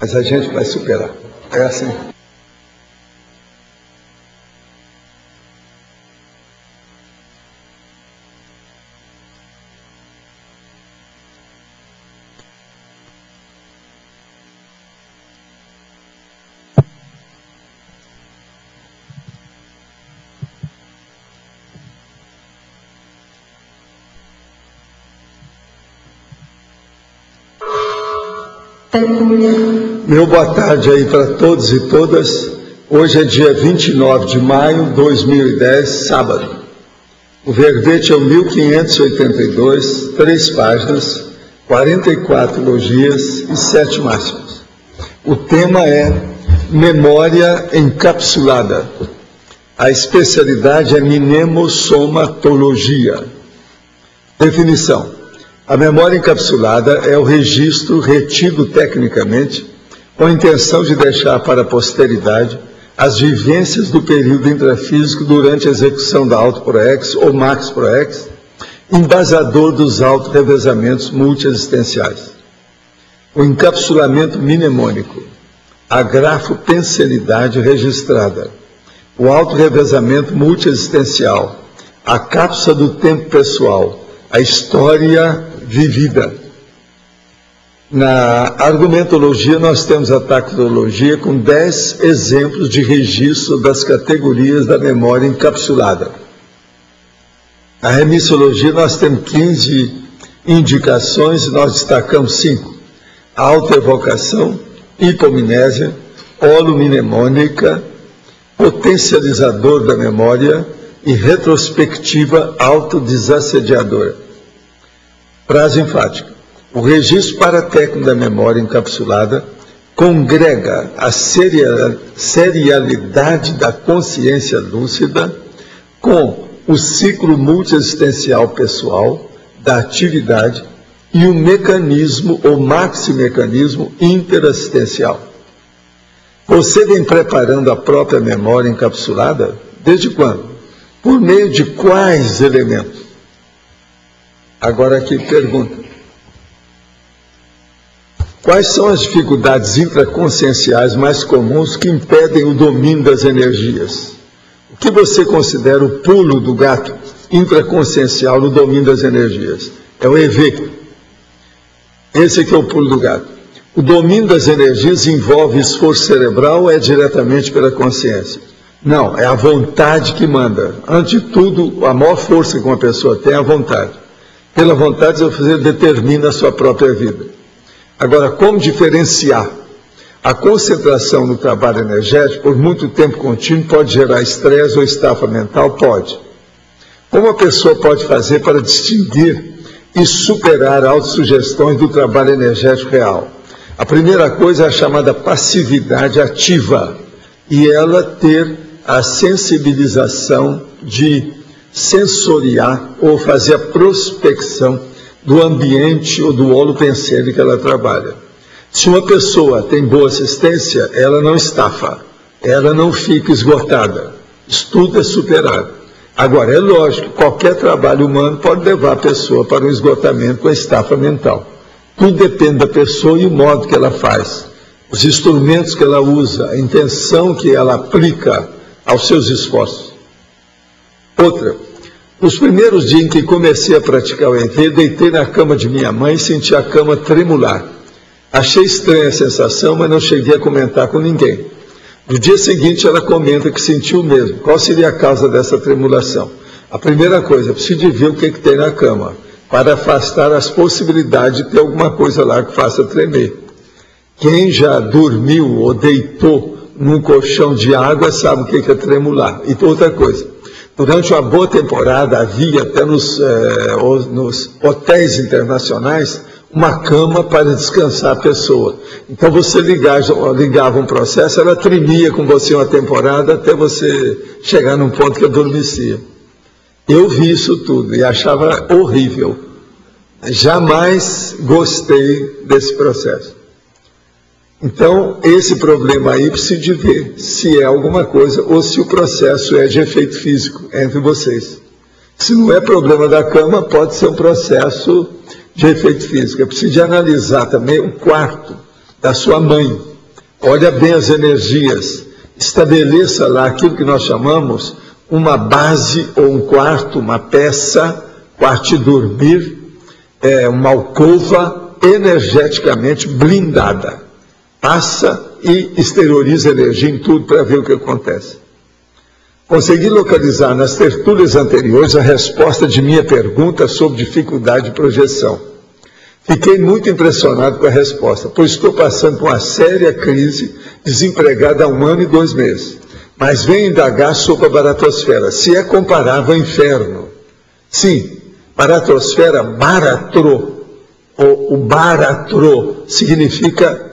mas a gente vai superar. É assim. Meu boa tarde aí para todos e todas. Hoje é dia 29 de maio de 2010, sábado. O verbete é o 1582, 3 páginas, 44 elogias e 7 máximas. O tema é memória encapsulada. A especialidade é mnemosomatologia. Definição. A memória encapsulada é o registro retido tecnicamente com a intenção de deixar para a posteridade as vivências do período intrafísico durante a execução da auto-proex ou max-proex, embasador dos auto-revezamentos multiexistenciais. O encapsulamento mnemônico, a grafopenselidade registrada, o auto-revezamento multiexistencial, a cápsula do tempo pessoal, a história vivida. Na argumentologia, nós temos a taxonologia com 10 exemplos de registro das categorias da memória encapsulada. Na remissologia, nós temos 15 indicações e nós destacamos 5. Autoevocação, hipomnésia, holomnemônica, potencializador da memória e retrospectiva autodesassediadora. Frase enfática. O registro paratécnico da memória encapsulada congrega a serialidade da consciência lúcida com o ciclo multiexistencial pessoal da atividade e o mecanismo ou maximecanismo interassistencial. Você vem preparando a própria memória encapsulada? Desde quando? Por meio de quais elementos? Agora aqui pergunta. Quais são as dificuldades intraconscienciais mais comuns que impedem o domínio das energias? O que você considera o pulo do gato intraconsciencial no domínio das energias? É o EV. Esse aqui é o pulo do gato. O domínio das energias envolve esforço cerebral ou é diretamente pela consciência? Não, é a vontade que manda. Antes de tudo, a maior força que uma pessoa tem é a vontade. Pela vontade, você determina a sua própria vida. Agora, como diferenciar? A concentração no trabalho energético, por muito tempo contínuo, pode gerar estresse ou estafa mental? Pode. Como a pessoa pode fazer para distinguir e superar autossugestões do trabalho energético real? A primeira coisa é a chamada passividade ativa, e ela ter a sensibilização de sensoriar ou fazer a prospecção do ambiente ou do holopensene que ela trabalha. Se uma pessoa tem boa assistência, ela não estafa, ela não fica esgotada, isso tudo é superado. Agora, é lógico, qualquer trabalho humano pode levar a pessoa para um esgotamento com a estafa mental. Tudo depende da pessoa e o modo que ela faz, os instrumentos que ela usa, a intenção que ela aplica aos seus esforços. Outra, nos primeiros dias em que comecei a praticar o EV, deitei na cama de minha mãe e senti a cama tremular. Achei estranha a sensação, mas não cheguei a comentar com ninguém. No dia seguinte, ela comenta que sentiu o mesmo. Qual seria a causa dessa tremulação? A primeira coisa, preciso de ver o que tem na cama, para afastar as possibilidades de ter alguma coisa lá que faça tremer. Quem já dormiu ou deitou num colchão de água sabe o que é tremular. E outra coisa, durante uma boa temporada havia até nos hotéis internacionais uma cama para descansar a pessoa. Então você ligava um processo, ela tremia com você uma temporada até você chegar num ponto que adormecia. Eu vi isso tudo e achava horrível. Jamais gostei desse processo. Então, esse problema aí precisa de ver se é alguma coisa ou se o processo é de efeito físico entre vocês. Se não é problema da cama, pode ser um processo de efeito físico. É preciso de analisar também o quarto da sua mãe, olha bem as energias, estabeleça lá aquilo que nós chamamos uma base ou um quarto, uma peça, quarto de dormir, uma alcova energeticamente blindada. Passa e exterioriza energia em tudo para ver o que acontece. Consegui localizar nas tertúlias anteriores a resposta de minha pergunta sobre dificuldade de projeção. Fiquei muito impressionado com a resposta, pois estou passando por uma séria crise, desempregado há 1 ano e 2 meses. Mas venho indagar sobre a baratosfera, se é comparável ao inferno. Sim, baratosfera, baratrô, ou o baratrô, significa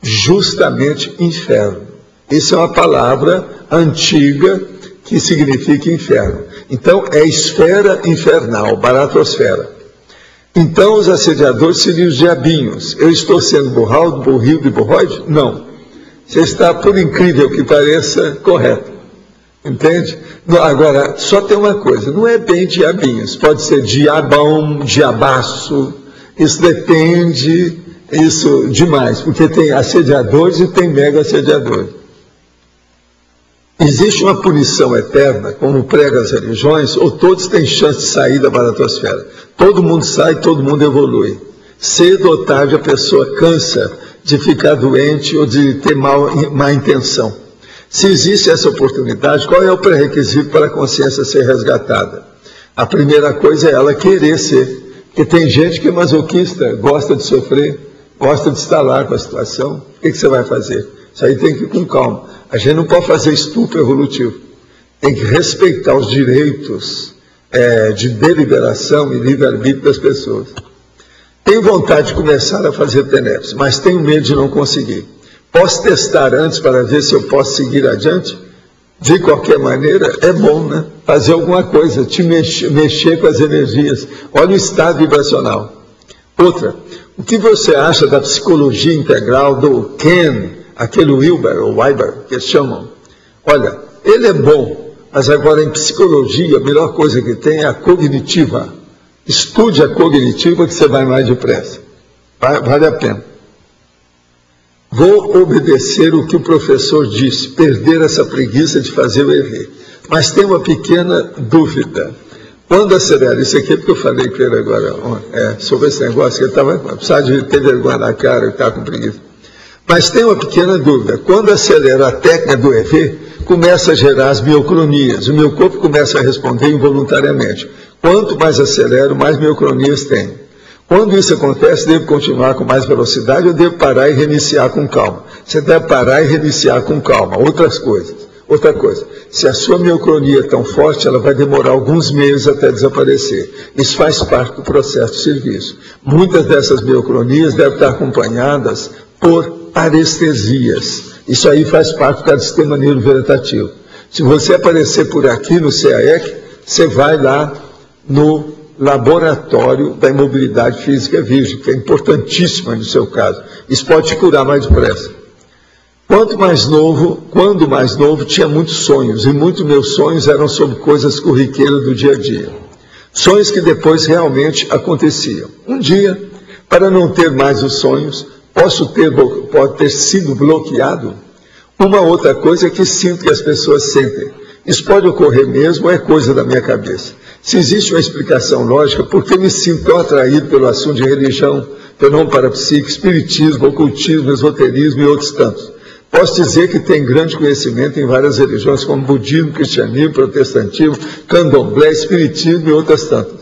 justamente inferno. Essa é uma palavra antiga que significa inferno. Então, é esfera infernal, baratosfera. Então, os assediadores seriam os diabinhos. Eu estou sendo burraldo, burrildo e burroide? Não. Você está, por incrível que pareça, correto. Entende? Agora, só tem uma coisa, não é bem diabinhos. Pode ser diabão, diabaço. Isso depende, isso demais, porque tem assediadores e tem mega assediadores. Existe uma punição eterna, como pregam as religiões, ou todos têm chance de sair da baratosfera? Todo mundo sai, todo mundo evolui. Cedo ou tarde a pessoa cansa de ficar doente ou de ter má intenção. Se existe essa oportunidade, qual é o pré-requisito para a consciência ser resgatada? A primeira coisa é ela querer ser. Porque tem gente que é masoquista, gosta de sofrer, gosta de estar lá com a situação. O que você vai fazer? Isso aí tem que ir com calma. A gente não pode fazer estupro evolutivo. Tem que respeitar os direitos de deliberação e livre-arbítrio das pessoas. Tenho vontade de começar a fazer TENEPS, mas tenho medo de não conseguir. Posso testar antes para ver se eu posso seguir adiante? De qualquer maneira, é bom, né? Fazer alguma coisa, te mexer com as energias. Olha o estado vibracional. Outra, o que você acha da psicologia integral do Ken, aquele Wilber, ou Weiber, que eles chamam? Olha, ele é bom, mas agora em psicologia, a melhor coisa que tem é a cognitiva. Estude a cognitiva que você vai mais depressa. Vale a pena. Vou obedecer o que o professor disse, perder essa preguiça de fazer o EV. Mas tem uma pequena dúvida. Quando acelera, isso aqui é porque eu falei com ele agora, sobre esse negócio, que ele estava precisando de ter vergonha na cara, ele estava com preguiça. Mas tem uma pequena dúvida. Quando acelera a técnica do EV, começa a gerar as miocronias. O meu corpo começa a responder involuntariamente. Quanto mais acelero, mais miocronias tenho. Quando isso acontece, devo continuar com mais velocidade ou devo parar e reiniciar com calma? Você deve parar e reiniciar com calma. Outra coisa, se a sua miocronia é tão forte, ela vai demorar alguns meses até desaparecer. Isso faz parte do processo de serviço. Muitas dessas miocronias devem estar acompanhadas por parestesias. Isso aí faz parte do sistema neurovegetativo. Se você aparecer por aqui no CAEC, você vai lá no laboratório da imobilidade física virgem, que é importantíssima no seu caso. Isso pode te curar mais depressa. Quando mais novo, tinha muitos sonhos, e muitos meus sonhos eram sobre coisas corriqueiras do dia a dia. Sonhos que depois realmente aconteciam. Um dia, para não ter mais os sonhos, pode ter sido bloqueado. Uma outra coisa é que sinto que as pessoas sentem. Isso pode ocorrer mesmo ou é coisa da minha cabeça? Se existe uma explicação lógica, por que me sinto tão atraído pelo assunto de religião, fenômeno parapsíquico, espiritismo, ocultismo, esoterismo e outros tantos? Posso dizer que tem grande conhecimento em várias religiões, como budismo, cristianismo, protestantismo, candomblé, espiritismo e outras tantas.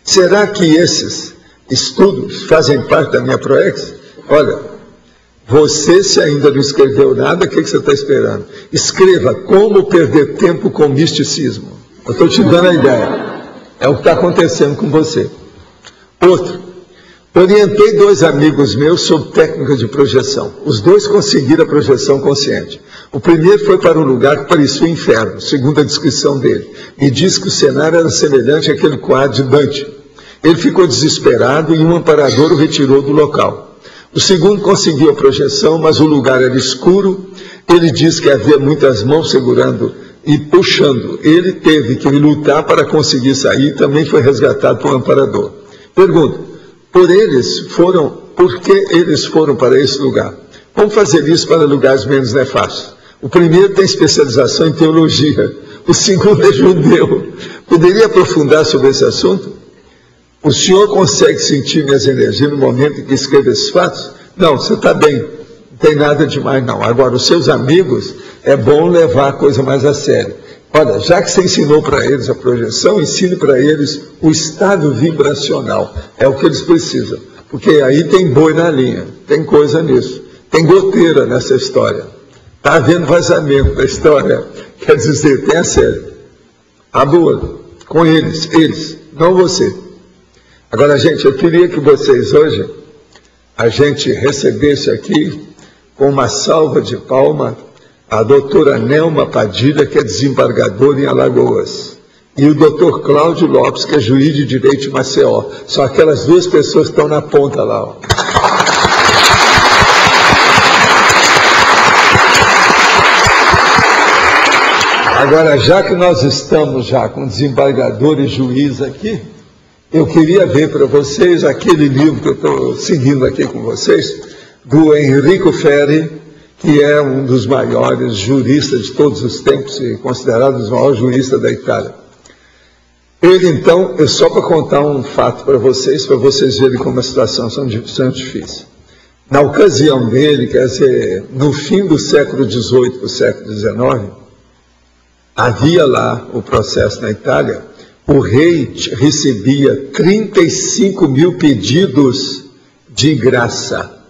Será que esses estudos fazem parte da minha proex? Olha, você, se ainda não escreveu nada, o que você está esperando? Escreva como perder tempo com misticismo. Eu estou te dando a ideia. É o que está acontecendo com você. Outro. Orientei 2 amigos meus sobre técnicas de projeção. Os 2 conseguiram a projeção consciente. O primeiro foi para um lugar que parecia o inferno, segundo a descrição dele. E disse que o cenário era semelhante àquele quadro de Dante. Ele ficou desesperado e um amparador o retirou do local. O segundo conseguiu a projeção, mas o lugar era escuro. Ele disse que havia muitas mãos segurando e puxando. Ele teve que lutar para conseguir sair e também foi resgatado por um amparador. Pergunta, por que eles foram para esse lugar? Vamos fazer isso para lugares menos nefastos. O primeiro tem especialização em teologia, o segundo é judeu. Poderia aprofundar sobre esse assunto? O senhor consegue sentir minhas energias no momento em que escreve esses fatos? Não, você está bem, não tem nada demais não. Agora, os seus amigos, é bom levar a coisa mais a sério. Olha, já que você ensinou para eles a projeção, ensine para eles o estado vibracional. É o que eles precisam. Porque aí tem boi na linha, tem coisa nisso. Tem goteira nessa história. Está havendo vazamento da história. Quer dizer, tem a sério. A boa, com eles, não você. Agora, gente, eu queria que vocês hoje, a gente recebesse aqui, com uma salva de palma, a doutora Nelma Padilha, que é desembargadora em Alagoas, e o doutor Cláudio Lopes, que é juiz de direito de Maceió. São aquelas duas pessoas que estão na ponta lá, ó. Agora, já que nós estamos já com desembargador e juiz aqui, eu queria ver para vocês aquele livro que eu estou seguindo aqui com vocês, do Enrico Ferri, que é um dos maiores juristas de todos os tempos e considerado o maior jurista da Itália. Ele, então, é só para contar um fato para vocês verem como a situação são difíceis. Na ocasião dele, quer dizer, no fim do século XVIII para o século XIX, havia lá o processo na Itália, o rei recebia 35 mil pedidos de graça,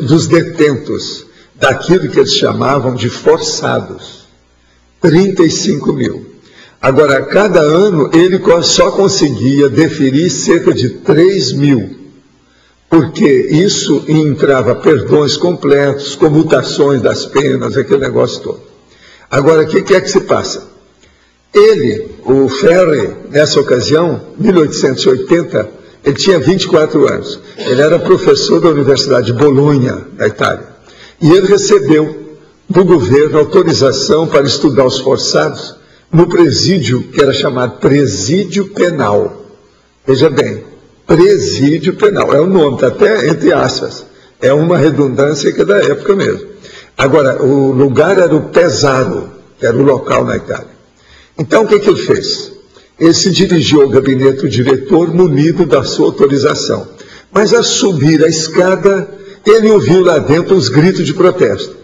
dos detentos, daquilo que eles chamavam de forçados, 35 mil. Agora, cada ano, ele só conseguia deferir cerca de 3 mil, porque isso entrava perdões completos, comutações das penas, aquele negócio todo. Agora, o que é que se passa? Ele, o Ferri, nessa ocasião, 1880, ele tinha 24 anos. Ele era professor da Universidade de Bolonha, na Itália. E ele recebeu do governo autorização para estudar os forçados no presídio, que era chamado presídio penal. Veja bem, presídio penal, é o nome, está até entre aspas. É uma redundância que é da época mesmo. Agora, o lugar era o Pesaro, que era o local na Itália. Então, o que ele fez? Ele se dirigiu ao gabinete do diretor munido da sua autorização. Mas, ao subir a escada, ele ouviu lá dentro uns gritos de protesto.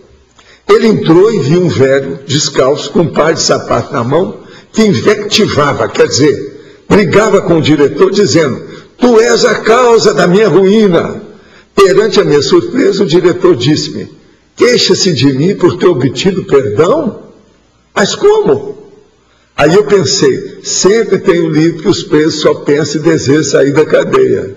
Ele entrou e viu um velho, descalço, com um par de sapato na mão, que invectivava, quer dizer, brigava com o diretor, dizendo: "Tu és a causa da minha ruína." Perante a minha surpresa, o diretor disse-me: "Queixa-se de mim por ter obtido perdão? Mas como?" Aí eu pensei, sempre tenho lido que os presos só pensam e desejam sair da cadeia.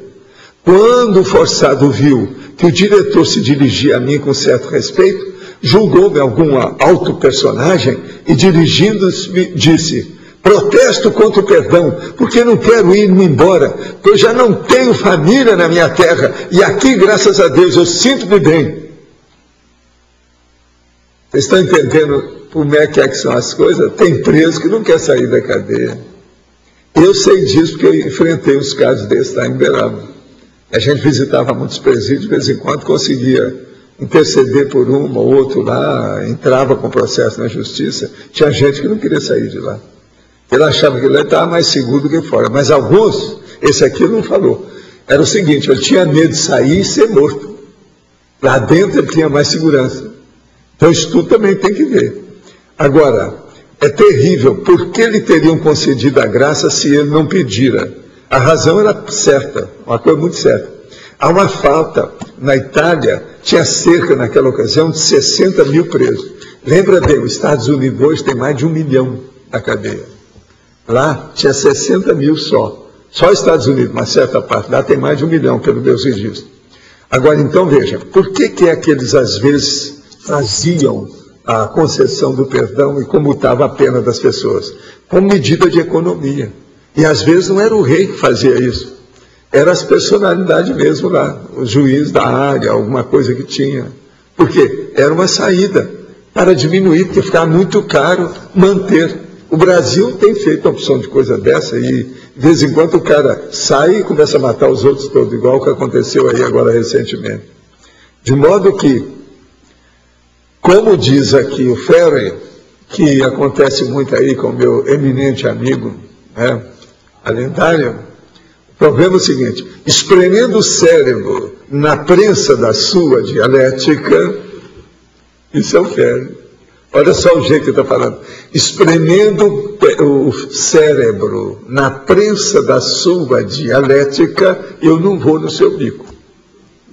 Quando o forçado viu que o diretor se dirigia a mim com certo respeito, julgou-me alguma auto-personagem e, dirigindo-se, disse: "Protesto contra o perdão, porque não quero ir-me embora, porque eu já não tenho família na minha terra, e aqui, graças a Deus, eu sinto-me bem." Vocês estão entendendo como é que são as coisas? Tem preso que não quer sair da cadeia. Eu sei disso porque eu enfrentei uns casos desses lá em Uberaba. A gente visitava muitos presídios, de vez em quando conseguia interceder por um ou outro lá, entrava com processo na justiça. Tinha gente que não queria sair de lá. Ele achava que ele estava mais seguro do que fora. Mas alguns, esse aqui não falou. Era o seguinte, ele tinha medo de sair e ser morto. Lá dentro ele tinha mais segurança. Então isso tudo também tem que ver. Agora, é terrível, por que lhe teriam concedido a graça se ele não pedira? A razão era certa, uma coisa muito certa. Há uma falta, na Itália, tinha cerca, naquela ocasião, de 60 mil presos. Lembra bem, os Estados Unidos hoje tem mais de 1 milhão na cadeia. Lá tinha 60 mil só. Só os Estados Unidos, uma certa parte, lá tem mais de 1 milhão, pelo meus registros. Agora, então, veja, por que é que eles, às vezes, faziam a concessão do perdão e comutava a pena das pessoas? Como medida de economia. E às vezes não era o rei que fazia isso, eram as personalidades mesmo lá, o juiz da área, alguma coisa que tinha. Por quê? Era uma saída para diminuir, porque ficava muito caro manter. O Brasil tem feito uma opção de coisa dessa e de vez em quando o cara sai e começa a matar os outros todos, igual o que aconteceu aí agora recentemente. De modo que, como diz aqui o Ferri, que acontece muito aí com o meu eminente amigo, né, a lendária, o problema é o seguinte: espremendo o cérebro na prensa da sua dialética, isso é o Ferri. Olha só o jeito que está falando. Espremendo o cérebro na prensa da sua dialética, eu não vou no seu bico.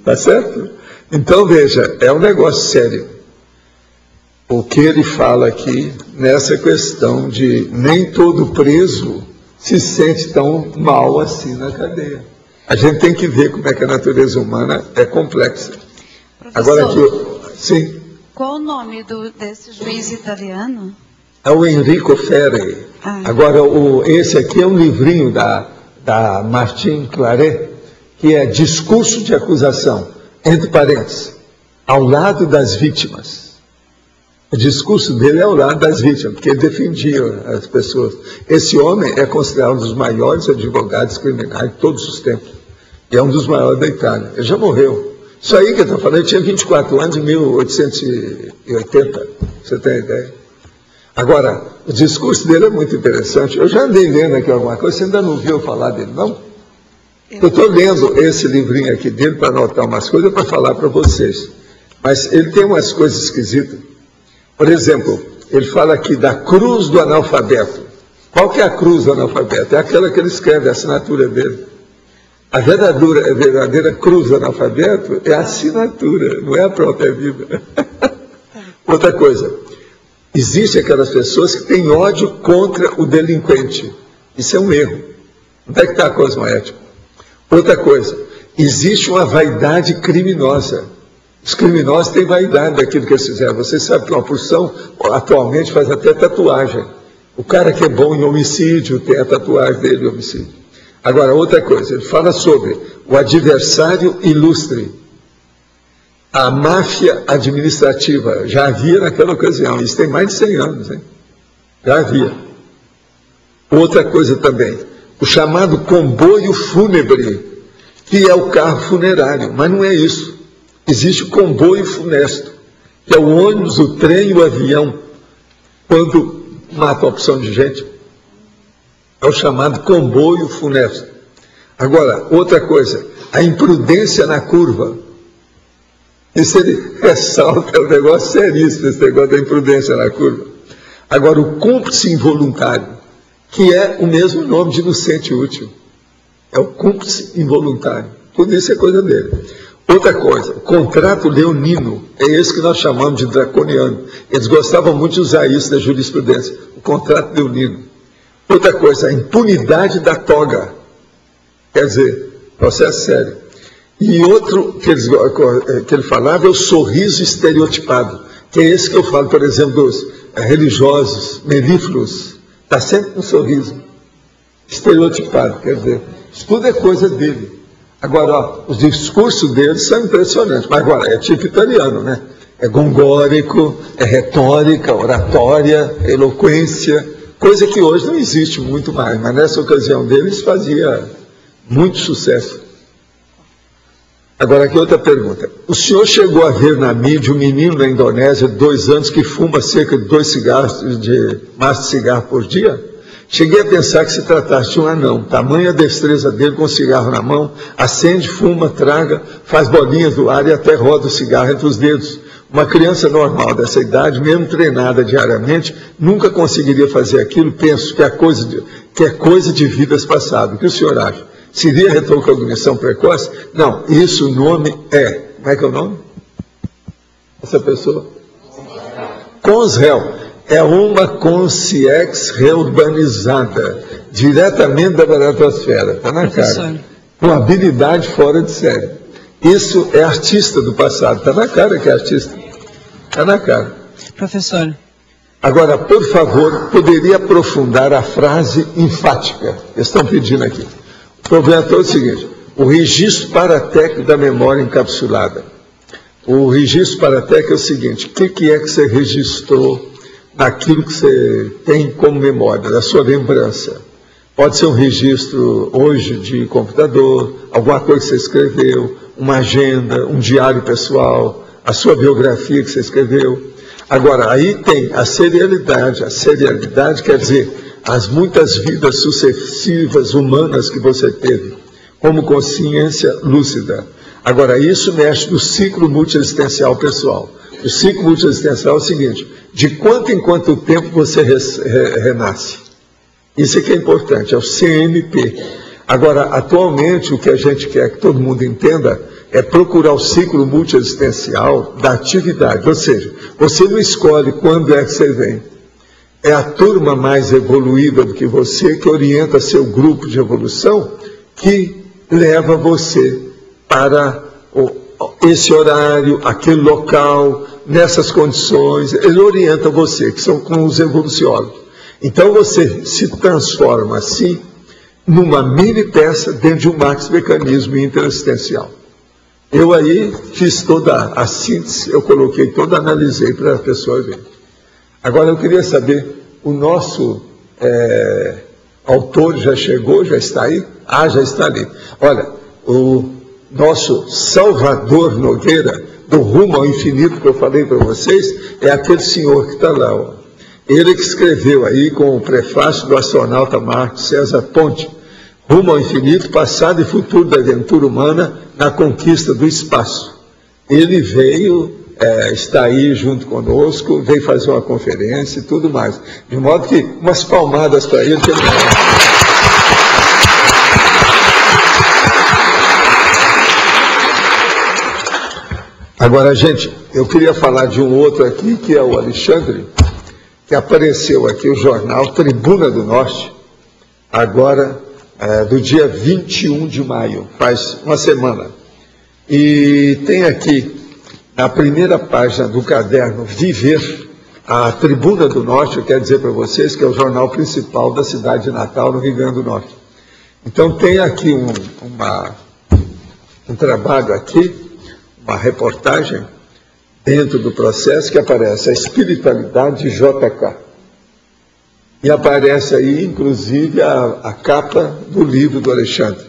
Tá certo? Então, veja, é um negócio sério. O que ele fala aqui nessa questão de nem todo preso se sente tão mal assim na cadeia. A gente tem que ver como é que a natureza humana é complexa. Professor, agora aqui, sim. Qual o nome desse juiz italiano? É o Enrico Ferri. Agora, esse aqui é um livrinho da Martin Claret, que é Discurso de Acusação, entre parênteses, ao lado das vítimas. O discurso dele é ao lado das vítimas, porque ele defendia as pessoas. Esse homem é considerado um dos maiores advogados criminais de todos os tempos. E é um dos maiores da Itália. Ele já morreu. Isso aí que eu estou falando, ele tinha 24 anos em 1880, você tem ideia? Agora, o discurso dele é muito interessante. Eu já andei lendo aqui alguma coisa, você ainda não ouviu falar dele, não? Eu estou lendo esse livrinho aqui dele para anotar umas coisas para falar para vocês. Mas ele tem umas coisas esquisitas. Por exemplo, ele fala aqui da cruz do analfabeto. Qual que é a cruz do analfabeto? É aquela que ele escreve, a assinatura dele. A verdadeira cruz do analfabeto é a assinatura, não é a própria vida. Outra coisa, existem aquelas pessoas que têm ódio contra o delinquente. Isso é um erro. Onde é que está a cosmoética? Outra coisa, existe uma vaidade criminosa. Os criminosos têm vaidade daquilo que eles fizeram. Você sabe que uma porção atualmente faz até tatuagem. O cara que é bom em homicídio tem a tatuagem dele em homicídio. Agora, outra coisa, ele fala sobre o adversário ilustre, a máfia administrativa. Já havia naquela ocasião, isso tem mais de 100 anos, hein? Já havia. Outra coisa também, o chamado comboio fúnebre, que é o carro funerário, mas não é isso. Existe o comboio funesto, que é o ônibus, o trem e o avião, quando mata uma opção de gente. É o chamado comboio funesto. Agora, outra coisa, a imprudência na curva. Isso ele ressalta, é um negócio seríssimo, esse negócio da imprudência na curva. Agora, o cúmplice involuntário, que é o mesmo nome de inocente útil. É o cúmplice involuntário. Tudo isso é coisa dele. Outra coisa, o contrato leonino, é esse que nós chamamos de draconiano. Eles gostavam muito de usar isso na jurisprudência, o contrato leonino. Outra coisa, a impunidade da toga, quer dizer, processo sério. E outro que ele falava é o sorriso estereotipado, que é esse que eu falo, por exemplo, dos religiosos, melífluos, está sempre com um sorriso estereotipado, quer dizer, isso tudo é coisa dele. Agora, ó, os discursos deles são impressionantes, mas agora, é tipo italiano, né? É gongórico, é retórica, oratória, eloquência, coisa que hoje não existe muito mais, mas nessa ocasião deles fazia muito sucesso. Agora, aqui outra pergunta. O senhor chegou a ver na mídia um menino da Indonésia de 2 anos que fuma cerca de 2 cigarros de maço de cigarro por dia? Cheguei a pensar que se tratasse de um anão. Tamanha a destreza dele com o cigarro na mão, acende, fuma, traga, faz bolinhas do ar e até roda o cigarro entre os dedos. Uma criança normal dessa idade, mesmo treinada diariamente, nunca conseguiria fazer aquilo. Penso que é coisa de vidas passadas. O que o senhor acha? Seria retrocognição precoce? Não, isso o nome é... Como é que é o nome? Essa pessoa? Consréu. É uma consciência reurbanizada, diretamente da baratosfera. Está na cara. Com habilidade fora de série. Isso é artista do passado. Está na cara que é artista. Está na cara. Professor. Agora, por favor, poderia aprofundar a frase enfática. Eles estão pedindo aqui. O problema é o seguinte. O registro paratécnico da memória encapsulada. O registro paratécnico é o seguinte. O que é que você registrou naquilo que você tem como memória, da sua lembrança? Pode ser um registro hoje de computador, alguma coisa que você escreveu, uma agenda, um diário pessoal, a sua biografia que você escreveu. Agora, aí tem a serialidade. A serialidade quer dizer as muitas vidas sucessivas humanas que você teve, como consciência lúcida. Agora, isso mexe no ciclo multiexistencial pessoal. O ciclo multiexistencial é o seguinte: de quanto em quanto tempo você renasce? Isso é que é importante, é o CMP. Agora, atualmente, o que a gente quer que todo mundo entenda é procurar o ciclo multiexistencial da atividade. Ou seja, você não escolhe quando é que você vem. É a turma mais evoluída do que você, que orienta seu grupo de evolução, que leva você para esse horário, aquele local, nessas condições. Ele orienta você, que são com os evoluciólogos. Então você se transforma assim numa mini peça dentro de um max-mecanismo interassistencial. Eu aí fiz toda a síntese, eu coloquei toda, analisei para a pessoa ver. Agora eu queria saber, o nosso autor já chegou, já está aí? Ah, já está ali. Olha, o nosso Salvador Nogueira, do Rumo ao Infinito que eu falei para vocês, é aquele senhor que está lá, ó. Ele que escreveu aí com o prefácio do astronauta Marcos César Ponte, Rumo ao Infinito, Passado e Futuro da Aventura Humana na Conquista do Espaço. Ele veio, está aí junto conosco, veio fazer uma conferência e tudo mais. De modo que, umas palmadas para ele. Que ele... Agora, gente, eu queria falar de um outro aqui, que é o Alexandre, que apareceu aqui, o jornal Tribuna do Norte, agora, do dia 21 de maio, faz uma semana. E tem aqui, na primeira página do caderno Viver, a Tribuna do Norte, eu quero dizer para vocês que é o jornal principal da cidade de Natal, no Rio Grande do Norte. Então tem aqui um trabalho aqui, uma reportagem, dentro do processo, que aparece a espiritualidade de JK. E aparece aí, inclusive, a capa do livro do Alexandre.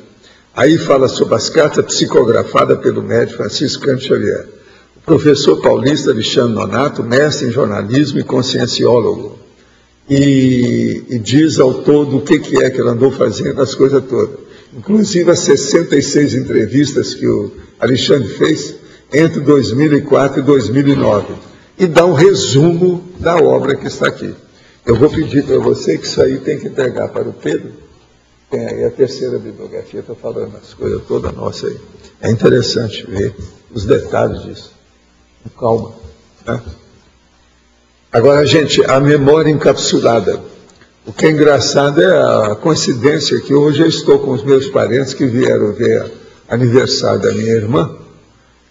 Aí fala sobre as cartas psicografadas pelo médico Francisco Cândido Xavier. O professor paulista Alexandre Nonato, mestre em jornalismo e conscienciólogo. E diz ao todo o que é que ele andou fazendo, as coisas todas. Inclusive as 66 entrevistas que o Alexandre fez entre 2004 e 2009, e dá um resumo da obra que está aqui. Eu vou pedir para você que isso aí tem que entregar para o Pedro. Tem aí a terceira bibliografia, está falando as coisas todas nossas aí. É interessante ver os detalhes disso. Com calma. Né? Agora, gente, a memória encapsulada. O que é engraçado é a coincidência que hoje eu estou com os meus parentes que vieram ver aniversário da minha irmã.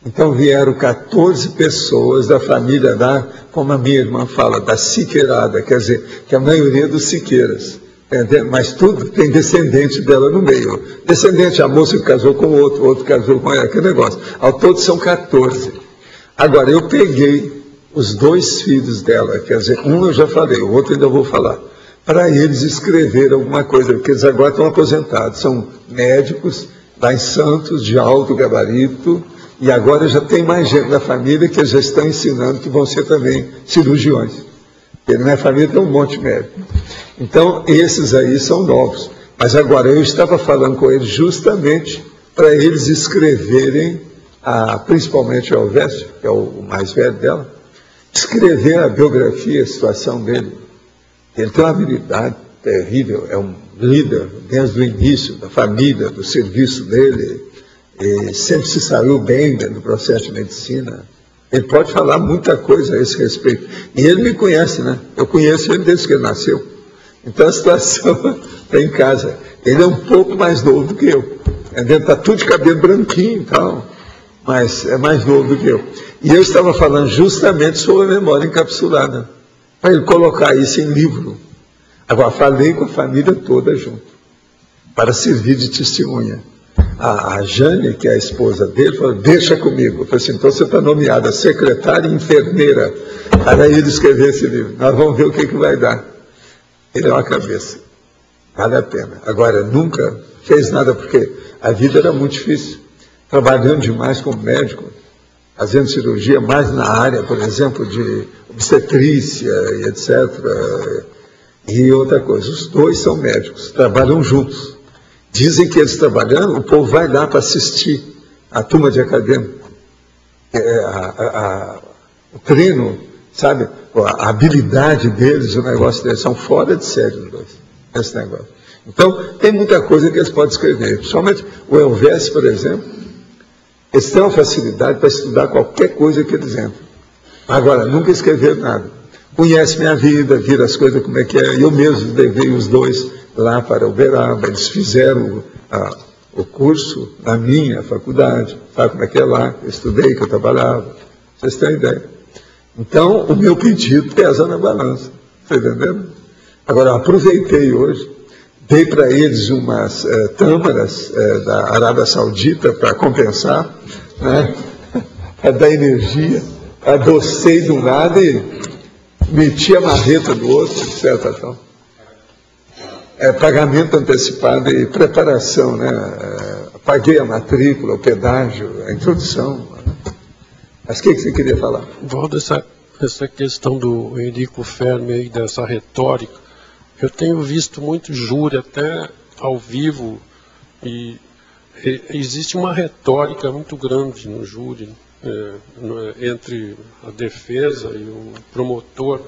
Então vieram 14 pessoas da família lá, como a minha irmã fala, da Siqueirada, quer dizer, que a maioria dos Siqueiras, mas tudo tem descendente dela no meio. Descendente, a moça que casou com o outro casou com ela, aquele negócio. Ao todo são 14. Agora, eu peguei os 2 filhos dela, quer dizer, um eu já falei, o outro ainda vou falar, para eles escreverem alguma coisa, porque eles agora estão aposentados, são médicos lá em Santos, de alto gabarito, e agora já tem mais gente na família que já estão ensinando que vão ser também cirurgiões. Porque na minha família tem um monte de médico. Então, esses aí são novos. Mas agora, eu estava falando com eles justamente para eles escreverem, principalmente o Elvésio, que é o mais velho dela, escrever a biografia, a situação dele. Ele tem uma habilidade terrível, é um líder desde o início da família, do serviço dele. E sempre se saiu bem dentro do processo de medicina. Ele pode falar muita coisa a esse respeito. E ele me conhece, né? Eu conheço ele desde que ele nasceu. Então a situação está em casa. Ele é um pouco mais novo do que eu. Ele está tudo de cabelo branquinho e tal, mas é mais novo do que eu. E eu estava falando justamente sobre a memória encapsulada, para ele colocar isso em livro. Agora, falei com a família toda junto, para servir de testemunha. A Jane, que é a esposa dele, falou, deixa comigo. Eu falei assim, então você está nomeada secretária e enfermeira para ele escrever esse livro. Nós vamos ver o que vai dar. Ele é uma cabeça. vale a pena. Agora, nunca fez nada, porque a vida era muito difícil. Trabalhando demais como médico, fazendo cirurgia mais na área, por exemplo, de obstetrícia e etc. E outra coisa, os dois são médicos, trabalham juntos. Dizem que eles trabalhando, o povo vai lá para assistir a turma de acadêmico. O treino, sabe, a habilidade deles, o negócio deles, são fora de série os dois, esse negócio. Então, tem muita coisa que eles podem escrever. Principalmente o Elvésio, por exemplo, eles têm uma facilidade para estudar qualquer coisa que eles entram. Agora, nunca escreveram nada. Conhece minha vida, vira as coisas como é que é. Eu mesmo levei os dois lá para Uberaba, eles fizeram o curso na minha faculdade, sabe como é que é lá, eu estudei, que eu trabalhava, vocês têm ideia. Então, o meu pedido pesa na balança, está entendendo? Agora, eu aproveitei hoje, dei para eles umas tâmaras da Arábia Saudita para compensar, né? Para dar energia, adocei de um lado e meti a marreta do outro, etc. Então, pagamento antecipado e preparação, né? Paguei a matrícula, o pedágio, a introdução. Mas o que você queria falar? Volta essa questão do Enrico Fermi aí, dessa retórica. Eu tenho visto muito júri, até ao vivo, e existe uma retórica muito grande no júri, entre a defesa e o promotor.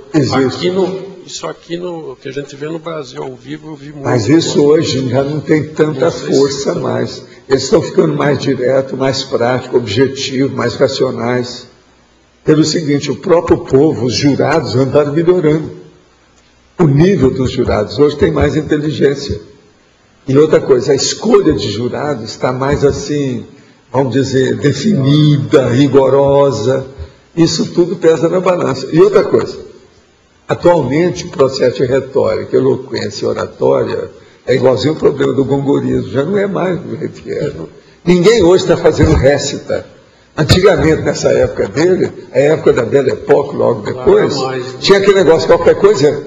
Isso aqui que a gente vê no Brasil ao vivo, eu vi muito. Mas isso hoje já não tem tanta força mais. Eles estão ficando mais direto, mais prático, objetivo, mais racionais. Pelo seguinte, o próprio povo, os jurados, andaram melhorando. O nível dos jurados hoje tem mais inteligência. E outra coisa, a escolha de jurados está mais assim, vamos dizer, definida, rigorosa. Isso tudo pesa na balança. E outra coisa, atualmente o processo de retórica, eloquência e oratória é igualzinho o problema do gongorismo, já não é mais do jeito que era. Ninguém hoje está fazendo récita. Antigamente, nessa época dele, a época da Belle Époque, logo depois, tinha aquele negócio, qualquer coisa,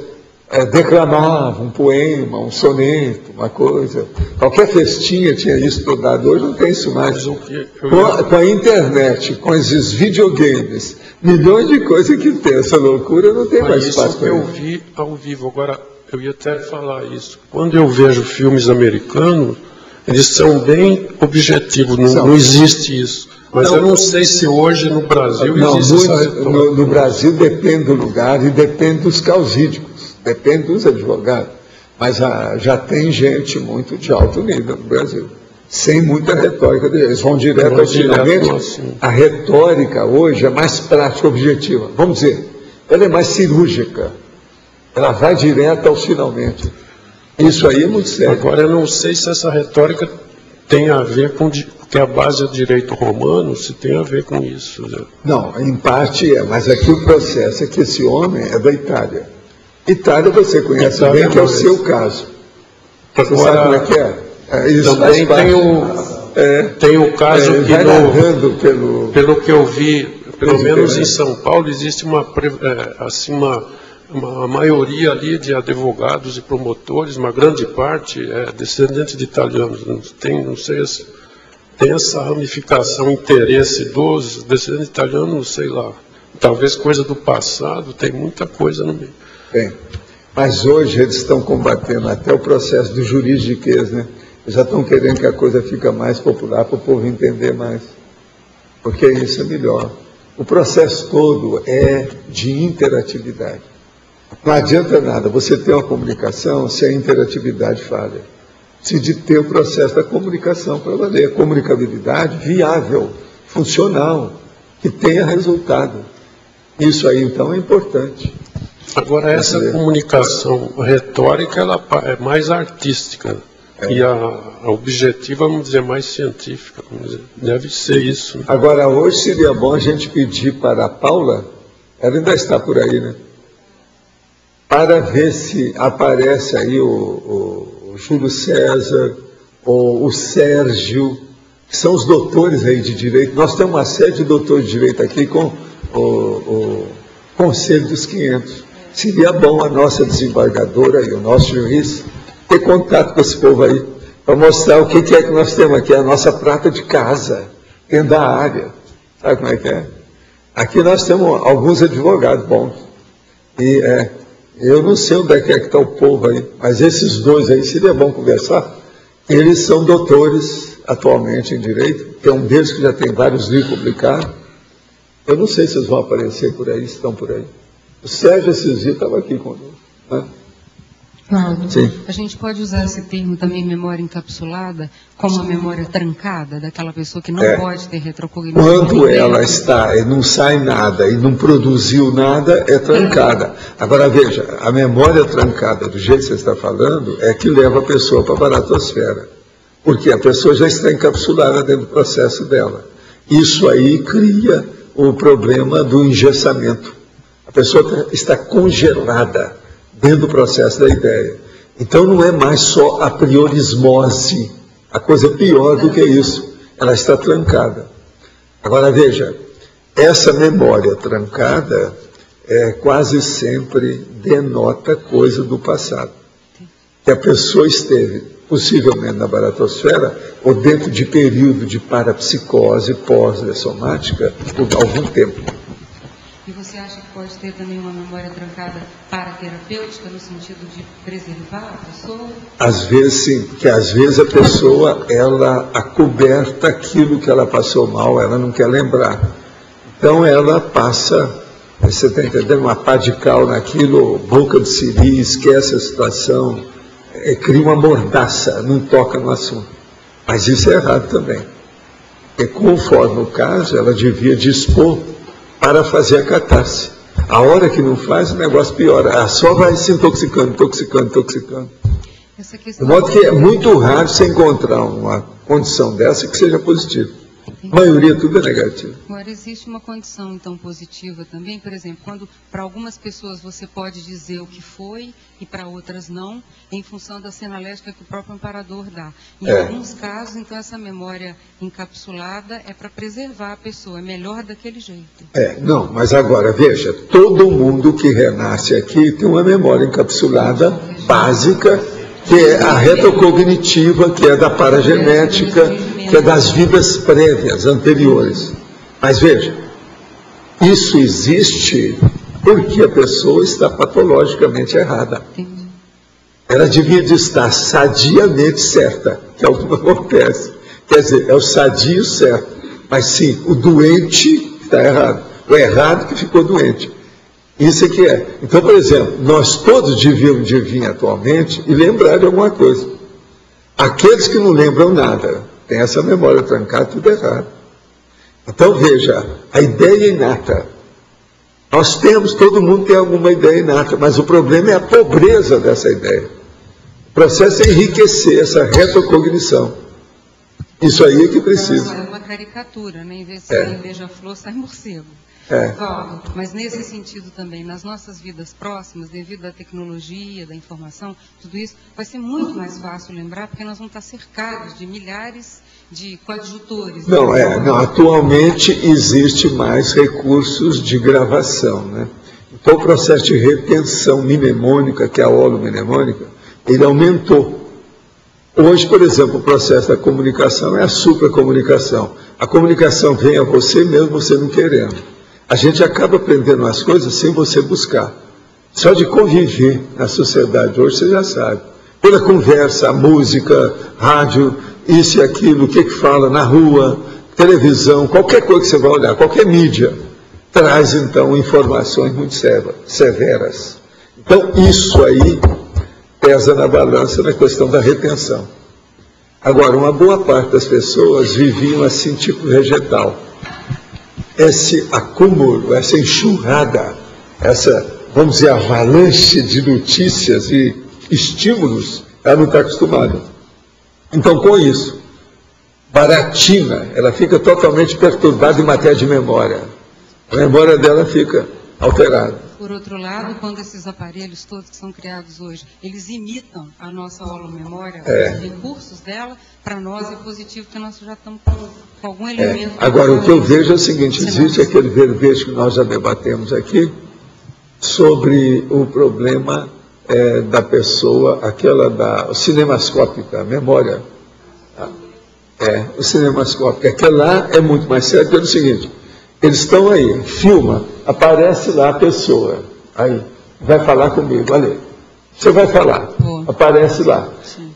declamava um poema, um soneto, uma coisa. Qualquer festinha tinha isso estudado. Hoje não tem isso mais. Com a internet, com esses videogames, milhões de coisas que tem, essa loucura não tem mais espaço para isso. Eu vi ao vivo. Agora, eu ia até falar isso. Quando eu vejo filmes americanos, eles são bem objetivos, não existe isso. Mas eu não sei se hoje no Brasil existe essa retórica. No Brasil depende do lugar e depende dos causídicos, depende dos advogados. Mas já tem gente muito de alto nível no Brasil, sem muita retórica. Eles vão direto ao finalmente. A retórica hoje é mais prática, objetiva. Vamos dizer, ela é mais cirúrgica. Ela vai direto ao finalmente. Isso aí é muito sério. Agora, eu não sei se essa retórica tem a ver com que a base é direito romano, se tem a ver com isso. Né? Não, em parte é, mas aqui o processo é que esse homem é da Itália. Itália você conhece bem, que é o seu caso. Você sabe como é que é? Isso também tem o caso que, pelo que eu vi, pelo menos em São Paulo, existe uma maioria ali de advogados e promotores, uma grande parte é descendente de italianos. Não sei se tem essa ramificação, interesse dos descendentes de italianos, não sei lá. Talvez coisa do passado, tem muita coisa no meio. Tem. Mas hoje eles estão combatendo até o processo do juridiquês, né? Eles já estão querendo que a coisa fique mais popular para o povo entender mais. Porque isso é melhor. O processo todo é de interatividade. Não adianta nada você ter uma comunicação se a interatividade falha. Se de ter o processo da comunicação para valer. A comunicabilidade viável, funcional, que tenha resultado. Isso aí, então, é importante. Agora, essa comunicação retórica, ela é mais artística. E a objetiva, vamos dizer, mais científica. Deve ser isso. Né? Agora, hoje seria bom a gente pedir para a Paula, ela ainda está por aí, né? Para ver se aparece aí o Júlio César, ou o Sérgio, que são os doutores aí de direito. Nós temos uma série de doutores de direito aqui com o Conselho dos 500. Seria bom a nossa desembargadora e o nosso juiz ter contato com esse povo aí, para mostrar o que é que nós temos aqui, a nossa prata de casa, dentro da área. Sabe como é que é? Aqui nós temos alguns advogados bons. E eu não sei onde é que está o povo aí, mas esses dois aí, seria bom conversar. Eles são doutores atualmente em direito, tem um deles que já tem vários livros publicados. Eu não sei se eles vão aparecer por aí, se estão por aí. O Sérgio esses dias estava aqui conosco, né? Cláudio, Sim. a gente pode usar esse termo também, memória encapsulada, como a memória trancada, daquela pessoa que não pode ter retrocognição. Quando ela está e não sai nada e não produziu nada, é trancada. Agora veja, a memória trancada, do jeito que você está falando, é que leva a pessoa para a baratosfera. Porque a pessoa já está encapsulada dentro do processo dela. Isso aí cria o problema do engessamento. A pessoa está congelada dentro do processo da ideia. Então não é mais só a priorismose, a coisa pior do que isso, ela está trancada. Agora veja, essa memória trancada quase sempre denota coisa do passado, que a pessoa esteve possivelmente na baratosfera ou dentro de período de parapsicose pós-somática por algum tempo. E você acha que pode ter também uma memória trancada paraterapêutica, no sentido de preservar a pessoa? Às vezes sim, porque às vezes a pessoa, ela acoberta aquilo que ela passou mal, ela não quer lembrar. Então ela passa, você está entendendo, uma pá de cal naquilo, boca de siri, esquece a situação, cria uma mordaça, não toca no assunto. Mas isso é errado também. Porque conforme o caso, ela devia dispor para fazer a catarse. A hora que não faz, o negócio piora. Ela só vai se intoxicando. De modo que é muito raro você encontrar uma condição dessa que seja positiva. A maioria tudo é negativo. Agora, existe uma condição, então, positiva também, por exemplo, quando para algumas pessoas você pode dizer o que foi e para outras não, em função da sinalética que o próprio amparador dá. Em alguns casos, então, essa memória encapsulada é para preservar a pessoa, é melhor daquele jeito. Não, mas agora, veja, todo mundo que renasce aqui tem uma memória encapsulada básica, que é a retrocognitiva, que é da paragenética, que é das vidas prévias, anteriores. Mas veja, isso existe porque a pessoa está patologicamente errada. Ela devia de estar sadiamente certa, que é o que acontece. Quer dizer, é o sadio certo, mas sim, o doente está errado. O errado que ficou doente. Isso é que é. Então, por exemplo, nós todos devíamos de vir atualmente e lembrar de alguma coisa. Aqueles que não lembram nada, tem essa memória trancada, tudo errado. Então, veja, a ideia inata. Nós temos, todo mundo tem alguma ideia inata, mas o problema é a pobreza dessa ideia. O processo é enriquecer essa retrocognição. Isso aí é que precisa. É uma caricatura, né? Em vez de sair beija-flor, sai morcego. Valdo, mas nesse sentido também, nas nossas vidas próximas, devido à tecnologia, da informação, tudo isso, vai ser muito mais fácil lembrar, porque nós vamos estar cercados de milhares de coadjutores. Não, atualmente existe mais recursos de gravação, né? Então o processo de retenção mnemônica, que é a holomnemônica, ele aumentou. Hoje, por exemplo, o processo da comunicação é a supracomunicação. A comunicação vem a você mesmo, você não querendo. A gente acaba aprendendo as coisas sem você buscar. Só de conviver na sociedade hoje, você já sabe. Pela conversa, a música, rádio, isso e aquilo, o que fala na rua, televisão, qualquer coisa que você vai olhar, qualquer mídia, traz então informações muito severas. Então, isso aí pesa na balança na questão da retenção. Agora, uma boa parte das pessoas viviam assim, tipo vegetal. Esse acúmulo, essa enxurrada, essa, vamos dizer, avalanche de notícias e estímulos, ela não está acostumada. Então, com isso, baratina, ela fica totalmente perturbada em matéria de memória. A memória dela fica alterada. Por outro lado, quando esses aparelhos todos que são criados hoje, eles imitam a nossa holomemória, os recursos dela, para nós é positivo, porque nós já estamos com algum elemento. Agora, o que eu vejo é o seguinte, existe aquele verbejo que nós já debatemos aqui, sobre o problema da pessoa, aquela cinemascópica, a memória. O cinemascópico. Aquela lá é muito mais sério pelo seguinte, eles estão aí, filma, aparece lá a pessoa, aí, vai falar comigo, olha, você vai falar, aparece lá. Sim.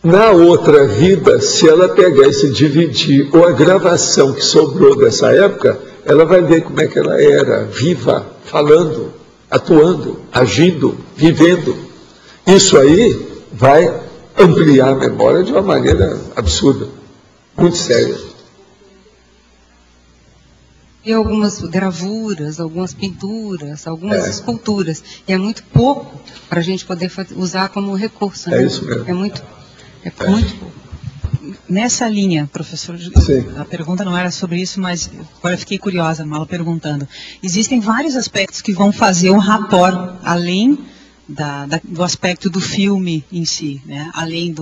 Na outra vida, se ela pegar e se dividir, ou a gravação que sobrou dessa época, ela vai ver como é que ela era, viva, falando, atuando, agindo, vivendo. Isso aí vai ampliar a memória de uma maneira absurda, muito séria. E algumas gravuras, algumas pinturas, algumas esculturas. E é muito pouco para a gente poder usar como recurso. Né? É isso mesmo. É muito pouco. Nessa linha, professor, Sim. A pergunta não era sobre isso, mas agora eu fiquei curiosa, mal perguntando. Existem vários aspectos que vão fazer um rapport, além do aspecto do filme em si, né? Além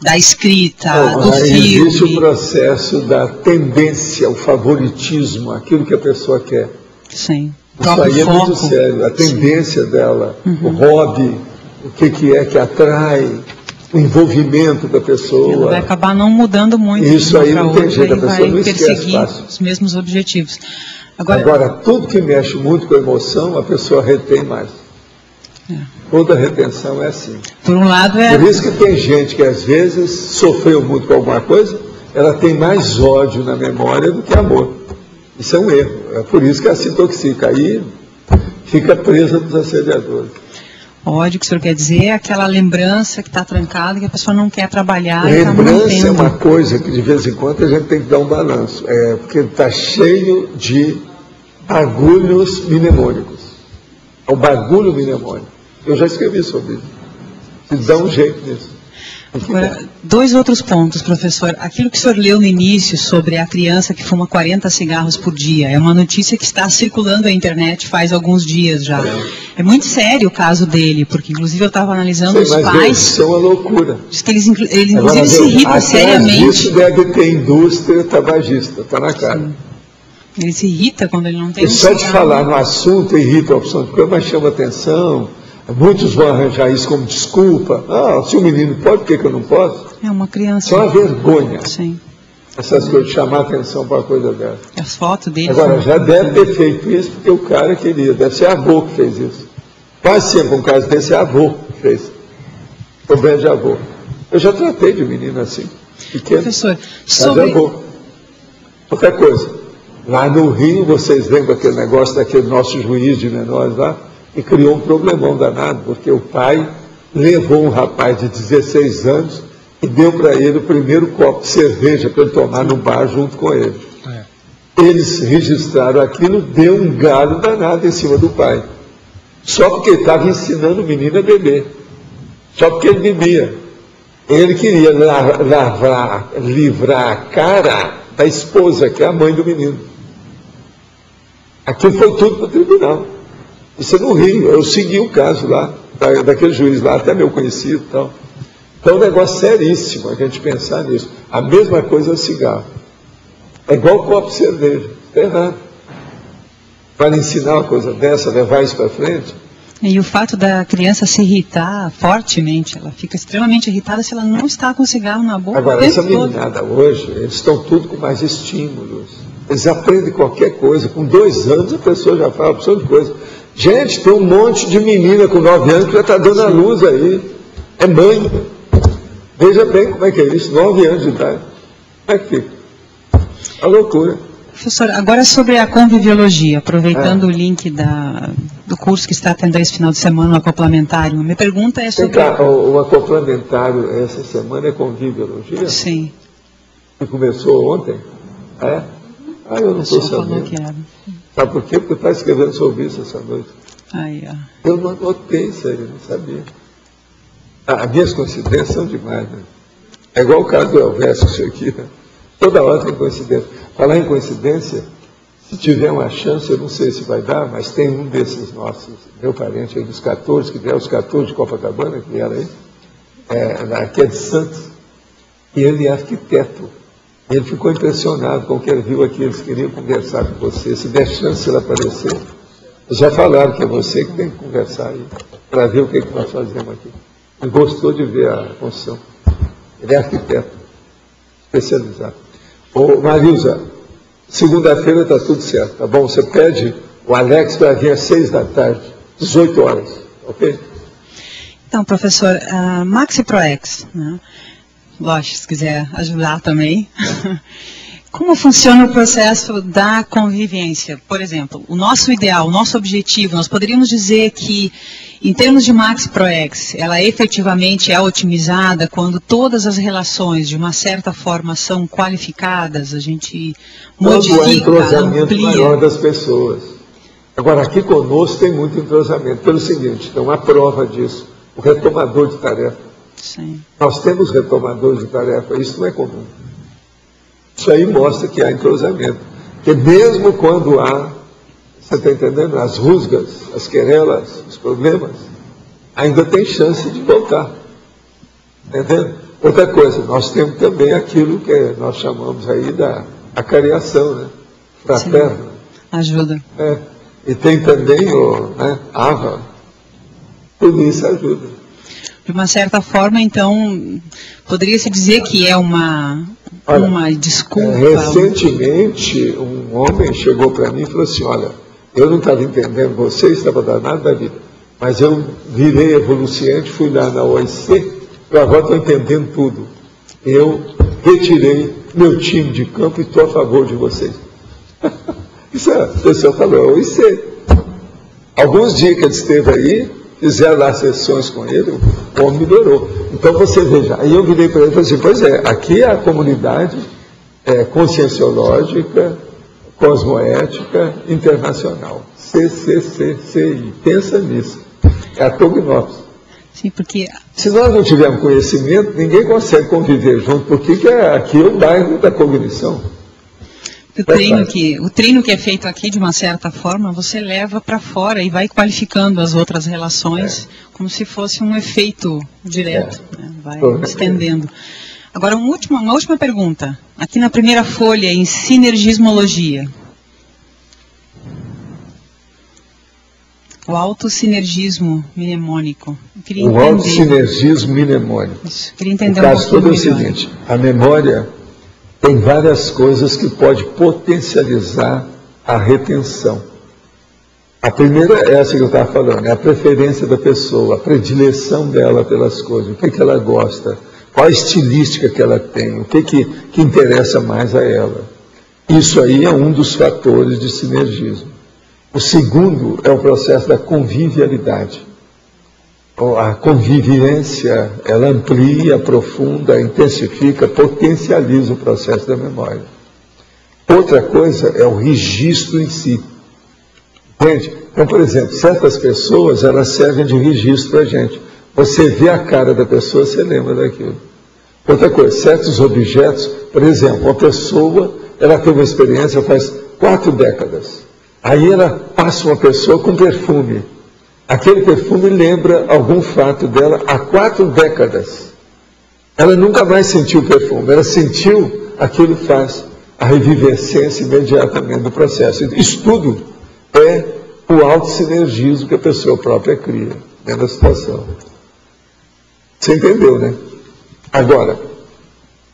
da escrita, do filme. Existe o processo da tendência, o favoritismo, aquilo que a pessoa quer. Sim. Isso aí é muito sério, a tendência dela, o hobby, o que é que atrai, o envolvimento da pessoa. Ela vai acabar não mudando muito. Isso aí não tem jeito, a pessoa não esquece perseguir fácil. os mesmos objetivos. Agora, tudo que mexe muito com a emoção, a pessoa retém mais. Toda retenção é assim. Por um lado Por isso que tem gente que às vezes sofreu muito com alguma coisa, ela tem mais ódio na memória do que amor. Isso é um erro. É por isso que ela se intoxica. Aí fica presa dos assediadores. Ódio, que o senhor quer dizer, é aquela lembrança que está trancada, que a pessoa não quer trabalhar. Lembrança e tá é uma coisa que de vez em quando a gente tem que dar um balanço. Porque está cheio de bagulhos mnemônicos. É o bagulho mnemônico. Eu já escrevi sobre isso. Se dá um jeito nisso. Agora, 2 outros pontos, professor. Aquilo que o senhor leu no início sobre a criança que fuma 40 cigarros por dia, é uma notícia que está circulando na internet faz alguns dias já. É muito sério o caso dele, porque inclusive eu estava analisando os pais. Isso é uma loucura. Diz que eles inclusive se irritam seriamente. Isso deve ter indústria tabagista, está na cara. Sim. Ele se irrita quando ele não tem E só de falar no assunto irrita a opção de coisa, mas chama atenção. Muitos vão arranjar isso como desculpa. Se o menino pode, por que eu não posso? É uma criança. Isso é uma vergonha. Sim. Essas coisas, chamar atenção para uma coisa dessa. As fotos dele. Agora, já deve ter feito isso porque o cara queria. Deve ser avô que fez isso. Quase sempre um caso desse é avô que fez. Problema de avô. Eu já tratei de menino assim, pequeno. Professor, sobre... avô. Outra coisa. Lá no Rio, vocês lembram aquele negócio daquele nosso juiz de menores lá? E criou um problemão danado, porque o pai levou um rapaz de 16 anos e deu para ele o primeiro copo de cerveja para ele tomar no bar junto com ele. Eles registraram aquilo, deu um galo danado em cima do pai. Só porque ele estava ensinando o menino a beber. Só porque ele bebia. Ele queria livrar a cara da esposa, que é a mãe do menino. Aquilo foi tudo para o tribunal. Isso é no Rio, eu segui o caso lá, daquele juiz lá, até meu conhecido e tal. Então é um negócio seríssimo a gente pensar nisso. A mesma coisa é o cigarro. É igual o copo de cerveja, está errado. Para ensinar uma coisa dessa, levar isso para frente. E o fato da criança se irritar fortemente, ela fica extremamente irritada se ela não está com cigarro na boca. Agora, essa meninada hoje, eles estão tudo com mais estímulos. Eles aprendem qualquer coisa. Com 2 anos a pessoa já fala opção de coisa. Gente, tem um monte de menina com 9 anos que já está dando a luz aí. É mãe. Veja bem como é que é isso, 9 anos de idade. Como é que fica? É uma loucura. Professor, agora sobre a conviviologia, aproveitando o link do curso que está tendo esse final de semana, o acoplamentário, minha pergunta é sobre... O acoplamentário essa semana é conviviologia? Sim. Que começou ontem? Eu não estou sabendo. Falou que era. Sabe por quê? Porque eu estava escrevendo sobre isso essa noite. Eu não anotei isso aí, não sabia. As minhas coincidências são demais, né? É igual o caso do Elvésio, isso aqui, né? Toda hora tem coincidência. Falar em coincidência, se tiver uma chance, eu não sei se vai dar, mas tem um desses nossos, meu parente aí dos 14, que vieram os 14 de Copacabana, que vieram aí, que é de Santos, e ele é arquiteto. Ele ficou impressionado com o que ele viu aqui, eles queriam conversar com você. Se der chance de ele aparecer, Já falaram que é você que tem que conversar aí, para ver o que nós fazemos aqui. Ele gostou de ver a construção. Ele é arquiteto, especializado. Ô, Marilza, segunda-feira está tudo certo, tá bom? Você pede o Alex para vir às 6 da tarde, 18 horas, ok? Então, professor, Maxi ProEx, né? Lógico, se quiser ajudar também. Como funciona o processo da convivência? Por exemplo, o nosso ideal, o nosso objetivo, nós poderíamos dizer que, em termos de Maxi ProEx, ela efetivamente é otimizada quando todas as relações, de uma certa forma, são qualificadas, a gente modifica, quando há entrosamento amplia. maior das pessoas. Agora, aqui conosco tem muito entrosamento. Pelo seguinte, então, a prova disso, o retomador de tarefa. Sim. Nós temos retomadores de tarefa, isso não é comum. Isso aí mostra que há entrosamento. Porque mesmo quando há, você está entendendo, as rusgas, as querelas, os problemas, ainda tem chance de voltar. Entendendo? Outra coisa, nós temos também aquilo que nós chamamos aí da acariação, né? Fraterna. Sim. Ajuda. E tem também o Ava. Tudo isso ajuda. De uma certa forma, então, poderia-se dizer que é uma desculpa. Recentemente, um homem chegou para mim e falou assim, olha, eu não estava entendendo, você estava danado da vida, mas eu virei evoluciante, fui lá na OIC, eu agora estou entendendo tudo. Eu retirei meu time de campo e estou a favor de vocês. Isso a pessoa falou, OIC. Alguns dias que ele esteve aí, fizeram lá sessões com ele, o homem melhorou. Então você veja, aí eu virei para ele e falei assim, pois é, aqui é a comunidade conscienciológica, cosmoética, internacional. CCCCI. Pensa nisso. É a Tognópolis. Sim, porque... Se nós não tivermos conhecimento, ninguém consegue conviver junto, porque aqui é o bairro da cognição. O treino que é feito aqui, de uma certa forma, você leva para fora e vai qualificando as outras relações, como se fosse um efeito direto, né? Vai estendendo. Agora, uma última pergunta. Aqui na primeira folha, em sinergismologia. O autossinergismo mnemônico. Eu queria entender. O autossinergismo mnemônico. Isso, queria entender o caso todo é o melhor. seguinte, a memória tem várias coisas que pode potencializar a retenção. A primeira é essa que eu estava falando, é a preferência da pessoa, a predileção dela pelas coisas, o que ela gosta, qual a estilística que ela tem, o que interessa mais a ela. Isso aí é um dos fatores de sinergismo. O segundo é o processo da convivialidade. A convivência, ela amplia, aprofunda, intensifica, potencializa o processo da memória. Outra coisa é o registro em si. Entende? Então, por exemplo, certas pessoas, elas servem de registro para a gente. Você vê a cara da pessoa, você lembra daquilo. Outra coisa, certos objetos, por exemplo, uma pessoa, ela tem uma experiência faz 4 décadas. Aí ela passa uma pessoa com perfume. Aquele perfume lembra algum fato dela há 4 décadas. Ela nunca mais sentiu o perfume, ela sentiu, aquilo faz a revivescência imediatamente do processo. Isso tudo é o autossinergismo que a pessoa própria cria dentro da situação. Você entendeu, né? Agora,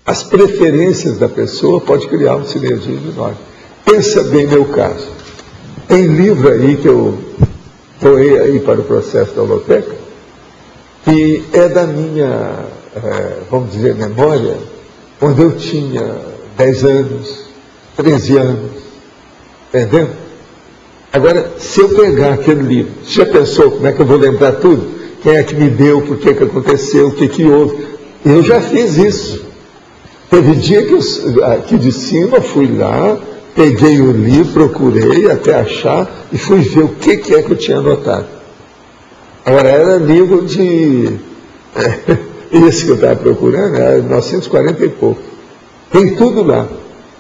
as preferências da pessoa podem criar um sinergismo enorme. Pensa bem meu caso. Tem livro aí que eu doei aí para o processo da holoteca, que é da minha, vamos dizer, memória, quando eu tinha 10 anos, 13 anos, entendeu? Agora, se eu pegar aquele livro, você já pensou como é que eu vou lembrar tudo? Quem é que me deu, por que aconteceu, o que houve? Eu já fiz isso. Teve dia que eu, aqui de cima, fui lá, peguei o livro, procurei até achar e fui ver o que é que eu tinha anotado. Agora, era livro de... esse que eu estava procurando, era 1940 e pouco. Tem tudo lá.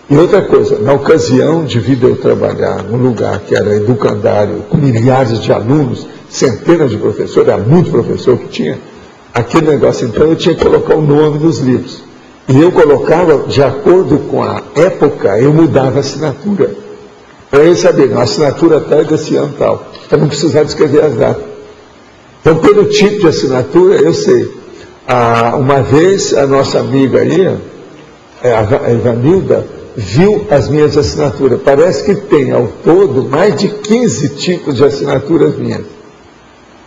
E outra coisa, na ocasião de vir eu trabalhar num lugar que era educandário, com milhares de alunos, centenas de professores, era muito professor que tinha, aquele negócio, então eu tinha que colocar o nome nos livros. E eu colocava, de acordo com a época, eu mudava a assinatura. Para ele saber, a assinatura tal é desse ano tal, para não precisar de escrever as datas. Então, pelo tipo de assinatura, eu sei. Uma vez, a nossa amiga aí, a Ivanilda, viu as minhas assinaturas. Parece que tem, ao todo, mais de 15 tipos de assinaturas minhas,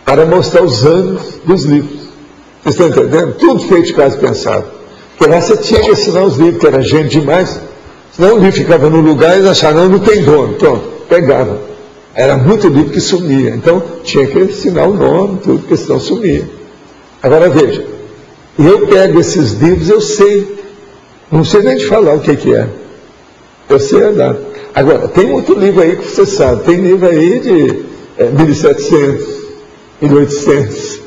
para mostrar os anos dos livros. Vocês estão entendendo? Tudo feito de caso pensado. Porque lá você tinha que assinar os livros, que era gente demais. Senão o livro ficava no lugar e eles acharam, não tem dono. Pronto, pegava. Era muito livro que sumia. Então, tinha que assinar o nome, tudo, porque senão sumia. Agora, veja. Eu pego esses livros, eu sei. Não sei nem te falar o que é. Eu sei andar. Agora, tem outro livro aí que você sabe. Tem livro aí de 1700, 1800,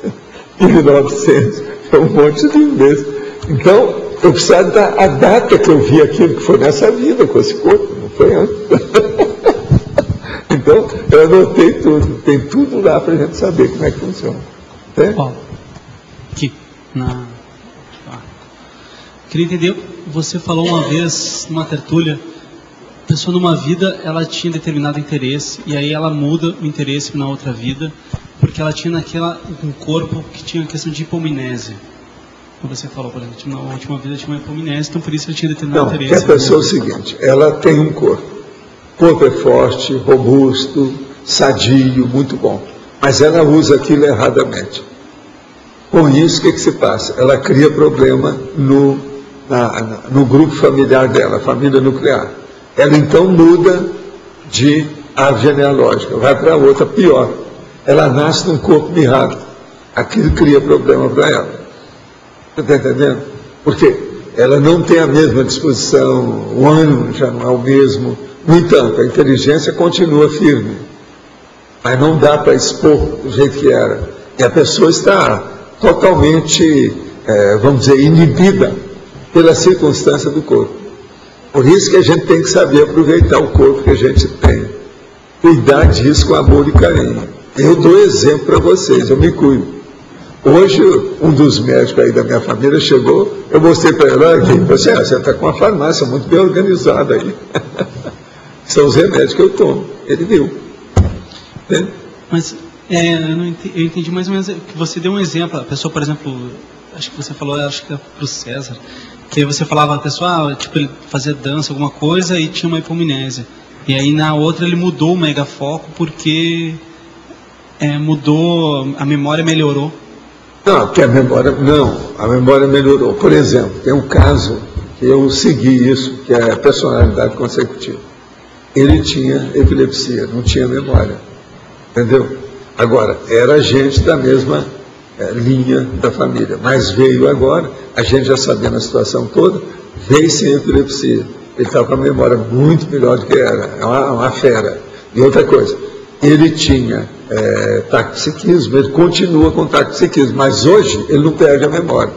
1900. É um monte de livro mesmo. Então, eu precisava dar a data que eu vi aquilo, que foi nessa vida, com esse corpo, não foi antes. Então, eu anotei tudo. Tem tudo lá para a gente saber como é que funciona. Tem? Paulo, aqui, queria entender, você falou uma vez, numa tertúlia, a pessoa numa vida, ela tinha determinado interesse, e aí ela muda o interesse na outra vida, porque ela tinha um corpo que tinha a questão de hipomnésia. Você falou, por exemplo, na última vida tinha uma hipomnésia, então por isso ela tinha determinado interesse. Não, a pessoa é o seguinte, ela tem um corpo. O corpo é forte, robusto, sadio, muito bom. Mas ela usa aquilo erradamente. Com isso, o que se passa? Ela cria problema no grupo familiar dela, família nuclear. Ela então muda de árvore genealógica, vai para outra pior. Ela nasce num corpo mirrado. Aquilo cria problema para ela. Você está entendendo? Porque ela não tem a mesma disposição, o ânimo já não é o mesmo. No entanto, a inteligência continua firme. Mas não dá para expor do jeito que era. E a pessoa está totalmente, vamos dizer, inibida pela circunstância do corpo. Por isso que a gente tem que saber aproveitar o corpo que a gente tem. Cuidar disso com amor e carinho. Eu dou exemplo para vocês, eu me cuido. Hoje, um dos médicos aí da minha família chegou, eu mostrei para ela que você está com uma farmácia muito bem organizada aí. São os remédios que eu tomo. Ele viu. Entende? Mas eu entendi mais ou menos que você deu um exemplo. A pessoa, por exemplo, acho que você falou, acho que é para o César, que aí você falava, a pessoa, tipo, ele fazia dança, alguma coisa, e tinha uma hipomnésia. E aí na outra ele mudou o megafoco porque mudou, a memória melhorou. Não, porque a memória melhorou. Por exemplo, tem um caso que eu segui isso, que é a personalidade consecutiva. Ele tinha epilepsia, não tinha memória. Entendeu? Agora, era gente da mesma linha da família, mas veio agora, a gente já sabendo a situação toda, veio sem epilepsia. Ele estava com a memória muito melhor do que era, é uma fera. E outra coisa, ele tinha taxipsiquismo, ele continua com taxipsiquismo, mas hoje ele não perde a memória.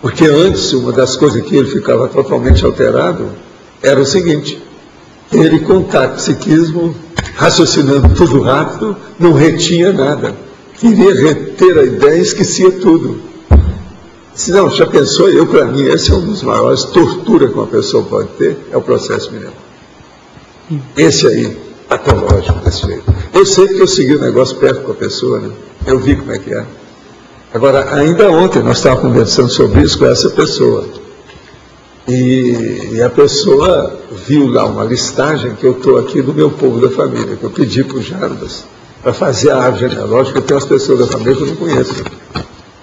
Porque antes, uma das coisas que ele ficava totalmente alterado era o seguinte: ele com taxipsiquismo, raciocinando tudo rápido, não retinha nada. Queria reter a ideia e esquecia tudo. Se não, já pensou? Para mim, esse é um dos maiores torturas que uma pessoa pode ter, é o processo mineiro. Esse aí, patológico desse jeito. Eu sei que eu segui o negócio perto com a pessoa, né? Eu vi como é que é. Agora, ainda ontem nós estávamos conversando sobre isso com essa pessoa. E a pessoa viu lá uma listagem que eu estou aqui do meu povo da família, que eu pedi para o Jarbas para fazer a árvore genealógica. Eu tenho as pessoas da família que eu não conheço.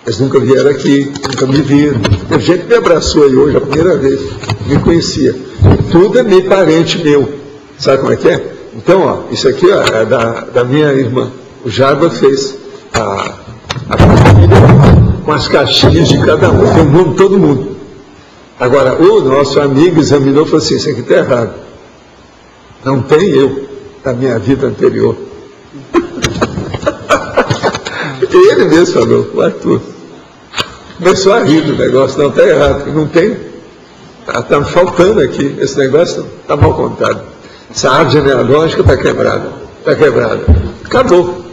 Eles nunca vieram aqui, nunca me viram. Tem gente que me abraçou aí hoje, a primeira vez, me conhecia. Tudo é meio parente meu. Sabe como é que é? Então, ó, isso aqui ó, é da minha irmã. O Jarbas fez a família com as caixinhas de cada um. Tem o nome de todo mundo. Agora, o nosso amigo examinou e falou assim: isso aqui está errado. Não tem eu da minha vida anterior. Ele mesmo falou, o Arthur. Começou a rir do negócio, não, está errado, não tem. Está faltando aqui, esse negócio está mal contado. Essa árvore genealógica está quebrada. Está quebrada. Acabou.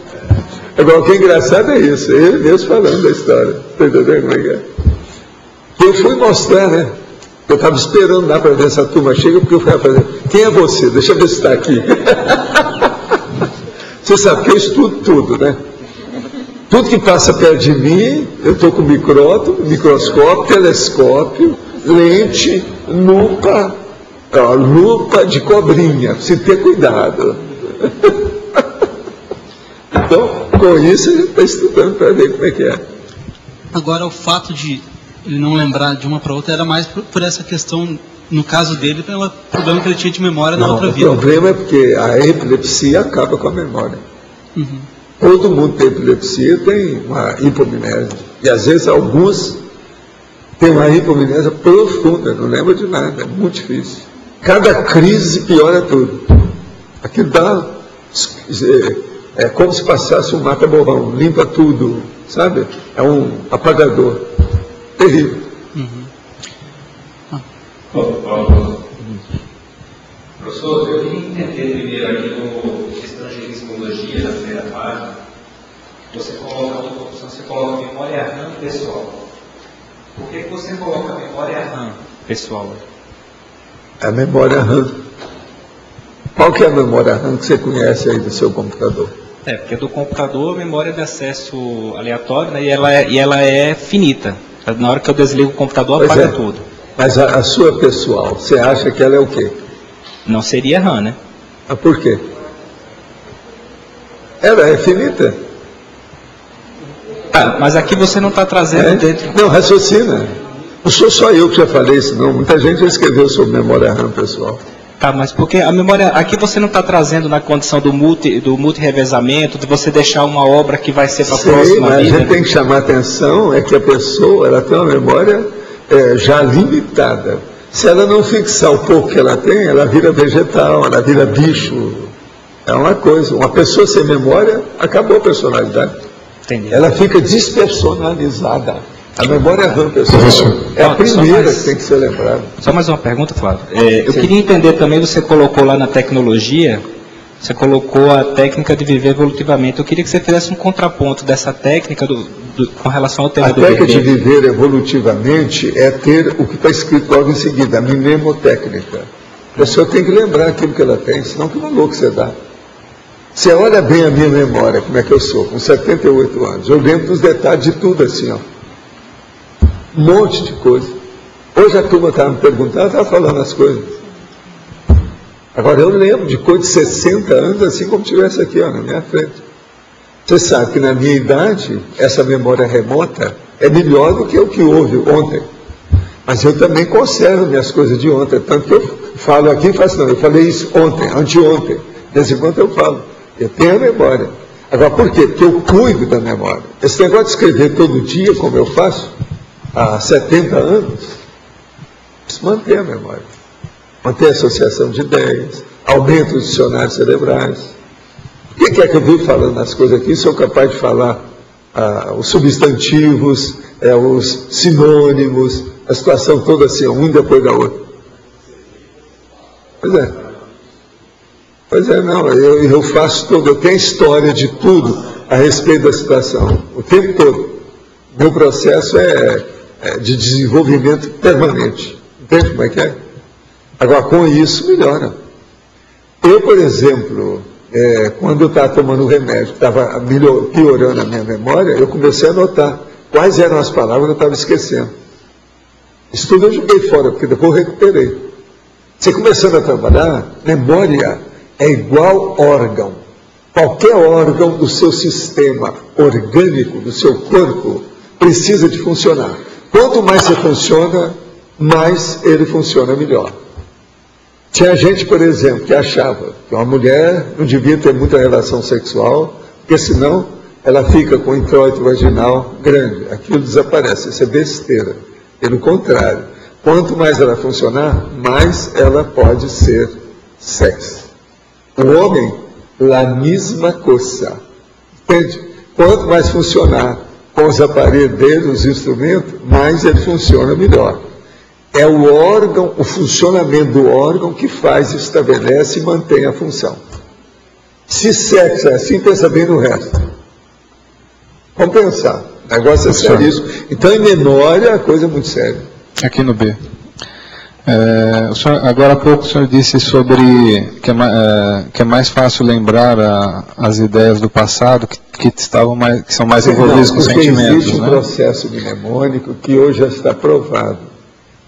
Agora, o que é engraçado é isso, ele mesmo falando da história. Está entendendo como é que é? Eu fui mostrar, né? Eu estava esperando lá para ver se a turma chega, porque eu fui fazer. Quem é você? Deixa eu ver se está aqui. Você sabe que eu estudo tudo, né? Tudo que passa perto de mim, eu estou com microscópio, telescópio, lente, lupa, lupa de cobrinha, precisa ter cuidado. Então, com isso, a gente está estudando para ver como é que é. Agora, o fato de ele não lembrar de uma para outra era mais por essa questão, no caso dele, pelo problema que ele tinha de memória na outra vida. O problema é porque a epilepsia acaba com a memória. Uhum. Todo mundo tem epilepsia, tem uma hipomnésia. E às vezes alguns têm uma hipomnésia profunda, não lembra de nada, é muito difícil. Cada crise piora tudo. Aqui dá, é como se passasse um mata-borrão, limpa tudo, sabe? É um apagador. Terrível. Professor, eu queria entender primeiro aqui no estrangeirismologia, na primeira página, você coloca memória RAM pessoal. Por que você coloca memória RAM pessoal? A memória RAM. Qual que é a memória RAM que você conhece aí do seu computador? Porque do computador a memória é de acesso aleatório, né, e ela é finita. Na hora que eu desligo o computador, apaga tudo. Mas a sua pessoal, você acha que ela é o quê? Não seria RAM, né? Por quê? Ela é finita. Mas aqui você não está trazendo dentro... Não, raciocina. Não sou só eu que já falei isso, não. Muita gente já escreveu sobre memória RAM pessoal. Mas porque a memória... Aqui você não está trazendo na condição do multi-revezamento, de você deixar uma obra que vai ser para a próxima mas vida. a gente tem que chamar a atenção, é que a pessoa ela tem uma memória já limitada. Se ela não fixar o pouco que ela tem, ela vira vegetal, ela vira bicho. É uma coisa. Uma pessoa sem memória, acabou a personalidade. Entendi. Ela fica despersonalizada. A memória RAM, pessoal, é a primeira que tem que ser lembrada. Só mais uma pergunta, Flávio. Eu queria entender também, você colocou lá na tecnologia, você colocou a técnica de viver evolutivamente. Eu queria que você fizesse um contraponto dessa técnica com relação ao tema do técnica de viver evolutivamente é ter o que está escrito logo em seguida, a mnemotécnica. A pessoa tem que lembrar aquilo que ela tem, senão que louco você dá. Você olha bem a minha memória, como é que eu sou, com 78 anos. Eu lembro dos detalhes de tudo assim, ó. Um monte de coisa. Hoje a turma estava me perguntando, eu estava falando as coisas. Agora eu lembro de coisa de 60 anos, assim como estivesse aqui, ó, na minha frente. Você sabe que na minha idade, essa memória remota é melhor do que o que houve ontem. Mas eu também conservo minhas coisas de ontem. Tanto que eu falo aqui e faço, não, eu falei isso ontem, anteontem. De vez em quando eu falo. Eu tenho a memória. Agora, por quê? Porque eu cuido da memória. Esse negócio de escrever todo dia, como eu faço, há 70 anos, isso mantém a memória. Mantém a associação de ideias, aumenta os dicionários cerebrais. O que é que eu vivo falando as coisas aqui? Sou capaz de falar os substantivos, os sinônimos, a situação toda assim, um depois da outra. Pois é, não, eu faço tudo, eu tenho história de tudo a respeito da situação, o tempo todo. Meu processo é de desenvolvimento permanente. Entende como é que é? Agora, com isso, melhora. Eu, por exemplo, quando eu estava tomando remédio, estava piorando a minha memória, eu comecei a anotar quais eram as palavras que eu estava esquecendo. Isso tudo eu joguei fora, porque depois eu recuperei. Você começando a trabalhar, memória é igual órgão. Qualquer órgão do seu sistema orgânico, do seu corpo, precisa de funcionar. Quanto mais você funciona, mais ele funciona melhor. Tinha gente, por exemplo, que achava que uma mulher não devia ter muita relação sexual, porque senão ela fica com o introito vaginal grande. Aquilo desaparece, isso é besteira. Pelo contrário, quanto mais ela funcionar, mais ela pode ser sexy. O homem, a mesma coisa. Entende? Quanto mais funcionar com os aparelhos dele, os instrumentos, mais ele funciona melhor. É o órgão, o funcionamento do órgão que faz, estabelece e mantém a função. Se sexo é assim, pensa bem no resto. Vamos pensar. O negócio é sério isso. Então, em memória, a coisa é muito séria. Aqui no B. O senhor, agora há pouco o senhor disse sobre que é mais fácil lembrar as ideias do passado que são mais envolvidas com sentimentos. Existe um processo mnemônico que hoje já está provado,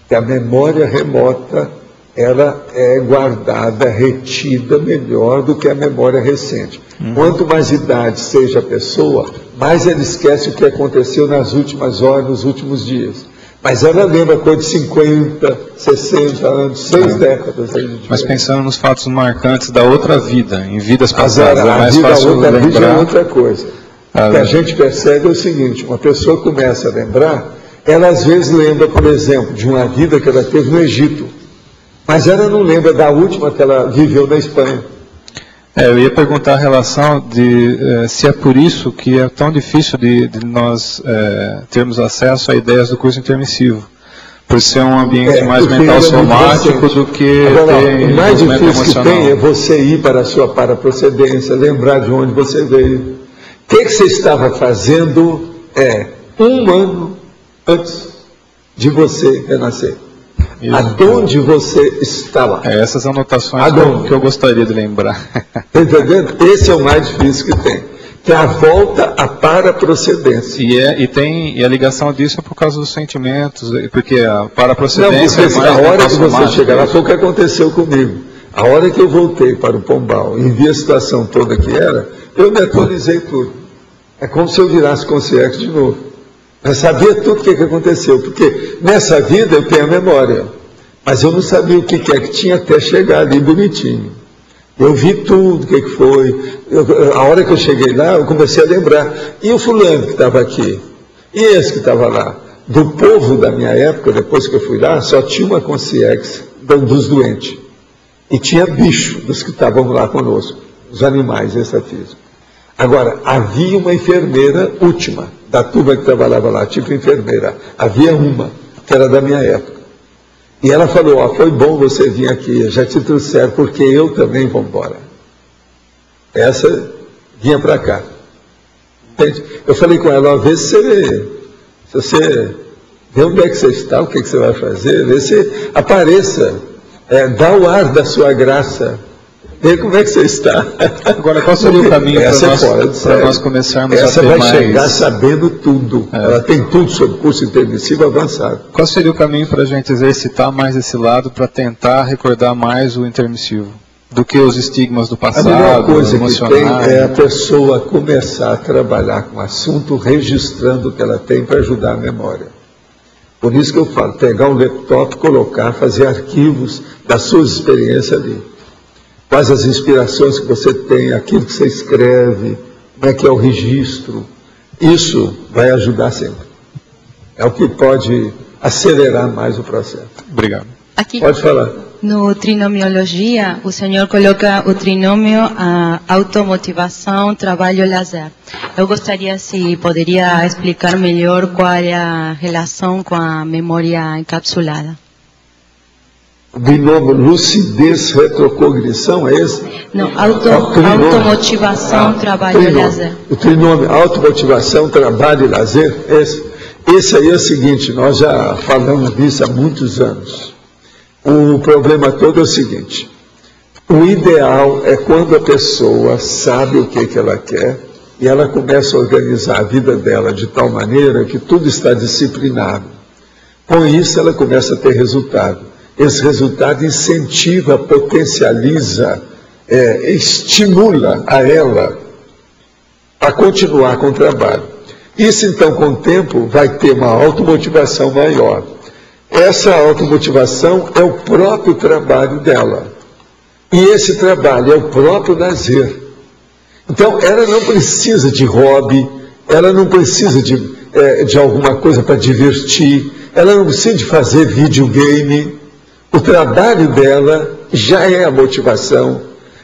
que a memória remota ela é guardada, retida melhor do que a memória recente. Quanto mais idade seja a pessoa, mais ela esquece o que aconteceu nas últimas horas, nos últimos dias. Mas ela lembra coisa de 50, 60 anos, 6 décadas. Mas pensando nos fatos marcantes da outra vida, em vidas passadas, agora, é mais fácil outra lembrar. Vida é outra coisa. O que a gente percebe é o seguinte, uma pessoa começa a lembrar, ela às vezes lembra, por exemplo, de uma vida que ela teve no Egito, mas ela não lembra da última que ela viveu na Espanha. Eu ia perguntar a relação de se é por isso que é tão difícil de nós termos acesso a ideias do curso intermissivo, por ser um ambiente mais mental somático do que o mais difícil que tem é você ir para a sua paraprocedência, lembrar de onde você veio. O que você estava fazendo 1 ano antes de você renascer? Aonde você estava? Essas anotações que eu gostaria de lembrar. Está entendendo? Esse é o mais difícil que tem. Que é a volta à paraprocedência. E a ligação disso é por causa dos sentimentos, porque a paraprocedência é mais... A hora que você chegar lá, foi o que aconteceu comigo. A hora que eu voltei para o Pombal e vi a situação toda que era, eu me atualizei tudo. É como se eu virasse consciência de novo. Eu sabia tudo o que aconteceu, porque nessa vida eu tenho a memória, mas eu não sabia o que é que tinha até chegar ali bonitinho. Eu vi tudo o que foi, a hora que eu cheguei lá, eu comecei a lembrar. E o fulano que estava aqui? E esse que estava lá? Do povo da minha época, depois que eu fui lá, só tinha uma consciência dos doentes. E tinha bicho dos que estavam lá conosco, os animais extrafísicos. Agora, havia uma enfermeira última, da turma que trabalhava lá, tipo enfermeira. Havia uma, que era da minha época. E ela falou, foi bom você vir aqui, já te trouxeram, porque eu também vou embora. Essa vinha para cá. Entende? Eu falei com ela, vê se você vê onde é que você está, o que você vai fazer, vê se apareça, dá o ar da sua graça. Vê como é que você está. Agora, qual seria o caminho para nós começarmos a ter mais... Essa vai chegar sabendo tudo. Ela tem tudo sobre curso intermissivo avançado. Qual seria o caminho para a gente exercitar mais esse lado, para tentar recordar mais o intermissivo, do que os estigmas do passado, a melhor coisa que tem é a pessoa começar a trabalhar com o assunto, registrando o que ela tem para ajudar a memória. Por isso que eu falo, pegar um laptop, colocar, fazer arquivos das suas experiências ali. Quais as inspirações que você tem, aquilo que você escreve, como é que é o registro. Isso vai ajudar sempre. É o que pode acelerar mais o processo. Obrigado. Aqui, pode falar. No trinomiologia, o senhor coloca o trinômio a automotivação, trabalho e lazer. Eu gostaria se poderia explicar melhor qual é a relação com a memória encapsulada. Binômio, lucidez, retrocognição, é esse? Não, automotivação, trabalho e lazer. O trinômio, automotivação, trabalho e lazer, esse aí é o seguinte, nós já falamos disso há muitos anos. O problema todo é o seguinte, o ideal é quando a pessoa sabe o que ela quer e ela começa a organizar a vida dela de tal maneira que tudo está disciplinado. Com isso ela começa a ter resultado. Esse resultado incentiva, potencializa, estimula a ela a continuar com o trabalho. Isso, então, com o tempo, vai ter uma automotivação maior. Essa automotivação é o próprio trabalho dela. E esse trabalho é o próprio lazer. Então, ela não precisa de hobby, ela não precisa de alguma coisa para divertir, ela não precisa de fazer videogame. O trabalho dela já é a motivação,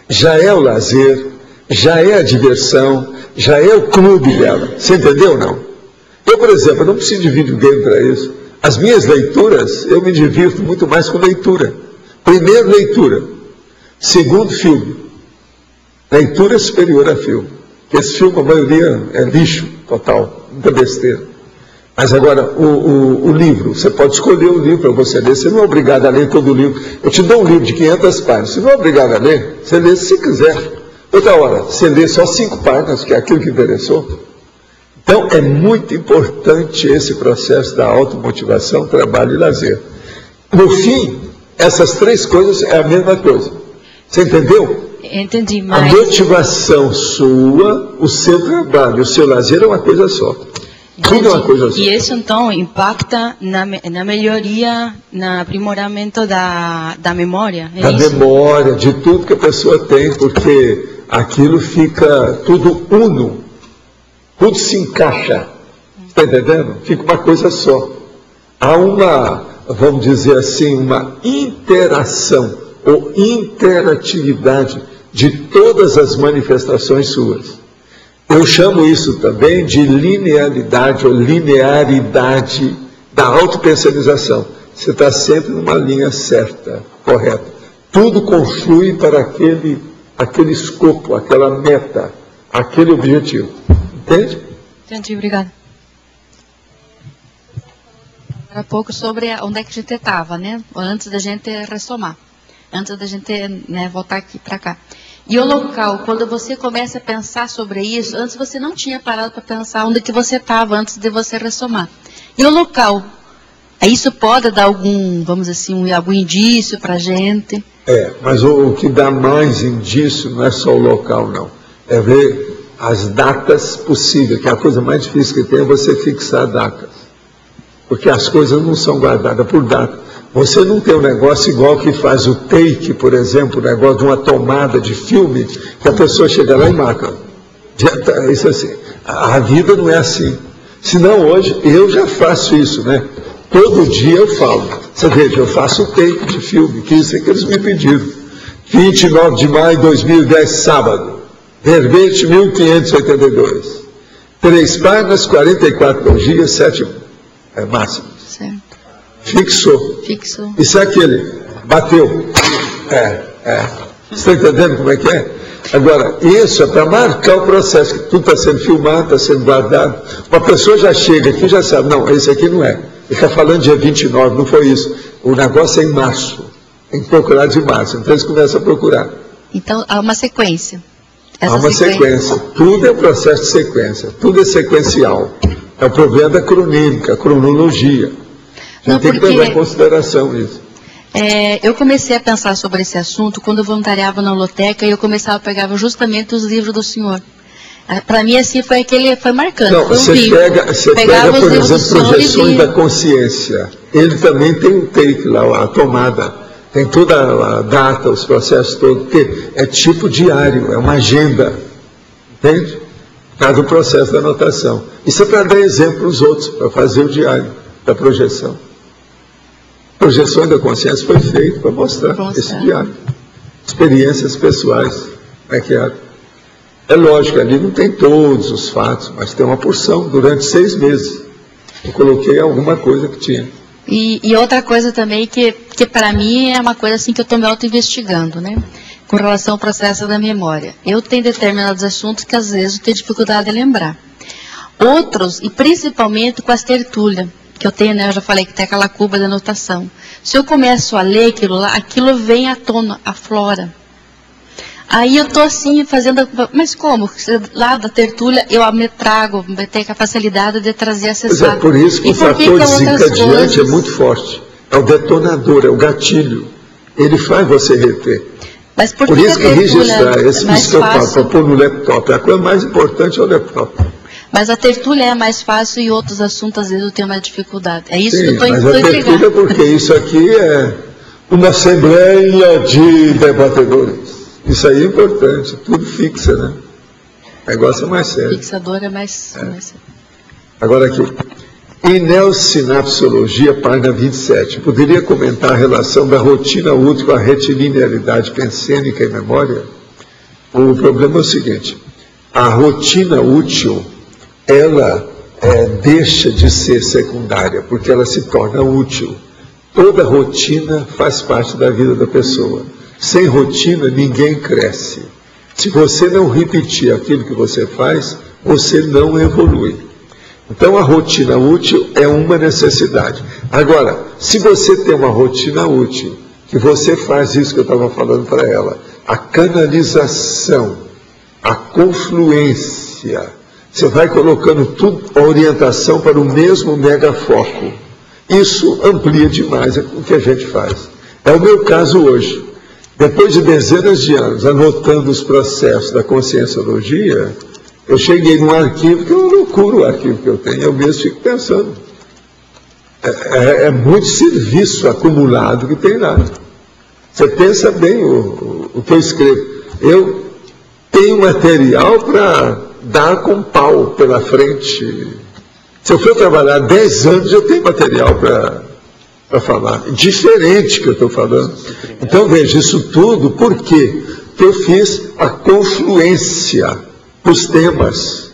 já é o lazer, já é a diversão, já é o clube dela. Você entendeu ou não? Eu, por exemplo, não preciso de videogame para isso. As minhas leituras, eu me divirto muito mais com leitura. Primeiro, leitura. Segundo, filme. Leitura superior a filme. Esse filme, a maioria, é lixo total, muita besteira. Mas agora, o livro, você pode escolher o livro para você ler, você não é obrigado a ler todo o livro. Eu te dou um livro de 500 páginas, você não é obrigado a ler, você lê se quiser. Outra hora, você lê só 5 páginas, que é aquilo que interessou. Então, é muito importante esse processo da automotivação, trabalho e lazer. No fim, essas 3 coisas é a mesma coisa. Você entendeu? Entendi, mas... A motivação sua, o seu trabalho, o seu lazer é uma coisa só. Tudo é uma coisa só. E isso, então, impacta na melhoria, no aprimoramento da memória? Da memória, de tudo que a pessoa tem, porque aquilo fica tudo uno. Tudo se encaixa. Está entendendo? Fica uma coisa só. Há uma, vamos dizer assim, uma interação ou interatividade de todas as manifestações suas. Eu chamo isso também de linearidade ou linearidade da autopersonalização. Você está sempre numa linha certa, correta. Tudo conflui para aquele escopo, aquela meta, aquele objetivo. Entende? Entendi, obrigada. Há pouco sobre onde é que a gente estava, né? Antes da gente ressomar. Antes da gente, né, voltar aqui para cá. E o local, quando você começa a pensar sobre isso, antes você não tinha parado para pensar onde que você estava antes de você ressomar. E o local, isso pode dar algum, vamos dizer assim, algum indício para a gente? Mas o que dá mais indício não é só o local, não. É ver as datas possíveis, que a coisa mais difícil que tem é você fixar datas. Porque as coisas não são guardadas por data. Você não tem um negócio igual que faz o take, por exemplo, o negócio de uma tomada de filme, que a pessoa chega lá e marca. Isso assim. A vida não é assim. Senão hoje, eu já faço isso, né? Todo dia eu falo. Você veja, eu faço o take de filme, que isso é que eles me pediram. 29 de maio de 2010, sábado. Verbete 1582. 3 páginas, 44 dias, 7 máximos. Certo. Fixou. Isso é aquele. Bateu. Você está entendendo como é que é? Agora, isso é para marcar o processo, que tudo está sendo filmado, está sendo guardado. Uma pessoa já chega aqui e já sabe, não, esse aqui não é. Ele está falando dia 29, não foi isso. O negócio é em março. Tem que procurar de março. Então eles começam a procurar. Então, há uma sequência. Há uma sequência. Tudo é um processo de sequência. Tudo é sequencial. É o problema da cronímica, a cronologia. A gente tem que levar em consideração isso. Eu comecei a pensar sobre esse assunto quando eu voluntariava na Holoteca e eu começava a pegar justamente os livros do senhor. Para mim, assim, foi marcante. Não, você pega, por exemplo, Projeções da Consciência. Ele também tem um take lá, a tomada. Tem toda a data, os processos todos, porque é tipo diário, é uma agenda. Entende? Por causa do processo da anotação. Isso é para dar exemplo para os outros, para fazer o diário da projeção. Projeções da Consciência foi feito para mostrar esse diário. Experiências pessoais. Como é que é? É lógico, ali não tem todos os fatos, mas tem uma porção durante 6 meses. Eu coloquei alguma coisa que tinha. E outra coisa também que para mim é uma coisa assim que eu estou me auto-investigando, né? Com relação ao processo da memória. Eu tenho determinados assuntos que às vezes eu tenho dificuldade de lembrar. Outros, e principalmente com as tertúlias, que eu tenho, né? Eu já falei que tem aquela cuba de anotação. Se eu começo a ler aquilo lá, aquilo vem à tona, aflora. Aí eu estou assim, fazendo... Mas como? Lá da tertúlia, eu me trago, tenho a facilidade de trazer essas... Pois é, por isso que o fator desencadeante é muito forte. É o detonador, é o gatilho. Ele faz você reter. Mas por isso que registrar, isso que eu falo, para pôr no laptop. A coisa mais importante é o laptop. Mas a tertúlia é mais fácil e outros assuntos, às vezes, eu tenho mais dificuldade. É isso que eu estou entendendo. Mas a tertúlia, porque isso aqui é uma assembleia de debatedores. Isso aí é importante, tudo fixa, né? O negócio é mais sério. Fixador é mais sério. Agora aqui, em neossinapsologia, página 27, poderia comentar a relação da rotina útil com a retilinearidade pensênica e memória? O problema é o seguinte, a rotina útil, ela deixa de ser secundária, porque ela se torna útil. Toda rotina faz parte da vida da pessoa. Sem rotina, ninguém cresce. Se você não repetir aquilo que você faz, você não evolui. Então, a rotina útil é uma necessidade. Agora, se você tem uma rotina útil, que você faz isso que eu estava falando para ela, a canalização, a confluência, você vai colocando tudo, a orientação para o mesmo megafoco. Isso amplia demais o que a gente faz. É o meu caso hoje. Depois de dezenas de anos anotando os processos da conscienciologia, eu cheguei num arquivo que eu loucura o arquivo que eu tenho, eu mesmo fico pensando. É muito serviço acumulado que tem lá. Você pensa bem o que eu escrevo. Eu tenho material para dar com pau pela frente. Se eu for trabalhar 10 anos, eu tenho material para falar. Diferente que eu estou falando. Então, veja, isso tudo, por quê? Porque eu fiz a confluência dos temas.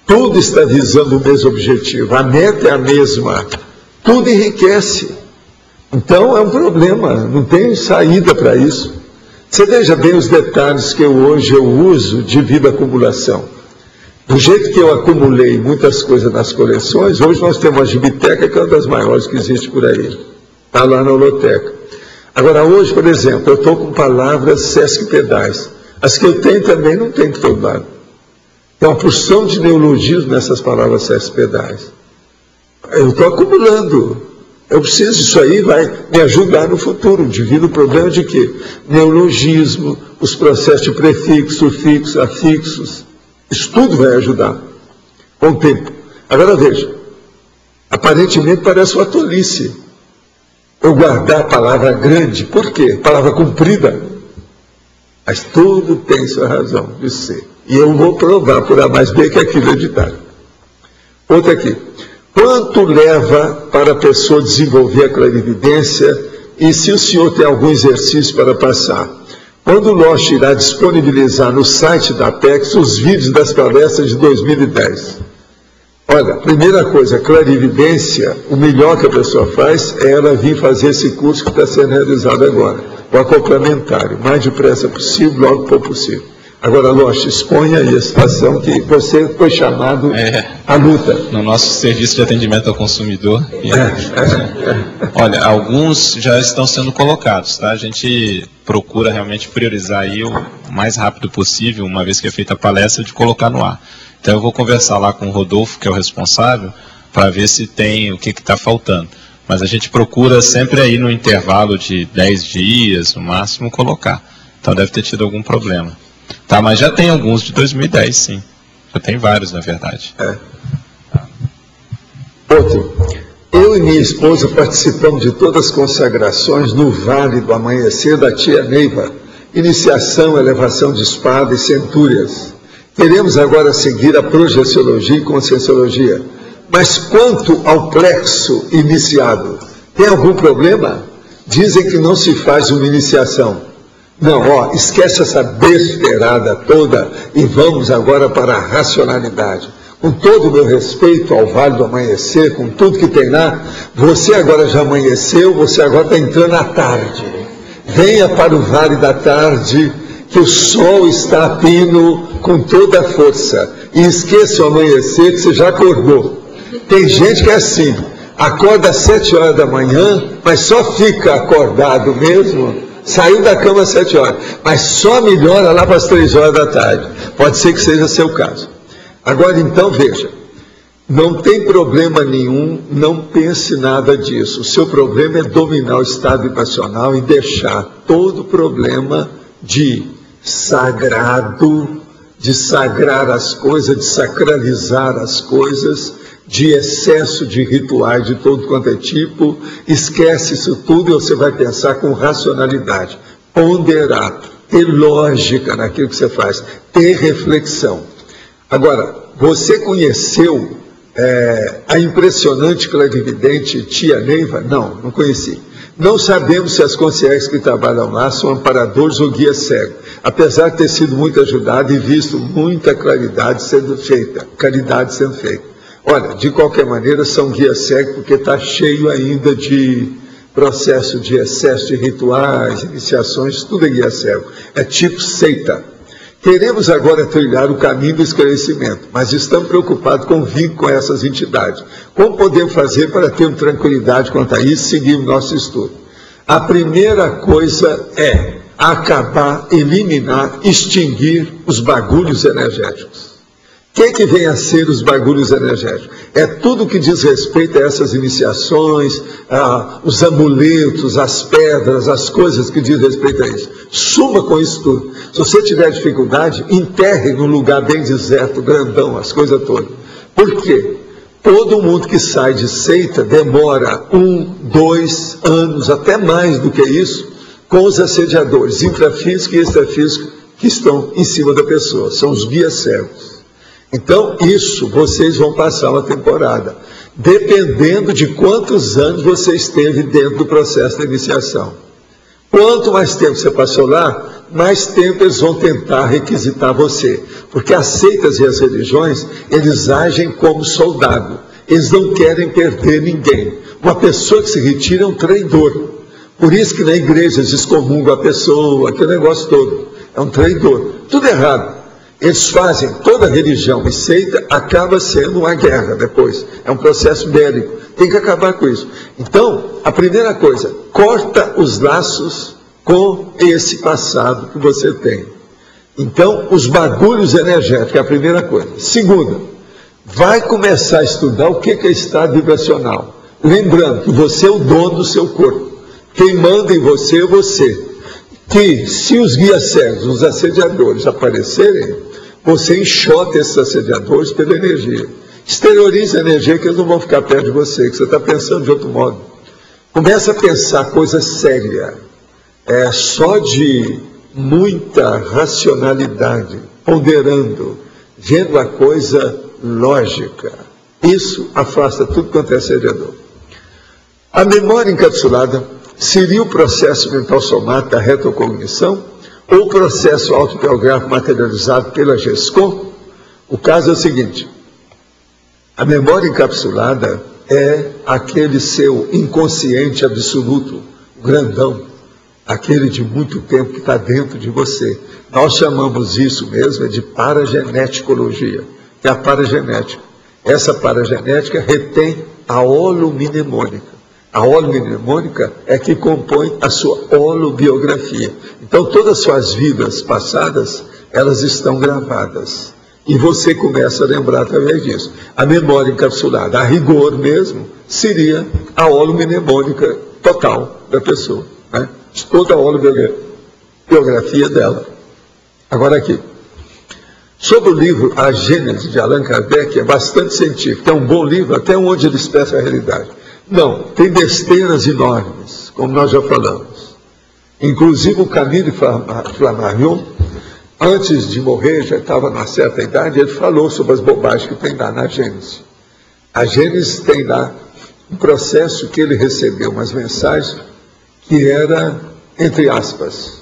Tudo está visando o mesmo objetivo. A meta é a mesma. Tudo enriquece. Então, é um problema. Não tem saída para isso. Você veja bem os detalhes que hoje eu uso de vida acumulação. Do jeito que eu acumulei muitas coisas nas coleções, hoje nós temos uma gibiteca que é uma das maiores que existe por aí. Está lá na holoteca. Agora, hoje, por exemplo, eu estou com palavras Sesc Pedais. As que eu tenho também não tem por todo lado. Tem uma porção de neologismo nessas palavras Sesc Pedais. Eu estou acumulando. Eu preciso, isso aí vai me ajudar no futuro. Devido ao problema de quê? Neologismo, os processos de prefixo, sufixo, afixos. Isso tudo vai ajudar com o tempo. Agora veja, aparentemente parece uma tolice eu guardar a palavra grande. Por quê? Palavra comprida. Mas tudo tem sua razão de ser. E eu vou provar por A mais B que aquilo é ditado. Outra aqui. Quanto leva para a pessoa desenvolver a clarividência? E se o senhor tem algum exercício para passar? Quando o Loche irá disponibilizar no site da Apex os vídeos das palestras de 2010? Olha, primeira coisa, clarividência, o melhor que a pessoa faz é ela vir fazer esse curso que está sendo realizado agora, o acoplamentário, mais depressa possível, logo for possível. Agora, Loche, exponha aí a situação que você foi chamado à luta. No nosso serviço de atendimento ao consumidor. Olha, alguns já estão sendo colocados, tá? A gente procura realmente priorizar aí o mais rápido possível, uma vez que é feita a palestra, de colocar no ar. Então eu vou conversar lá com o Rodolfo, que é o responsável, para ver se tem o que está faltando. Mas a gente procura sempre aí no intervalo de 10 dias, no máximo, colocar. Então deve ter tido algum problema. Tá, mas já tem alguns de 2010, sim. Já tem vários, na verdade. Outro. Eu e minha esposa participamos de todas as consagrações no Vale do Amanhecer da tia Neiva. Iniciação, elevação de espada e centúrias. Queremos agora seguir a projeciologia e conscienciologia. Mas quanto ao plexo iniciado, tem algum problema? Dizem que não se faz uma iniciação. Não, esquece essa besteirada toda e vamos agora para a racionalidade. Com todo o meu respeito ao Vale do Amanhecer, com tudo que tem lá, você agora já amanheceu, você agora está entrando à tarde. Venha para o Vale da Tarde, que o sol está a pino com toda a força. E esqueça o amanhecer que você já acordou. Tem gente que é assim, acorda às 7 horas da manhã, mas só fica acordado mesmo. Saiu da cama às 7 horas, mas só melhora lá para as 3 horas da tarde. Pode ser que seja seu caso. Agora então veja, não tem problema nenhum, não pense nada disso. O seu problema é dominar o estado vibracional e deixar todo o problema de sagrado, de sagrar as coisas, de sacralizar as coisas, de excesso de rituais de todo quanto é tipo. Esquece isso tudo e você vai pensar com racionalidade, ponderar, ter lógica naquilo que você faz, ter reflexão. Agora, você conheceu a impressionante clarividente tia Neiva? Não, não conheci. Não sabemos se as consciências que trabalham lá são amparadores ou guia cego, apesar de ter sido muito ajudado e visto muita caridade sendo feita. Olha, de qualquer maneira, são guia cego porque está cheio ainda de processo de excesso de rituais, iniciações, tudo é guia cego. É tipo seita. Queremos agora trilhar o caminho do esclarecimento, mas estamos preocupados com o vínculo com essas entidades. Como podemos fazer para ter tranquilidade quanto a isso, seguir o nosso estudo? A primeira coisa é acabar, eliminar, extinguir os bagulhos energéticos. O que vem a ser os bagulhos energéticos? É tudo que diz respeito a essas iniciações, os amuletos, as pedras, as coisas que diz respeito a isso. Suma com isso tudo. Se você tiver dificuldade, enterre num lugar bem deserto, grandão, as coisas todas. Por quê? Todo mundo que sai de seita demora 1, 2 anos, até mais do que isso, com os assediadores intrafísicos e extrafísicos que estão em cima da pessoa. São os guias cegos. Então, isso, vocês vão passar uma temporada, dependendo de quantos anos você esteve dentro do processo de iniciação. Quanto mais tempo você passou lá, mais tempo eles vão tentar requisitar você. Porque as seitas e as religiões, eles agem como soldado. Eles não querem perder ninguém. Uma pessoa que se retira é um traidor. Por isso que na igreja eles excomungam a pessoa, aquele negócio todo. É um traidor. Tudo errado. Eles fazem, toda religião e seita acaba sendo uma guerra depois. É um processo bélico. Tem que acabar com isso. Então, a primeira coisa, corta os laços com esse passado que você tem. Então, os bagulhos energéticos é a primeira coisa. Segunda, vai começar a estudar o que é estado vibracional. Lembrando que você é o dono do seu corpo. Quem manda em você é você. Que se os guias cegos, os assediadores aparecerem, você enxota esses assediadores pela energia. Exteriorize a energia que eles não vão ficar perto de você, que você está pensando de outro modo. Começa a pensar coisa séria. Só de muita racionalidade, ponderando, vendo a coisa lógica. Isso afasta tudo quanto é assediador. A memória encapsulada seria o processo mental somático da retrocognição ou o processo autobiográfico materializado pela GESCOM? O caso é o seguinte: a memória encapsulada é aquele seu inconsciente absoluto, grandão, aquele de muito tempo que está dentro de você. Nós chamamos isso mesmo de parageneticologia, que é a paragenética. Essa paragenética retém a holomnemônica. A holomnemônica é que compõe a sua holobiografia. Então, todas as suas vidas passadas, elas estão gravadas. E você começa a lembrar através disso. A memória encapsulada, a rigor mesmo, seria a holomnemônica total da pessoa. Né? De toda a holobiografia dela. Agora aqui. Sobre o livro A Gênese, de Allan Kardec, é bastante científico. É um bom livro, até onde ele expressa a realidade. Não, tem besteiras enormes, como nós já falamos. Inclusive o Camille Flammarion, antes de morrer, já estava numa certa idade, ele falou sobre as bobagens que tem lá na Gênese. A Gênese tem lá um processo que ele recebeu, umas mensagens que eram, entre aspas,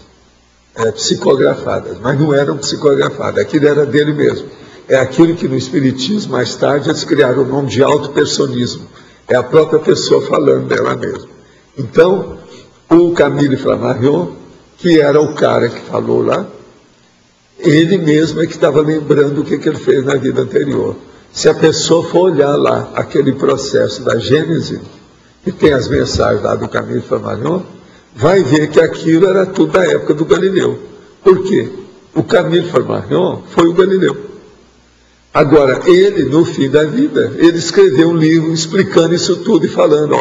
psicografadas, mas não eram psicografadas, aquilo era dele mesmo. É aquilo que no Espiritismo, mais tarde, eles criaram o nome de autopersonismo. É a própria pessoa falando dela mesma. Então, o Camille Flammarion, que era o cara que falou lá, ele mesmo é que estava lembrando o que ele fez na vida anterior. Se a pessoa for olhar lá aquele processo da Gênese, que tem as mensagens lá do Camille Flammarion, vai ver que aquilo era tudo da época do Galileu. Por quê? O Camille Flammarion foi o Galileu. Agora, ele, no fim da vida, ele escreveu um livro explicando isso tudo e falando,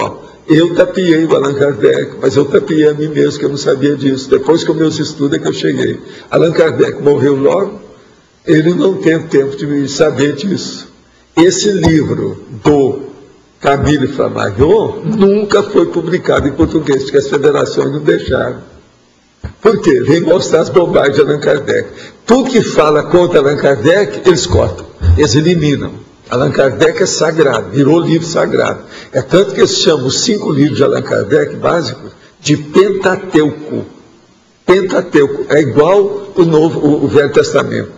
eu tapiei o Allan Kardec, mas eu tapiei a mim mesmo, que eu não sabia disso. Depois que os meus estudos é que eu cheguei. Allan Kardec morreu logo, ele não teve tempo de saber disso. Esse livro do Camille Flammarion nunca foi publicado em português, porque as federações não deixaram. Por quê? Vem mostrar as bobagens de Allan Kardec. Tudo que fala contra Allan Kardec, eles cortam, eles eliminam. Allan Kardec é sagrado, virou livro sagrado. É tanto que eles chamam os 5 livros de Allan Kardec básicos de Pentateuco. Pentateuco é igual o Velho Testamento.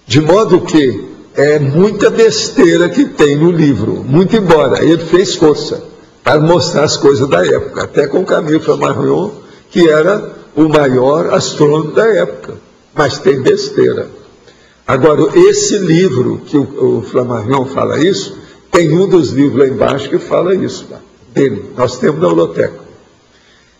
De modo que é muita besteira que tem no livro, muito embora ele fez força para mostrar as coisas da época, até com Camille Flammarion, que era o maior astrônomo da época. mas tem besteira. Agora, esse livro, que o Flammarion fala isso, tem um dos livros lá embaixo que fala isso, tá? Dele. Nós temos na holoteca.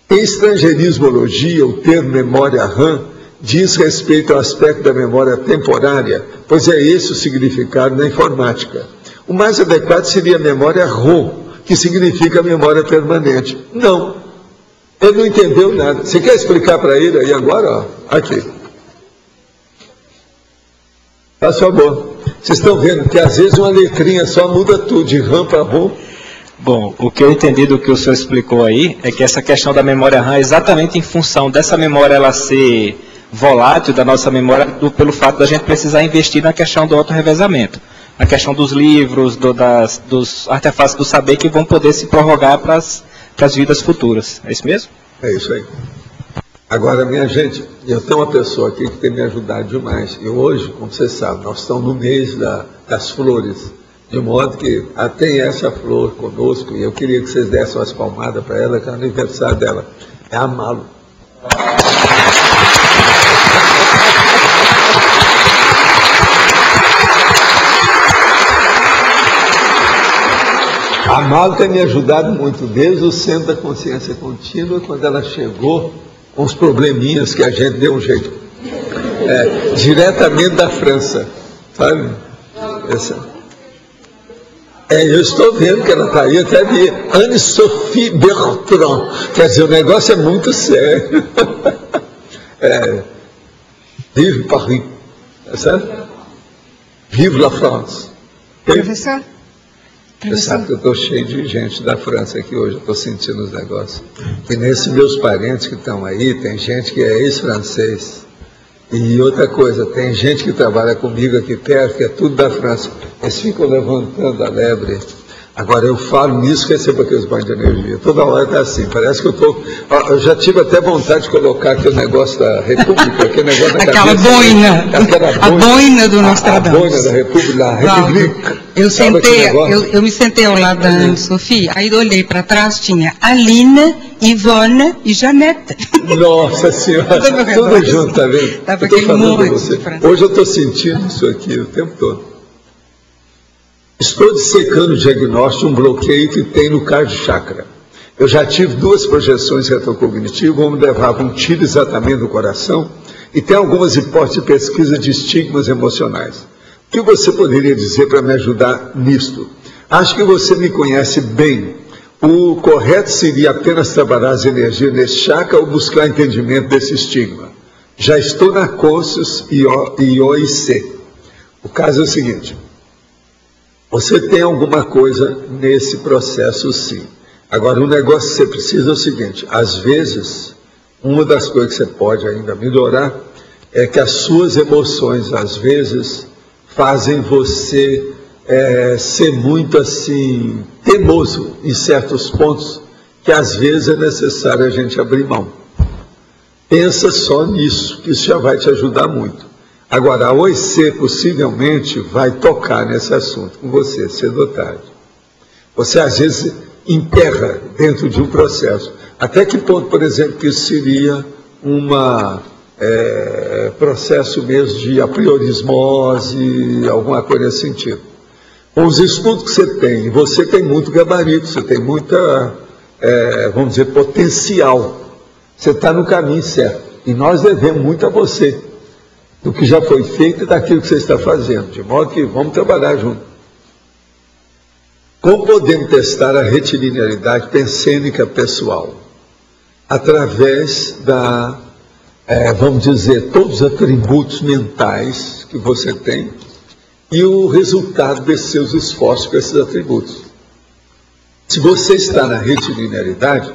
Em estrangeirismologia, o termo memória RAM diz respeito ao aspecto da memória temporária, pois é esse o significado na informática. O mais adequado seria a memória ROM, que significa memória permanente. Não, ele não entendeu nada. Você quer explicar para ele aí agora? Ó, aqui. Faz favor. Vocês estão vendo que às vezes uma letrinha só muda tudo, de RAM para ROM. Bom, o que eu entendi do que o senhor explicou aí é que essa questão da memória RAM é exatamente em função dessa memória ela ser volátil, da nossa memória, pelo fato da gente precisar investir na questão do autorrevezamento, na questão dos livros, dos artefatos do saber que vão poder se prorrogar para as vidas futuras. É isso mesmo? É isso aí. Agora, minha gente, eu tenho uma pessoa aqui que tem me ajudado demais. E hoje, como você sabe, nós estamos no mês das flores. De modo que tem essa flor conosco, e eu queria que vocês dessem umas palmadas para ela, que é o aniversário dela. É a Malo. A Malo tem me ajudado muito, desde o Centro da Consciência Contínua, quando ela chegou com os probleminhas que a gente deu um jeito. Diretamente da França, sabe? Eu estou vendo que ela está aí, até de Anne-Sophie Bertrand. Quer dizer, o negócio é muito sério. Vive Paris, é certo? Vive la France. Professor? Você sabe que eu estou cheio de gente da França aqui hoje, eu estou sentindo os negócios. E nesses meus parentes que estão aí, tem gente que é ex-francês. E outra coisa, tem gente que trabalha comigo aqui perto, que é tudo da França. Eles ficam levantando a lebre. Agora, eu falo nisso, recebo aqueles banhos de energia. Toda hora está assim, parece que eu estou... Eu já tive até vontade de colocar aquele negócio da República, aquele negócio da aquela cabeça, boina, a boina do Nostradamus. A boina da República, da República. Eu me sentei ao lado da Anne-Sophie, aí eu olhei para trás, tinha Aline, Ivone e Janete. Nossa Senhora, tudo junto, tá vendo? Estava aquele monte. Hoje eu estou sentindo isso aqui o tempo todo. Estou dissecando o diagnóstico de um bloqueio que tem no cardio-chakra. Eu já tive 2 projeções retrocognitivas, uma levava um tiro exatamente no coração, e tem algumas hipóteses de pesquisa de estigmas emocionais. O que você poderia dizer para me ajudar nisto? Acho que você me conhece bem. O correto seria apenas trabalhar as energias nesse chakra ou buscar entendimento desse estigma. Já estou na Conscius e OIC. O caso é o seguinte. Você tem alguma coisa nesse processo, sim. Agora, o negócio que você precisa é o seguinte. Às vezes, uma das coisas que você pode ainda melhorar é que as suas emoções, às vezes, fazem você ser muito, assim, teimoso em certos pontos, que às vezes é necessário a gente abrir mão. Pensa só nisso, que isso já vai te ajudar muito. Agora, a OIC possivelmente vai tocar nesse assunto com você, cedo ou tarde. Você, às vezes, emperra dentro de um processo. Até que ponto, por exemplo, que isso seria um processo mesmo de apriorismose, alguma coisa nesse sentido. Com os estudos que você tem muito gabarito, você tem muita, vamos dizer, potencial. Você está no caminho certo. E nós devemos muito a você, do que já foi feito e daquilo que você está fazendo. De modo que vamos trabalhar junto. Como podemos testar a retilinearidade pensênica pessoal? Através da, vamos dizer, todos os atributos mentais que você tem e o resultado desses seus esforços com esses atributos. Se você está na retilinearidade,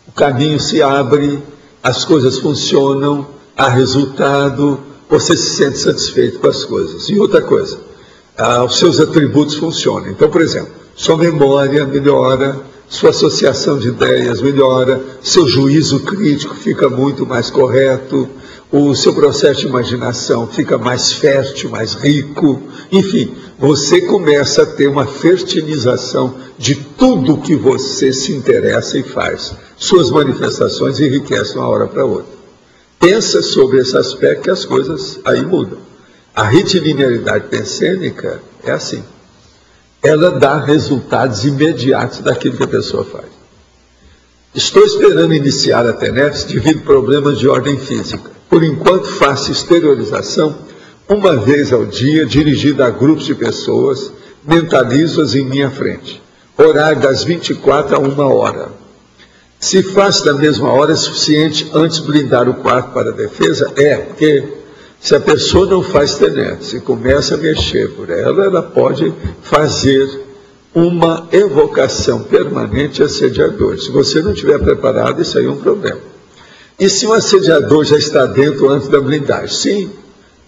o caminho se abre, as coisas funcionam, há resultado, você se sente satisfeito com as coisas. E outra coisa, os seus atributos funcionam. Então, por exemplo, sua memória melhora, sua associação de ideias melhora, seu juízo crítico fica muito mais correto, o seu processo de imaginação fica mais fértil, mais rico. Enfim, você começa a ter uma fertilização de tudo que você se interessa e faz. Suas manifestações enriquecem de uma hora para outra. Pensa sobre esse aspecto que as coisas aí mudam. A retilinearidade pensênica é assim. Ela dá resultados imediatos daquilo que a pessoa faz. Estou esperando iniciar a TENEPS devido a problemas de ordem física. Por enquanto, faço exteriorização uma vez ao dia, dirigida a grupos de pessoas, mentalizo-as em minha frente. Horário das 24 a 1 hora. Se faço da mesma hora, é suficiente antes blindar o quarto para a defesa? Porque se a pessoa não faz TENEPS e começa a mexer por ela pode fazer uma evocação permanente de assediador. Se você não estiver preparado, isso aí é um problema. E se um assediador já está dentro antes da blindagem? Sim,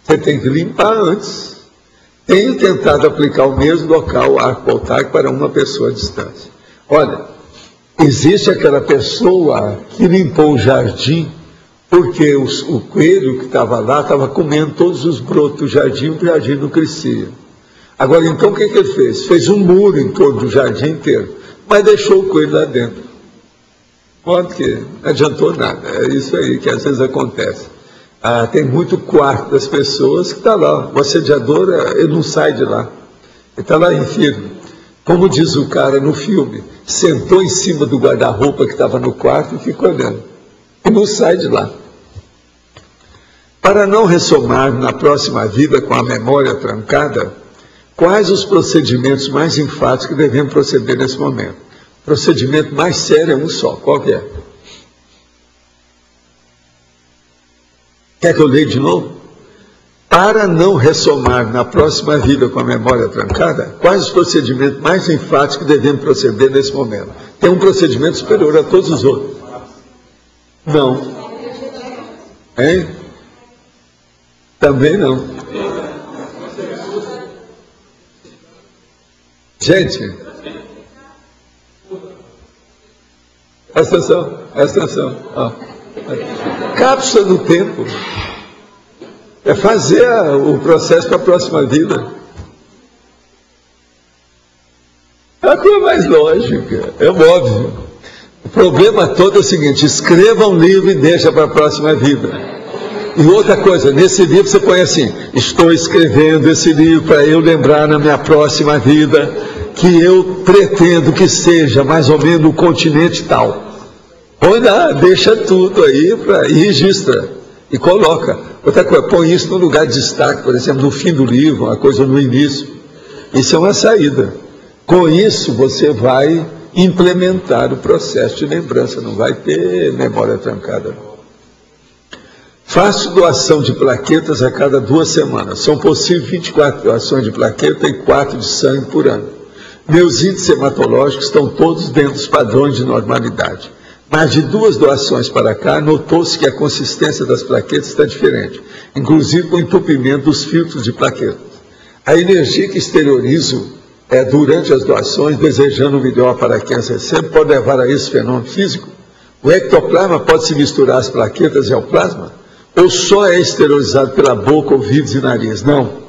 você tem que limpar antes. Tenho tentado aplicar o mesmo local arco voltaico para uma pessoa à distância. Olha, existe aquela pessoa que limpou o jardim porque o coelho que estava lá estava comendo todos os brotos do jardim, o jardim não crescia. Agora, então, o que ele fez? Fez um muro em torno do jardim inteiro, mas deixou o coelho lá dentro. Pode que não adiantou nada. É isso aí que às vezes acontece. Tem muito quarto das pessoas que está lá. O assediador, ele não sai de lá. Ele está lá firme. Como diz o cara no filme, sentou em cima do guarda-roupa que estava no quarto e ficou olhando. E não sai de lá. Para não ressomar na próxima vida com a memória trancada, quais os procedimentos mais enfáticos que devemos proceder nesse momento? O procedimento mais sério é um só. Qual que é? Quer que eu leia de novo? Para não ressomar na próxima vida com a memória trancada, quais os procedimentos mais enfáticos que devemos proceder nesse momento? Tem um procedimento superior a todos os outros. Não. Hein? Também não. Gente, presta atenção. Cápsula do tempo é fazer o processo para a próxima vida. É a coisa mais lógica, é óbvio. O problema todo é o seguinte: escreva um livro e deixa para a próxima vida. E outra coisa, nesse livro você põe assim: estou escrevendo esse livro para eu lembrar na minha próxima vida que eu pretendo que seja mais ou menos o continente tal. Põe lá, deixa tudo aí e registra. E coloca. Outra coisa, põe isso no lugar de destaque, por exemplo, no fim do livro, uma coisa no início. Isso é uma saída. Com isso você vai implementar o processo de lembrança, não vai ter memória trancada. Faço doação de plaquetas a cada 2 semanas. São possíveis 24 doações de plaqueta e 4 de sangue por ano. Meus índices hematológicos estão todos dentro dos padrões de normalidade. Mas de 2 doações para cá, notou-se que a consistência das plaquetas está diferente, inclusive com o entupimento dos filtros de plaquetas. A energia que exteriorizo durante as doações, desejando o melhor para quem as recebe, pode levar a esse fenômeno físico? O ectoplasma pode se misturar às plaquetas e ao plasma? Ou só é exteriorizado pela boca, ouvidos e nariz? Não.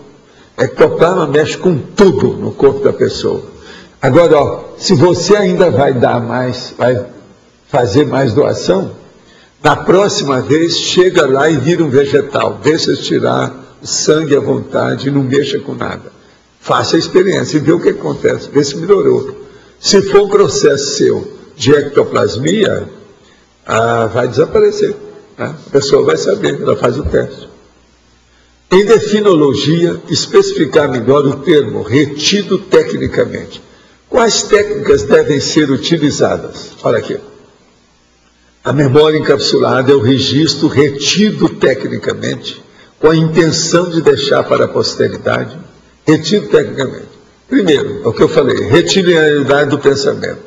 Ectoplasma mexe com tudo no corpo da pessoa. Agora, se você ainda vai dar mais, vai fazer mais doação, na próxima vez, chega lá e vira um vegetal. Deixa tirar o sangue à vontade e não mexa com nada. Faça a experiência e vê o que acontece, vê se melhorou. Se for um processo seu de ectoplasmia, vai desaparecer. A pessoa vai saber, ela faz o teste. Em definologia, especificar melhor o termo retido tecnicamente. Quais técnicas devem ser utilizadas? Olha aqui. A memória encapsulada é o registro retido tecnicamente, com a intenção de deixar para a posteridade. Retido tecnicamente. Primeiro, é o que eu falei, retilinearidade do pensamento.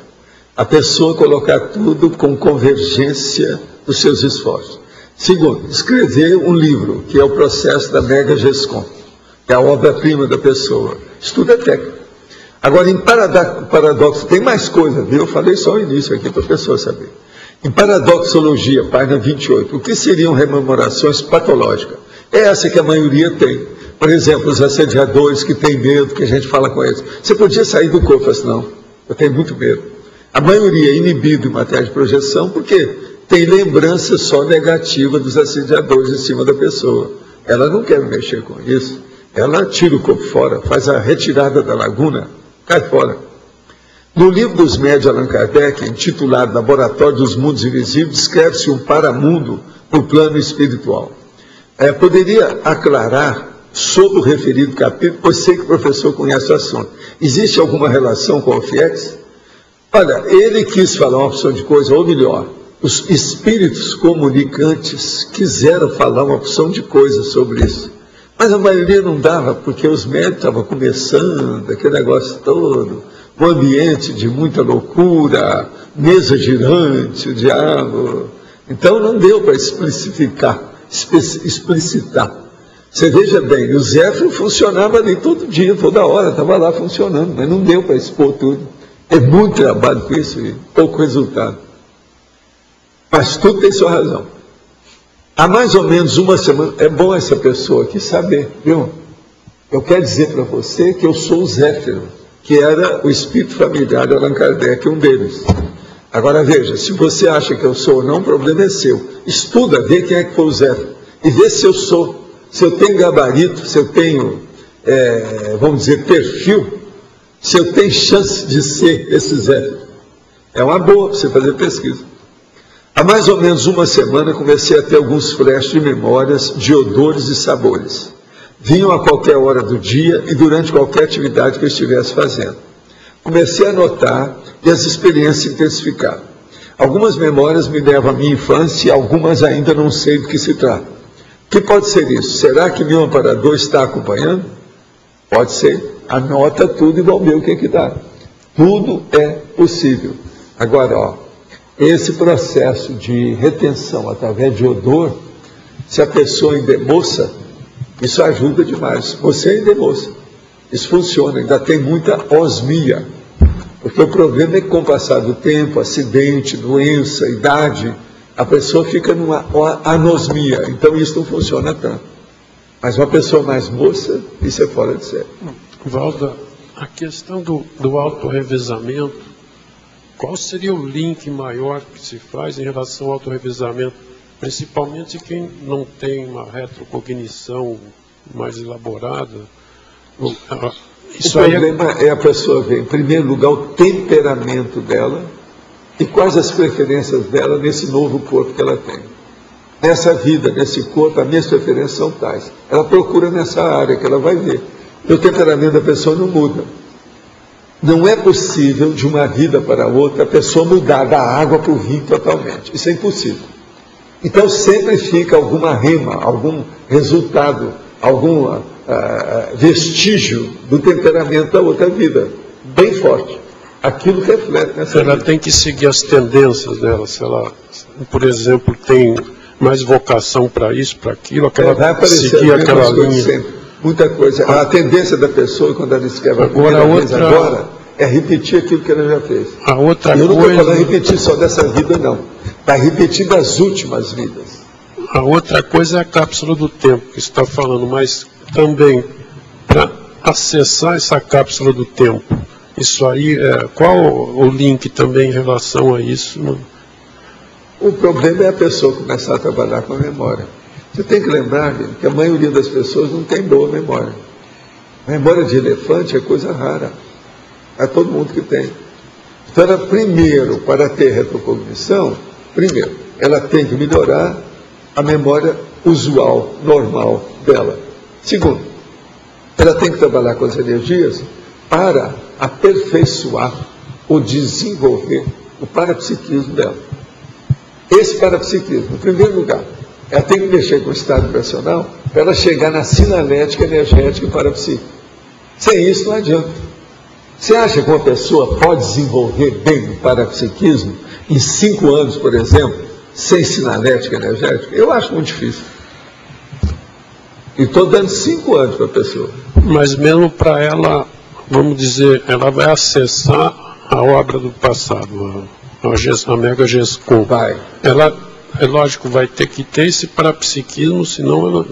A pessoa colocar tudo com convergência dos seus esforços. Segundo, escrever um livro, que é o processo da Mega Gescom, que é a obra-prima da pessoa. Estuda técnica. Agora, em paradoxo, tem mais coisa, viu? Eu falei só o início aqui para a pessoa saber. Em paradoxologia, página 28, o que seriam rememorações patológicas? É essa que a maioria tem. Por exemplo, os assediadores que têm medo, que a gente fala com eles. Você podia sair do corpo, assim, não, eu tenho muito medo. A maioria é inibida em matéria de projeção, porque tem lembrança só negativa dos assediadores em cima da pessoa. Ela não quer mexer com isso. Ela tira o corpo fora, faz a retirada da laguna, cai fora. No livro dos médios Allan Kardec, intitulado Laboratório dos Mundos Invisíveis, descreve-se um paramundo no plano espiritual. Poderia aclarar sobre o referido capítulo, pois sei que o professor conhece o assunto. Existe alguma relação com o FIEX? Olha, ele quis falar uma opção de coisa, ou melhor, os espíritos comunicantes quiseram falar uma opção de coisa sobre isso. Mas a maioria não dava, porque os médicos estavam começando, aquele negócio todo, um ambiente de muita loucura, mesa girante, o diabo. Então não deu para explicitar. Você veja bem, o Zéfiro funcionava ali todo dia, toda hora, estava lá funcionando, mas não deu para expor tudo. É muito trabalho com isso e pouco resultado. Mas tudo tem sua razão. Há mais ou menos uma semana, é bom essa pessoa aqui saber, viu? Eu quero dizer para você que eu sou o Zéfiro, que era o espírito familiar de Allan Kardec, um deles. Agora veja, se você acha que eu sou ou não, o problema é seu. Estuda, vê quem é que foi o Zéfiro, e vê se eu sou. Se eu tenho gabarito, se eu tenho, vamos dizer, perfil, se eu tenho chance de ser esse Zéfiro. É uma boa para você fazer pesquisa. Há mais ou menos uma semana comecei a ter alguns flashes de memórias de odores e sabores. Vinham a qualquer hora do dia e durante qualquer atividade que eu estivesse fazendo. Comecei a notar e as experiências se intensificaram. Algumas memórias me levam à minha infância e algumas ainda não sei do que se trata. O que pode ser isso? Será que meu amparador está acompanhando? Pode ser. Anota tudo e vamos ver o que dá. Tudo é possível. Agora, esse processo de retenção através de odor, se a pessoa ainda é moça, isso ajuda demais. Você ainda é moça. Isso funciona, ainda tem muita osmia. Porque o problema é que com o passar do tempo, acidente, doença, idade, a pessoa fica numa anosmia. Então isso não funciona tanto. Mas uma pessoa mais moça, isso é fora de série. Valda, a questão do autorrevezamento, qual seria o link maior que se faz em relação ao autorrevezamento, principalmente quem não tem uma retrocognição mais elaborada? Isso o problema é a pessoa ver, em primeiro lugar, o temperamento dela e quais as preferências dela nesse novo corpo que ela tem. Nessa vida, nesse corpo, as minhas preferências são tais. Ela procura nessa área que ela vai ver. E o temperamento da pessoa não muda. Não é possível, de uma vida para outra, a pessoa mudar da água para o vinho totalmente. Isso é impossível. Então sempre fica alguma rema, algum resultado, algum vestígio do temperamento da outra vida, bem forte. Aquilo reflete nessa vida. Ela tem que seguir as tendências dela. Se ela, por exemplo, tem mais vocação para isso, para aquilo, vai seguir aquela linha. Sempre. Muita coisa. A tendência da pessoa, quando ela escreve agora, é repetir aquilo que ela já fez. A outra eu não coisa... estou falando repetir só dessa vida, não. Está repetindo das últimas vidas. A outra coisa é a cápsula do tempo, que você está falando, mas também, para acessar essa cápsula do tempo, isso aí, qual o link também em relação a isso? Não? O problema é a pessoa começar a trabalhar com a memória. Você tem que lembrar, gente, que a maioria das pessoas não tem boa memória. A memória de elefante é coisa rara. É todo mundo que tem. Então, ela, primeiro, para ter retrocognição, ela tem que melhorar a memória usual, normal dela. Segundo, ela tem que trabalhar com as energias para aperfeiçoar ou desenvolver o parapsiquismo dela. Esse parapsiquismo, em primeiro lugar, ela tem que mexer com o estado vibracional para ela chegar na sinalética energética e parapsíquica. Sem isso não adianta. Você acha que uma pessoa pode desenvolver bem o parapsiquismo em 5 anos, por exemplo, sem sinalética energética? Eu acho muito difícil. E estou dando 5 anos para a pessoa. Mas mesmo para ela, vamos dizer, ela vai acessar a obra do passado, a Mega GESCOM. Vai. Ela, é lógico, vai ter que ter esse parapsiquismo, senão ela,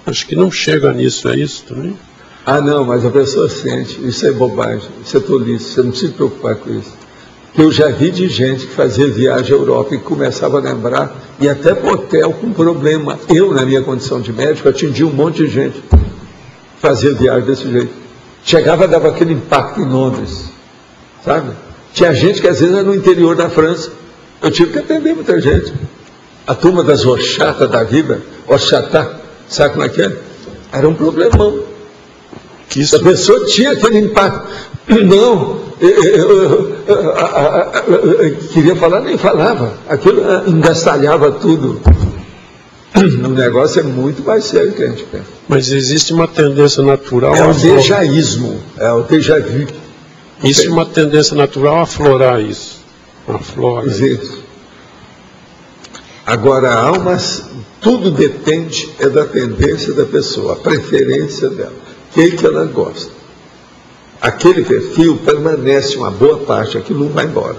acho que não chega nisso, é isso também? Ah, não, mas a pessoa sente, isso é bobagem, isso é tolice, você não precisa se preocupar com isso. que eu já vi de gente que fazia viagem à Europa e começava a lembrar, e até para o hotel com problema. Eu, na minha condição de médico, atendi um monte de gente que fazia viagem desse jeito. Chegava, dava aquele impacto em Londres, sabe? Tinha gente que às vezes era no interior da França. Eu tive que atender muita gente. A turma das horchatas da vida, horchatá, sabe como é que é? Era um problemão. Que isso... A pessoa tinha aquele impacto. Não, eu queria falar, nem falava. Aquilo engastalhava tudo. O negócio é muito mais sério que a gente pensa. Mas existe uma tendência natural... É o dejaísmo, é o déjà vu. Existe uma tendência natural a aflorar isso. Aflora isso. Agora, há tudo depende da tendência da pessoa, a preferência dela, o que ela gosta. Aquele perfil permanece uma boa parte, aquilo não vai embora.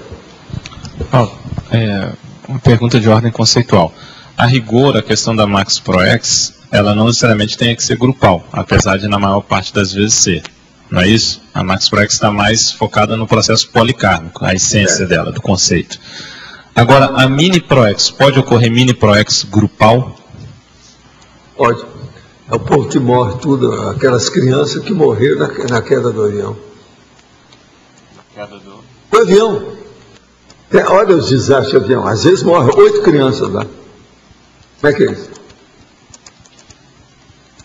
Uma pergunta de ordem conceitual. A rigor, a questão da Max Pro X, ela não necessariamente tem que ser grupal, apesar de na maior parte das vezes ser. Não é isso? A Max Pro X está mais focada no processo policármico, a essência dela, do conceito. Agora, a Mini Pro X, pode ocorrer Mini Pro X grupal? Pode. É o povo que morre tudo, aquelas crianças que morreram na queda do avião. Na queda do... O avião. Olha os desastres de avião. Às vezes morrem 8 crianças lá. Como é que é isso?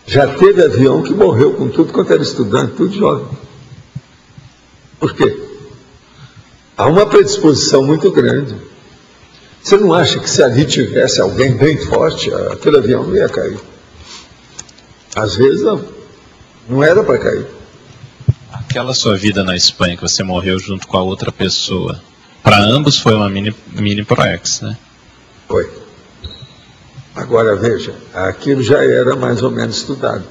Já teve avião que morreu com tudo quanto era estudante, tudo jovem. Por quê? Há uma predisposição muito grande. Você não acha que se ali tivesse alguém bem forte, aquele avião não ia cair? Às vezes não era para cair. Aquela sua vida na Espanha, que você morreu junto com a outra pessoa, para ambos foi uma mini Pro X, né? Foi. Agora veja, aquilo já era mais ou menos estudado.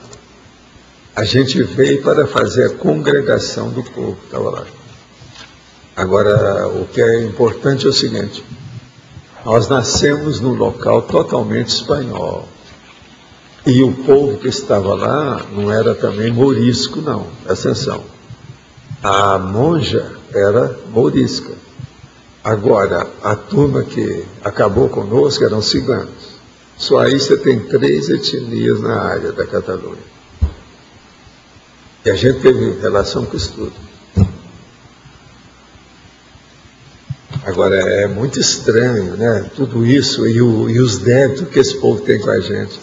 A gente veio para fazer a congregação do povo que estava lá. Agora, o que é importante é o seguinte: nós nascemos num local totalmente espanhol. E o povo que estava lá não era também morisco, não. Presta atenção. A monja era morisca. Agora, a turma que acabou conosco eram ciganos. Só aí você tem 3 etnias na área da Catalunha. E a gente teve relação com isso tudo. Agora, é muito estranho, né? Tudo isso e os débitos que esse povo tem com a gente.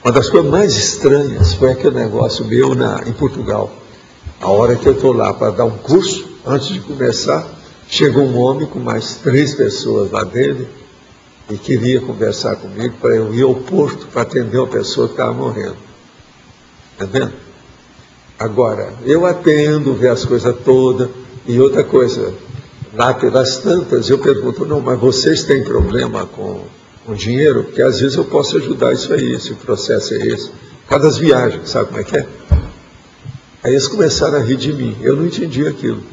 Uma das coisas mais estranhas foi aquele negócio meu em Portugal. A hora que eu estou lá para dar um curso, antes de começar, chegou um homem com mais 3 pessoas lá dele e queria conversar comigo para eu ir ao Porto para atender uma pessoa que estava morrendo. Está vendo? Agora, eu atendo, ver as coisas todas, e outra coisa, lá pelas tantas, eu pergunto, não, mas vocês têm problema com dinheiro? Porque às vezes eu posso ajudar isso aí, se o processo é esse. Por causa das viagens, sabe como é que é? Aí eles começaram a rir de mim, eu não entendi aquilo.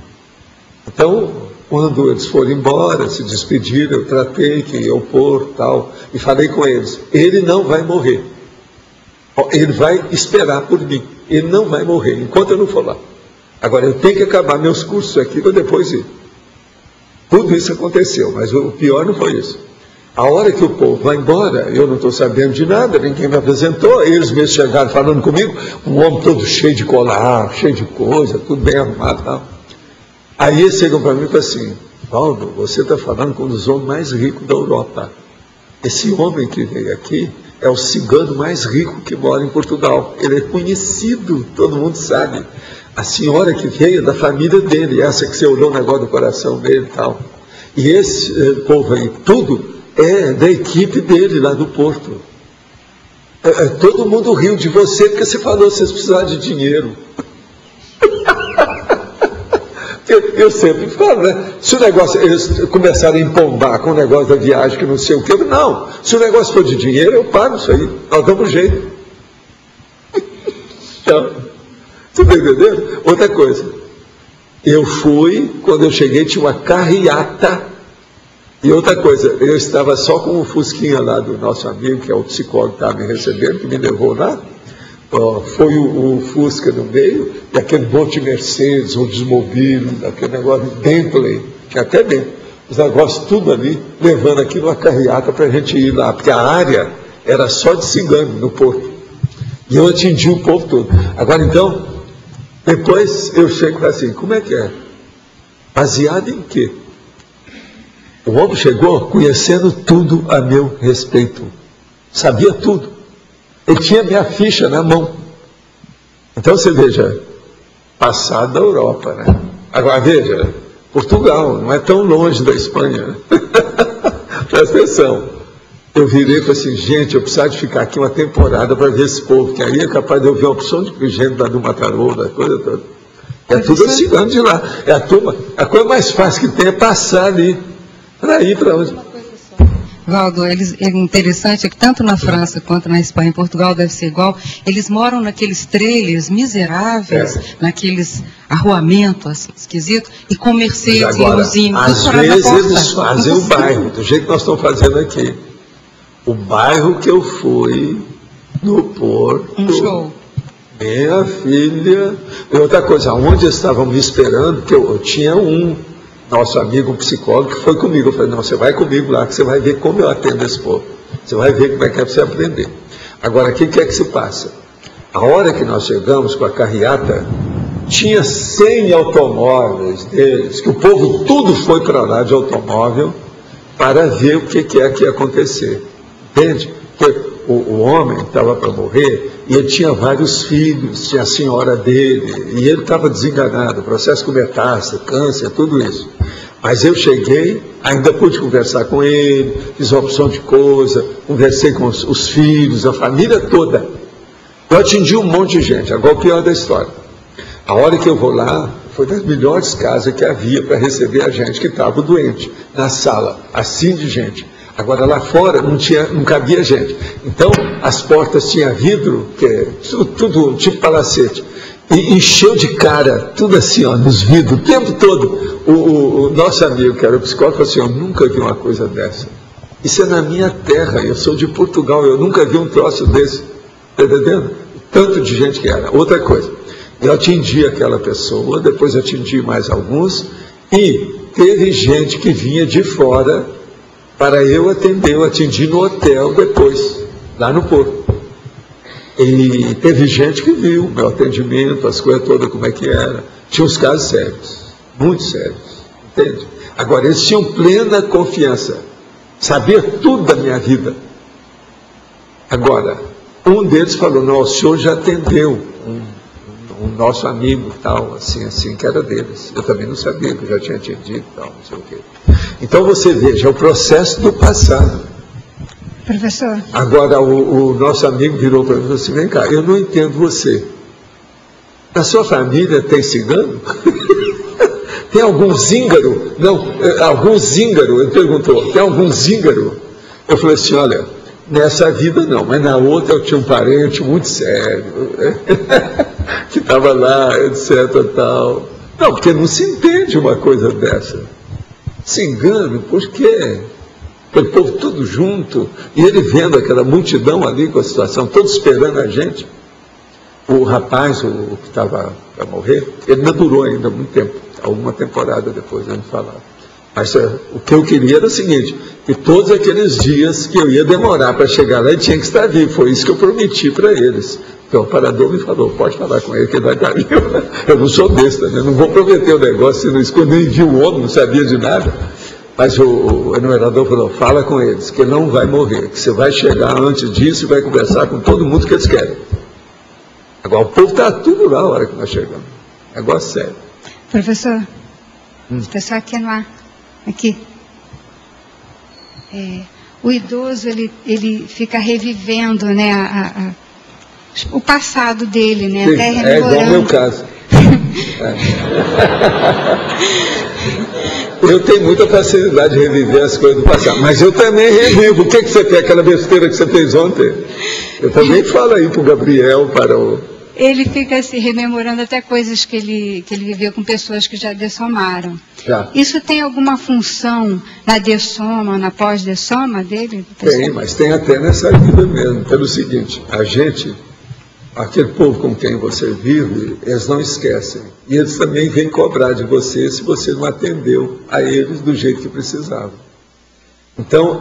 Então, quando eles foram embora, se despediram, eu tratei que ia ao Porto, tal, e falei com eles, ele não vai morrer. Ele vai esperar por mim, ele não vai morrer, enquanto eu não for lá. Agora, eu tenho que acabar meus cursos aqui para depois ir. Tudo isso aconteceu, mas o pior não foi isso. A hora que o povo vai embora, eu não estou sabendo de nada, ninguém me apresentou, eles mesmos chegaram falando comigo, um homem todo cheio de colar, cheio de coisa, tudo bem arrumado, tal. Aí eles chegam para mim e falam assim, Paulo, você está falando com um dos homens mais ricos da Europa. Esse homem que veio aqui é o cigano mais rico que mora em Portugal. Ele é conhecido, todo mundo sabe. A senhora que veio é da família dele, essa que você olhou o negócio do coração dele e tal. E esse povo aí, tudo é da equipe dele lá do Porto. Todo mundo riu de você porque você falou que vocês precisavam de dinheiro. Eu sempre falo, né? Se o negócio, eles começarem a empombar com o negócio da viagem, que não sei o que, não. Se o negócio for de dinheiro, eu pago isso aí. Nós damos jeito. Então, você está entendendo? Outra coisa. Eu fui, quando eu cheguei, tinha uma carreata. E outra coisa, eu estava só com o Fusquinha lá do nosso amigo, que é o psicólogo que estava me recebendo, que me levou lá. Foi o Fusca no meio, e aquele monte de Mercedes, Oldsmobile, aquele negócio Bentley, tinha até bem, os negócios tudo ali, levando aquilo uma carreata para a gente ir lá, porque a área era só de cigano no porto. E eu atingi o povo todo. Agora então, depois eu chego assim, como é que é? Baseado em quê? O homem chegou conhecendo tudo a meu respeito. Sabia tudo. Ele tinha minha ficha na mão. Então você veja, passado da Europa, né? Agora veja, Portugal, não é tão longe da Espanha. Presta atenção. Eu virei e falei assim, gente, eu precisava de ficar aqui uma temporada para ver esse povo, que aí é capaz de eu ver uma opção de gente da do Matarô, da coisa toda. É tudo cigano de lá. É a turma. A coisa mais fácil que tem é passar ali. Para ir para onde? Valdo, é interessante é que tanto na França quanto na Espanha, em Portugal deve ser igual, eles moram naqueles trailers miseráveis, naqueles arruamentos assim, esquisitos, e com Mercedes, limusine, às vezes eles fazem o bairro, do jeito que nós estamos fazendo aqui. O bairro que eu fui no Porto. Um show. Minha filha. E outra coisa, onde estavam me esperando, que eu tinha um nosso amigo, um psicólogo, que foi comigo. Eu falei, não, você vai comigo lá, que você vai ver como eu atendo esse povo. Você vai ver como é que é para você aprender. Agora, o que é que se passa? A hora que nós chegamos com a carreata, tinha 100 automóveis deles, que o povo tudo foi para lá de automóvel, para ver o que é que ia acontecer. Entende? Porque o homem estava para morrer, e ele tinha vários filhos, tinha a senhora dele, e ele estava desenganado, processo com metástase, câncer, tudo isso. Mas eu cheguei, ainda pude conversar com ele, fiz uma opção de coisa, conversei com os filhos, a família toda. Eu atingi um monte de gente. Agora o pior da história. A hora que eu vou lá, foi das melhores casas que havia para receber a gente que estava doente, na sala, assim de gente. Agora lá fora não cabia gente. Então as portas tinham vidro, que é tudo tipo palacete, e encheu de cara, tudo assim, ó, nos vidros, o tempo todo. O nosso amigo, que era o psicólogo, falou assim, eu nunca vi uma coisa dessa. Isso é na minha terra, eu sou de Portugal, eu nunca vi um troço desse. Está entendendo? Tanto de gente que era. Outra coisa, eu atendi aquela pessoa, depois atendi mais alguns, e teve gente que vinha de fora para eu atender, eu atendi no hotel depois, lá no Porto. E teve gente que viu o meu atendimento, as coisas todas, como é que era. Tinha uns casos sérios, muito sérios, entende? Agora, eles tinham plena confiança, sabia tudo da minha vida. Agora, um deles falou, não, o senhor já atendeu um nosso amigo, tal, assim, que era deles. Eu também não sabia, que eu já tinha atendido, tal, não sei o quê. Então você veja, é o processo do passado. Professor. Agora o nosso amigo virou para mim e falou assim, vem cá, eu não entendo você. Na sua família tem cigano? Tem algum zíngaro? Não, algum zíngaro, ele perguntou, tem algum zíngaro? Eu falei assim, olha, nessa vida não, mas na outra eu tinha um parente muito sério, que estava lá, etc, tal. Não, porque não se entende uma coisa dessa. Se engano, por quê? Aquele povo tudo junto, e ele vendo aquela multidão ali com a situação, todos esperando a gente. O rapaz, o que estava para morrer, ele não durou ainda muito tempo, alguma temporada depois, não me falaram. Mas o que eu queria era o seguinte, que todos aqueles dias que eu ia demorar para chegar lá, ele tinha que estar vivo, foi isso que eu prometi para eles. Então o parador me falou, pode falar com ele que ele vai estar vivo. Eu não sou besta, né? Não vou prometer o negócio, se não esconder, nem viu o homem, não sabia de nada. Mas o enumerador falou, fala com eles, que ele não vai morrer, que você vai chegar antes disso e vai conversar com todo mundo que eles querem. Agora o povo está tudo lá a hora que nós chegamos. Negócio sério. Professor, o pessoal aqui no ar, aqui. O idoso, ele fica revivendo, né, o passado dele, né? Sim, até é igual ao meu caso. Eu tenho muita facilidade de reviver as coisas do passado, mas eu também revivo. O que você quer? Aquela besteira que você fez ontem? Eu também falo aí para o Gabriel, para o... Ele fica se rememorando até coisas que ele viveu com pessoas que já dessomaram. Já. Isso tem alguma função na dessoma, na pós-dessoma dele? Tem, mas tem até nessa vida mesmo. Pelo seguinte, a gente aquele povo com quem você vive, eles não esquecem. E eles também vêm cobrar de você se você não atendeu a eles do jeito que precisava. Então,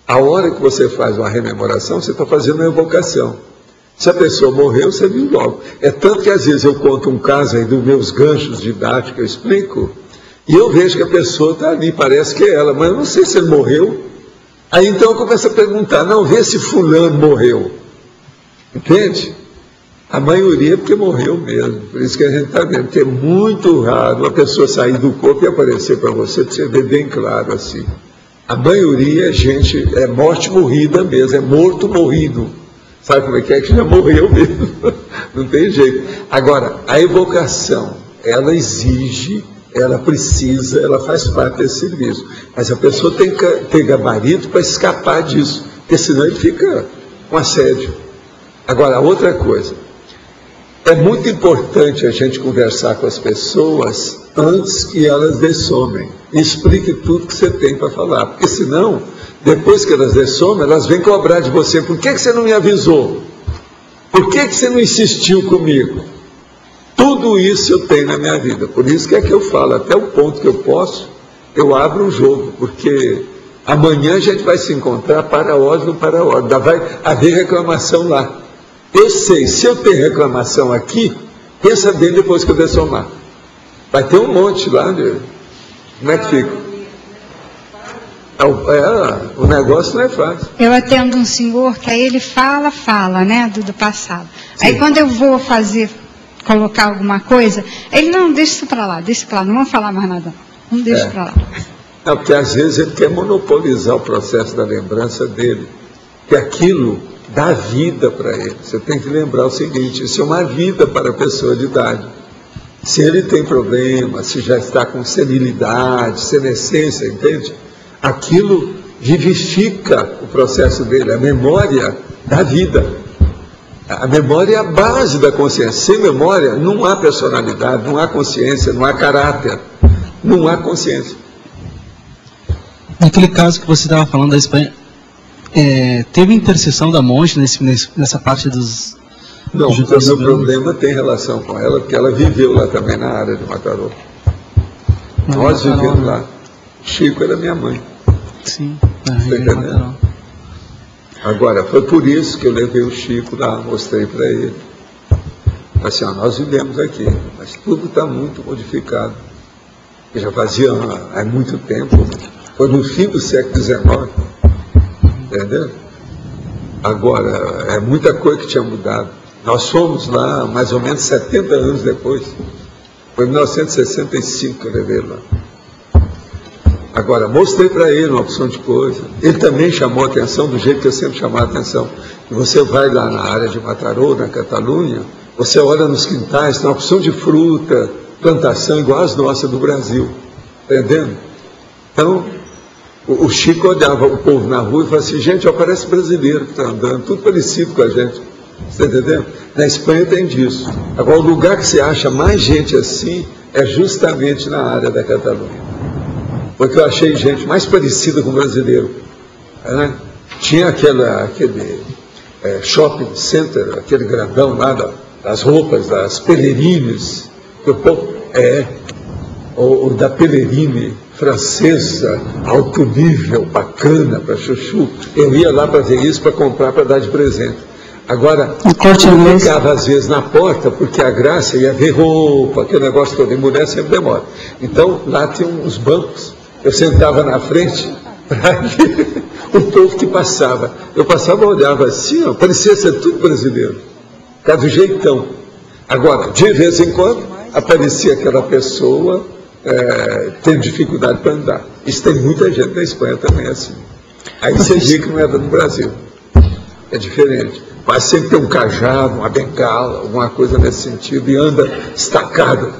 a hora que você faz uma rememoração, você está fazendo uma evocação. Se a pessoa morreu, você viu logo. É tanto que às vezes eu conto um caso aí dos meus ganchos didáticos que eu explico, e eu vejo que a pessoa está ali, parece que é ela, mas eu não sei se ele morreu. Aí então eu começo a perguntar, não, vê se fulano morreu. Entende? A maioria é porque morreu mesmo. Por isso que a gente está vendo que é muito raro uma pessoa sair do corpo e aparecer para você ver bem claro assim. A maioria é morte morrida mesmo, é morto morrido. Sabe como é que já morreu mesmo? Não tem jeito. Agora, a evocação, ela exige, ela precisa, ela faz parte desse serviço. Mas a pessoa tem que ter gabarito para escapar disso, porque senão ele fica com assédio. Agora, outra coisa, é muito importante a gente conversar com as pessoas antes que elas dessomem. Explique tudo que você tem para falar, porque senão, depois que elas dessomem, elas vêm cobrar de você. Por que você não me avisou? Por que você não insistiu comigo? Tudo isso eu tenho na minha vida, por isso que é que eu falo, até o ponto que eu posso, eu abro o jogo, porque amanhã a gente vai se encontrar para a ordem ou para a ordem, vai haver reclamação lá. Eu sei, se eu tenho reclamação aqui, pensa bem depois que eu dessomar. Vai ter um monte lá, né? Como é que fica? O negócio não é fácil. Eu atendo um senhor que aí ele fala, né, do passado. Sim. Aí quando eu vou colocar alguma coisa, ele não, deixa isso para lá, não vamos falar mais nada, não deixa para lá. Não, porque às vezes ele quer monopolizar o processo da lembrança dele, que aquilo dá vida para ele. Você tem que lembrar o seguinte, isso é uma vida para a pessoa de idade. Se ele tem problema, se já está com senilidade, senescência, entende? Aquilo vivifica o processo dele, a memória da vida. A memória é a base da consciência. Sem memória não há personalidade, não há consciência, não há caráter, não há consciência. Naquele caso que você estava falando da Espanha, teve intercessão da monja nessa parte dos... Não, o meu problema tem relação com ela, porque ela viveu lá também na área de Mataró. Nós vivemos lá. Chico era minha mãe. Sim. Está entendendo? Agora, foi por isso que eu levei o Chico lá, mostrei para ele. Assim, nós vivemos aqui, mas tudo está muito modificado. Eu já fazia há muito tempo, foi no fim do século XIX. Entendeu? Agora, é muita coisa que tinha mudado. Nós fomos lá mais ou menos 70 anos depois. Foi em 1965 que eu levei lá. Agora, mostrei para ele uma opção de coisa. Ele também chamou a atenção do jeito que eu sempre chamava a atenção. Você vai lá na área de Mataró, na Catalunha, você olha nos quintais, tem uma opção de fruta, plantação igual às nossas do Brasil. Entendendo? Então, o Chico olhava o povo na rua e falava assim, gente, ó, parece brasileiro que está andando, tudo parecido com a gente. Você está entendendo? Na Espanha tem disso. Agora, o lugar que você acha mais gente assim é justamente na área da Catalunha. Porque eu achei gente mais parecida com o brasileiro. Né? Tinha aquele shopping center, aquele grandão lá das roupas, das pelerines, ou da pelerine francesa, alto nível, bacana, para chuchu. Eu ia lá para ver isso, para comprar, para dar de presente. Agora, eu ficava às vezes na porta, porque a graça ia ver roupa, aquele negócio todo, e mulher sempre demora. Então, lá tinha uns bancos, eu sentava na frente, para ver o povo que passava. Eu passava e olhava assim, ó, parecia ser tudo brasileiro, por causa do jeitão. Agora, de vez em quando, aparecia aquela pessoa tendo dificuldade para andar. Isso tem muita gente na Espanha também assim. Aí você vê que não era no Brasil. É diferente. Mas sempre tem um cajado, uma bengala, alguma coisa nesse sentido, e anda estacado.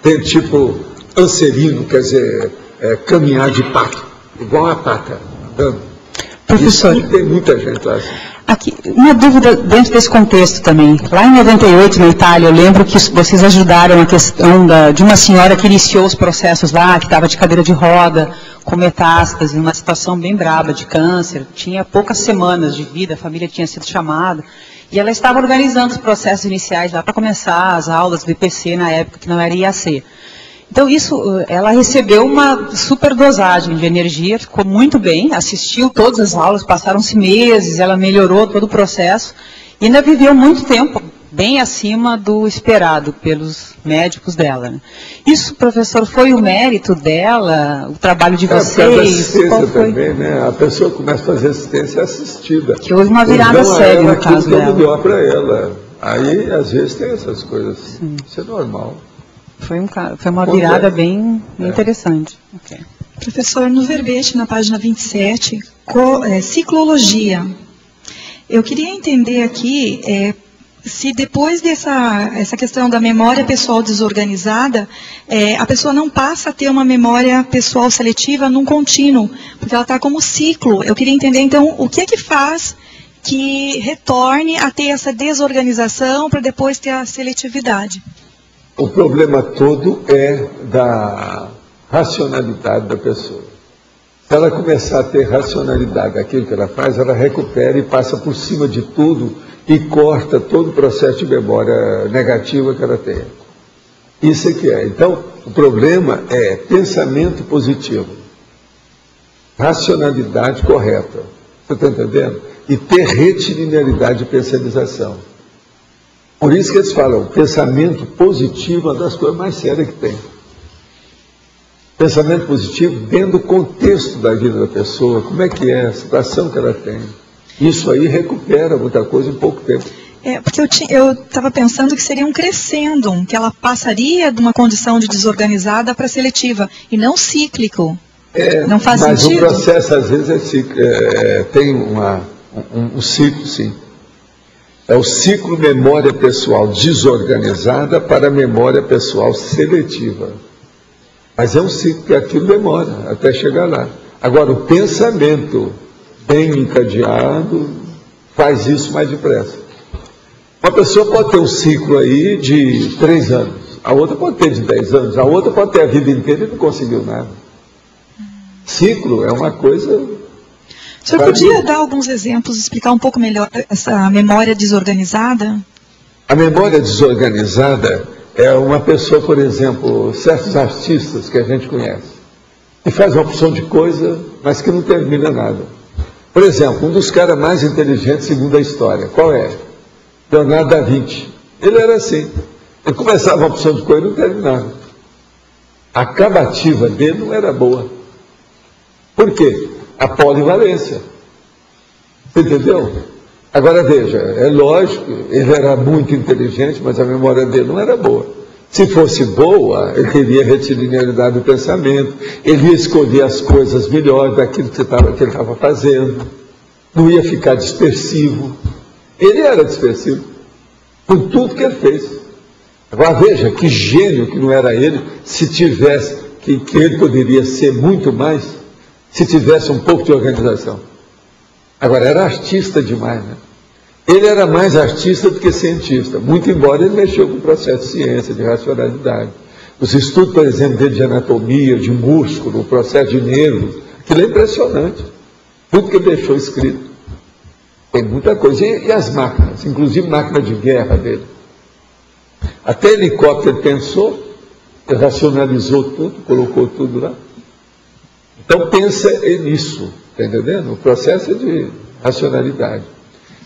Tem tipo anserino, quer dizer, caminhar de pato, igual a pata, andando. Professor, isso tem muita gente lá assim. Aqui, uma dúvida dentro desse contexto também. Lá em 98, na Itália, eu lembro que vocês ajudaram a questão de uma senhora que iniciou os processos lá, que estava de cadeira de roda, com metástase, numa situação bem braba de câncer, tinha poucas semanas de vida, a família tinha sido chamada, e ela estava organizando os processos iniciais lá para começar as aulas do IPC na época, que não era IAC. Então, ela recebeu uma superdosagem de energia, ficou muito bem, assistiu todas as aulas, passaram-se meses, ela melhorou todo o processo, e ainda viveu muito tempo, bem acima do esperado pelos médicos dela. Né? Isso, professor, foi o mérito dela, o trabalho de vocês? Qual foi? Também, né? A pessoa começa a fazer assistência assistida. Que houve uma virada séria no caso dela. Melhor para ela. Aí, às vezes, tem essas coisas. Sim. Isso é normal. Foi uma virada bem interessante. Okay. Professor, no verbete, na página 27, ciclologia. Eu queria entender aqui se depois essa questão da memória pessoal desorganizada, a pessoa não passa a ter uma memória pessoal seletiva num contínuo, porque ela está como ciclo. Eu queria entender, então, o que é que faz que retorne a ter essa desorganização para depois ter a seletividade? O problema todo é da racionalidade da pessoa. Se ela começar a ter racionalidade daquilo que ela faz, ela recupera e passa por cima de tudo e corta todo o processo de memória negativa que ela tem. Isso é que é. Então, o problema é pensamento positivo, racionalidade correta. Você está entendendo? E ter retilinearidade de pensamização. Por isso que eles falam, pensamento positivo é uma das coisas mais sérias que tem. Pensamento positivo dentro do contexto da vida da pessoa, como é que é, a situação que ela tem. Isso aí recupera muita coisa em pouco tempo. Porque eu estava pensando que seria um crescendum, que ela passaria de uma condição de desorganizada para seletiva, e não cíclico. Não faz sentido? Mas o processo, às vezes, tem um ciclo, sim. É o ciclo memória pessoal desorganizada para a memória pessoal seletiva. Mas é um ciclo que aquilo demora até chegar lá. Agora, o pensamento bem encadeado faz isso mais depressa. Uma pessoa pode ter um ciclo aí de 3 anos, a outra pode ter de 10 anos, a outra pode ter a vida inteira e não conseguiu nada. Ciclo é uma coisa... O senhor podia dar alguns exemplos, explicar um pouco melhor essa memória desorganizada? A memória desorganizada é uma pessoa, por exemplo, certos artistas que a gente conhece, que faz uma opção de coisa, mas que não termina nada. Por exemplo, um dos caras mais inteligentes segundo a história, qual é? Leonardo da Vinci. Ele era assim. Ele começava uma opção de coisa e não terminava. A acabativa dele não era boa. Por quê? A polivalência. Você entendeu? Agora veja, é lógico, ele era muito inteligente, mas a memória dele não era boa. Se fosse boa, ele teria retilinearidade do pensamento, ele ia escolher as coisas melhores daquilo que ele estava fazendo, não ia ficar dispersivo. Ele era dispersivo, com tudo que ele fez. Agora veja, que gênio que não era ele, se tivesse, que ele poderia ser muito mais, se tivesse um pouco de organização. Agora, era artista demais, né? Ele era mais artista do que cientista, muito embora ele mexeu com o processo de ciência, de racionalidade. Os estudos, por exemplo, dele de anatomia, de músculo, o processo de nervos, aquilo é impressionante. Tudo que ele deixou escrito. Tem muita coisa. E as máquinas, inclusive máquina de guerra dele. Até helicóptero ele pensou, ele racionalizou tudo, colocou tudo lá. Então pensa nisso, está entendendo? O processo é de racionalidade.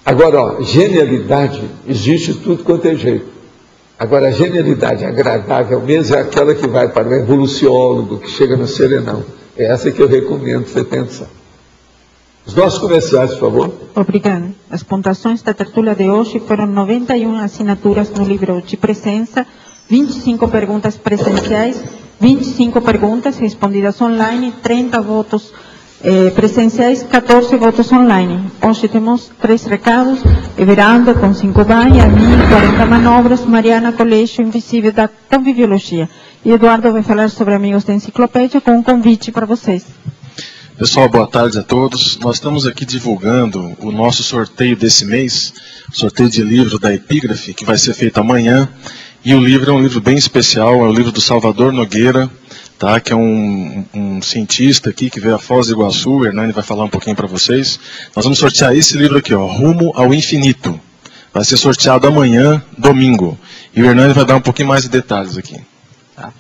Agora, genialidade, existe tudo quanto é jeito. Agora, a genialidade agradável mesmo é aquela que vai para o evoluciólogo, que chega no serenão. É essa que eu recomendo você pensar. Os nossos comerciais, por favor. Obrigada. As pontuações da tertúlia de hoje foram 91 assinaturas no livro de presença, 25 perguntas presenciais, 25 perguntas respondidas online, 30 votos presenciais, 14 votos online. Hoje temos 3 recados: Everaldo com 5 banhas, a mim 40 manobras, Mariana Colégio Invisível da Conviviologia. E Eduardo vai falar sobre Amigos da Enciclopédia com um convite para vocês. Pessoal, boa tarde a todos. Nós estamos aqui divulgando o nosso sorteio desse mês, sorteio de livro da Epígrafe, que vai ser feito amanhã. E o livro é um livro bem especial, é o livro do Salvador Nogueira, tá? Que é um cientista aqui que veio a Foz do Iguaçu. O Hernani vai falar um pouquinho para vocês. Nós vamos sortear esse livro aqui, ó, Rumo ao Infinito. Vai ser sorteado amanhã, domingo. E o Hernani vai dar um pouquinho mais de detalhes aqui. Tá.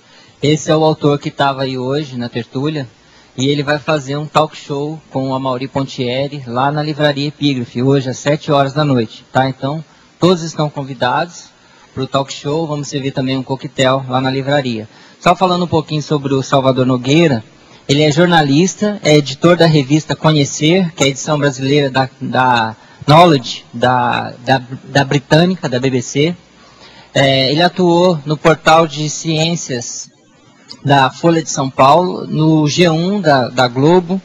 Esse é o autor que estava aí hoje na tertúlia. E ele vai fazer um talk show com o Amaury Pontieri lá na Livraria Epígrafe, hoje às 7 horas da noite. Tá? Então, todos estão convidados para o talk show. Vamos servir também um coquetel lá na livraria. Só falando um pouquinho sobre o Salvador Nogueira, ele é jornalista, é editor da revista Conhecer, que é a edição brasileira da Knowledge, da britânica, da BBC. Ele atuou no portal de ciências da Folha de São Paulo, no G1 da Globo,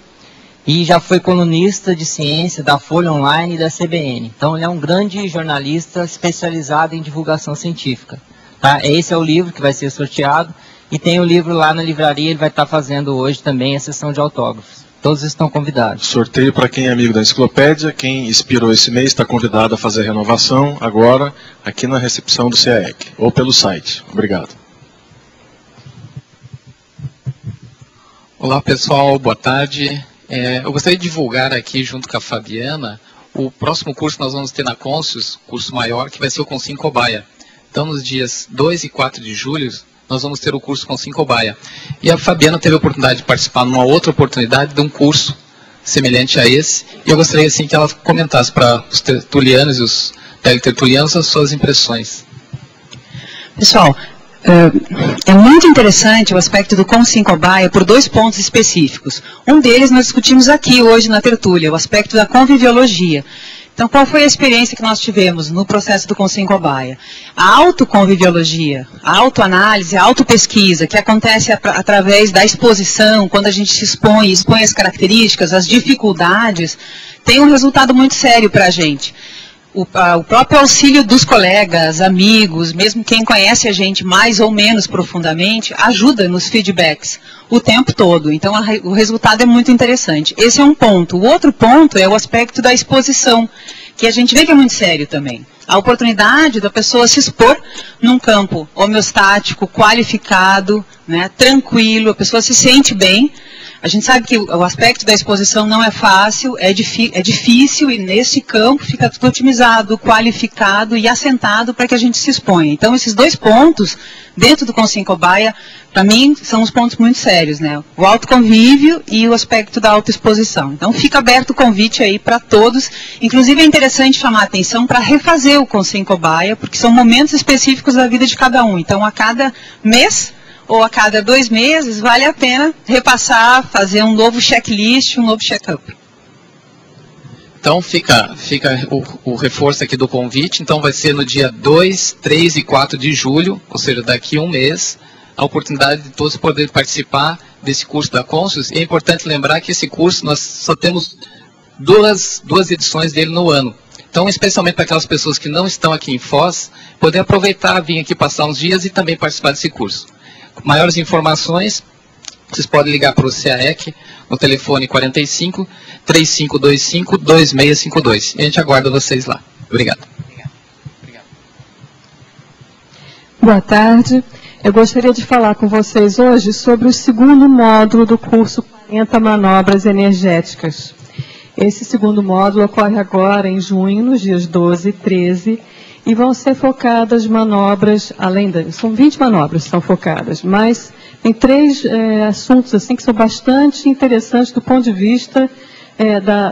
e já foi colunista de ciência da Folha Online e da CBN. Então ele é um grande jornalista especializado em divulgação científica. Tá? Esse é o livro que vai ser sorteado, e tem o livro lá na livraria, ele vai estar fazendo hoje também a sessão de autógrafos. Todos estão convidados. Sorteio para quem é amigo da enciclopédia, quem expirou esse mês está convidado a fazer a renovação agora aqui na recepção do CAEC, ou pelo site. Obrigado. Olá pessoal, boa tarde. Eu gostaria de divulgar aqui junto com a Fabiana o próximo curso que nós vamos ter na Conscius, curso maior, que vai ser o Consim Cobaia. Então nos dias 2 e 4 de julho nós vamos ter o curso Consim Cobaia. E a Fabiana teve a oportunidade de participar numa outra oportunidade de um curso semelhante a esse, e eu gostaria assim que ela comentasse para os tertulianos e os teletertulianos as suas impressões. Pessoal, é muito interessante o aspecto do Consim Cobaia por 2 pontos específicos. Um deles nós discutimos aqui hoje na tertúlia, o aspecto da conviviologia. Então, qual foi a experiência que nós tivemos no processo do Consim Cobaia? A autoconviviologia, a autoanálise, a autopesquisa, que acontece através da exposição, quando a gente se expõe as características, as dificuldades, tem um resultado muito sério para a gente. O próprio auxílio dos colegas, amigos, mesmo quem conhece a gente mais ou menos profundamente, ajuda nos feedbacks o tempo todo. Então, o resultado é muito interessante. Esse é um ponto. O outro ponto é o aspecto da exposição, que a gente vê que é muito sério também. A oportunidade da pessoa se expor num campo homeostático, qualificado, né, tranquilo, a pessoa se sente bem. A gente sabe que o aspecto da exposição não é fácil, é difícil, e nesse campo fica tudo otimizado, qualificado e assentado para que a gente se exponha. Então, esses 2 pontos, dentro do Consim Cobaia, para mim, são os pontos muito sérios, né? O autoconvívio e o aspecto da autoexposição. Então, fica aberto o convite aí para todos. Inclusive, é interessante chamar a atenção para refazer o Consim Cobaia, porque são momentos específicos da vida de cada um. Então, a cada mês ou a cada 2 meses, vale a pena repassar, fazer um novo checklist, um novo check-up. Então fica o reforço aqui do convite. Então vai ser no dia 2, 3 e 4 de julho, ou seja, daqui a um mês, a oportunidade de todos poderem participar desse curso da Conscius. E é importante lembrar que esse curso nós só temos duas edições dele no ano. Então, especialmente para aquelas pessoas que não estão aqui em Foz, poder aproveitar, vir aqui passar uns dias e também participar desse curso. Maiores informações, vocês podem ligar para o CAEC no telefone 45 3525 2652. E a gente aguarda vocês lá. Obrigado. Boa tarde. Eu gostaria de falar com vocês hoje sobre o 2º módulo do curso 40 Manobras Energéticas. Esse 2º módulo ocorre agora em junho, nos dias 12 e 13, e vão ser focadas manobras, são 20 manobras que são focadas, mas tem 3 assuntos assim, que são bastante interessantes do ponto de vista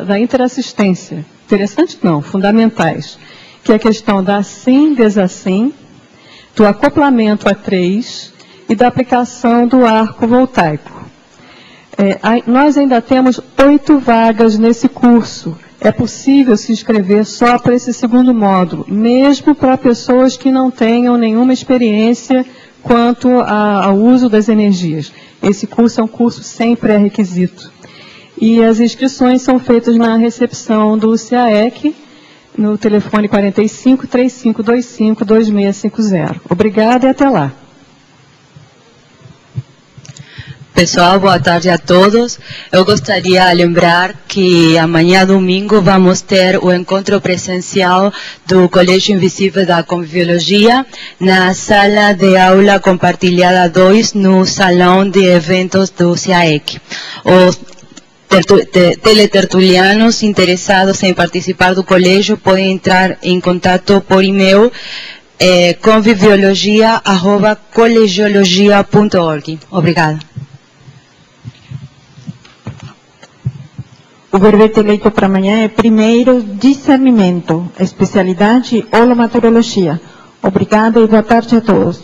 da interassistência. Interessantes não, fundamentais, que é a questão da assim, desassim, do acoplamento a 3 e da aplicação do arco voltaico. Nós ainda temos 8 vagas nesse curso. É possível se inscrever só para esse 2º módulo, mesmo para pessoas que não tenham nenhuma experiência quanto ao uso das energias. Esse curso é um curso sem pré-requisito. E as inscrições são feitas na recepção do CAEC, no telefone 45 3525 2650. Obrigada e até lá. Pessoal, boa tarde a todos. Eu gostaria de lembrar que amanhã, domingo, vamos ter o encontro presencial do Colégio Invisível da Conviviologia na sala de aula compartilhada 2, no salão de eventos do CAEC. Os teletertulianos interessados em participar do colégio podem entrar em contato por e-mail conviviologia@colegiologia.org. Obrigada. O verbete eleito para amanhã é primeiro, discernimento, especialidade holomaturologia. Obrigada e boa tarde a todos.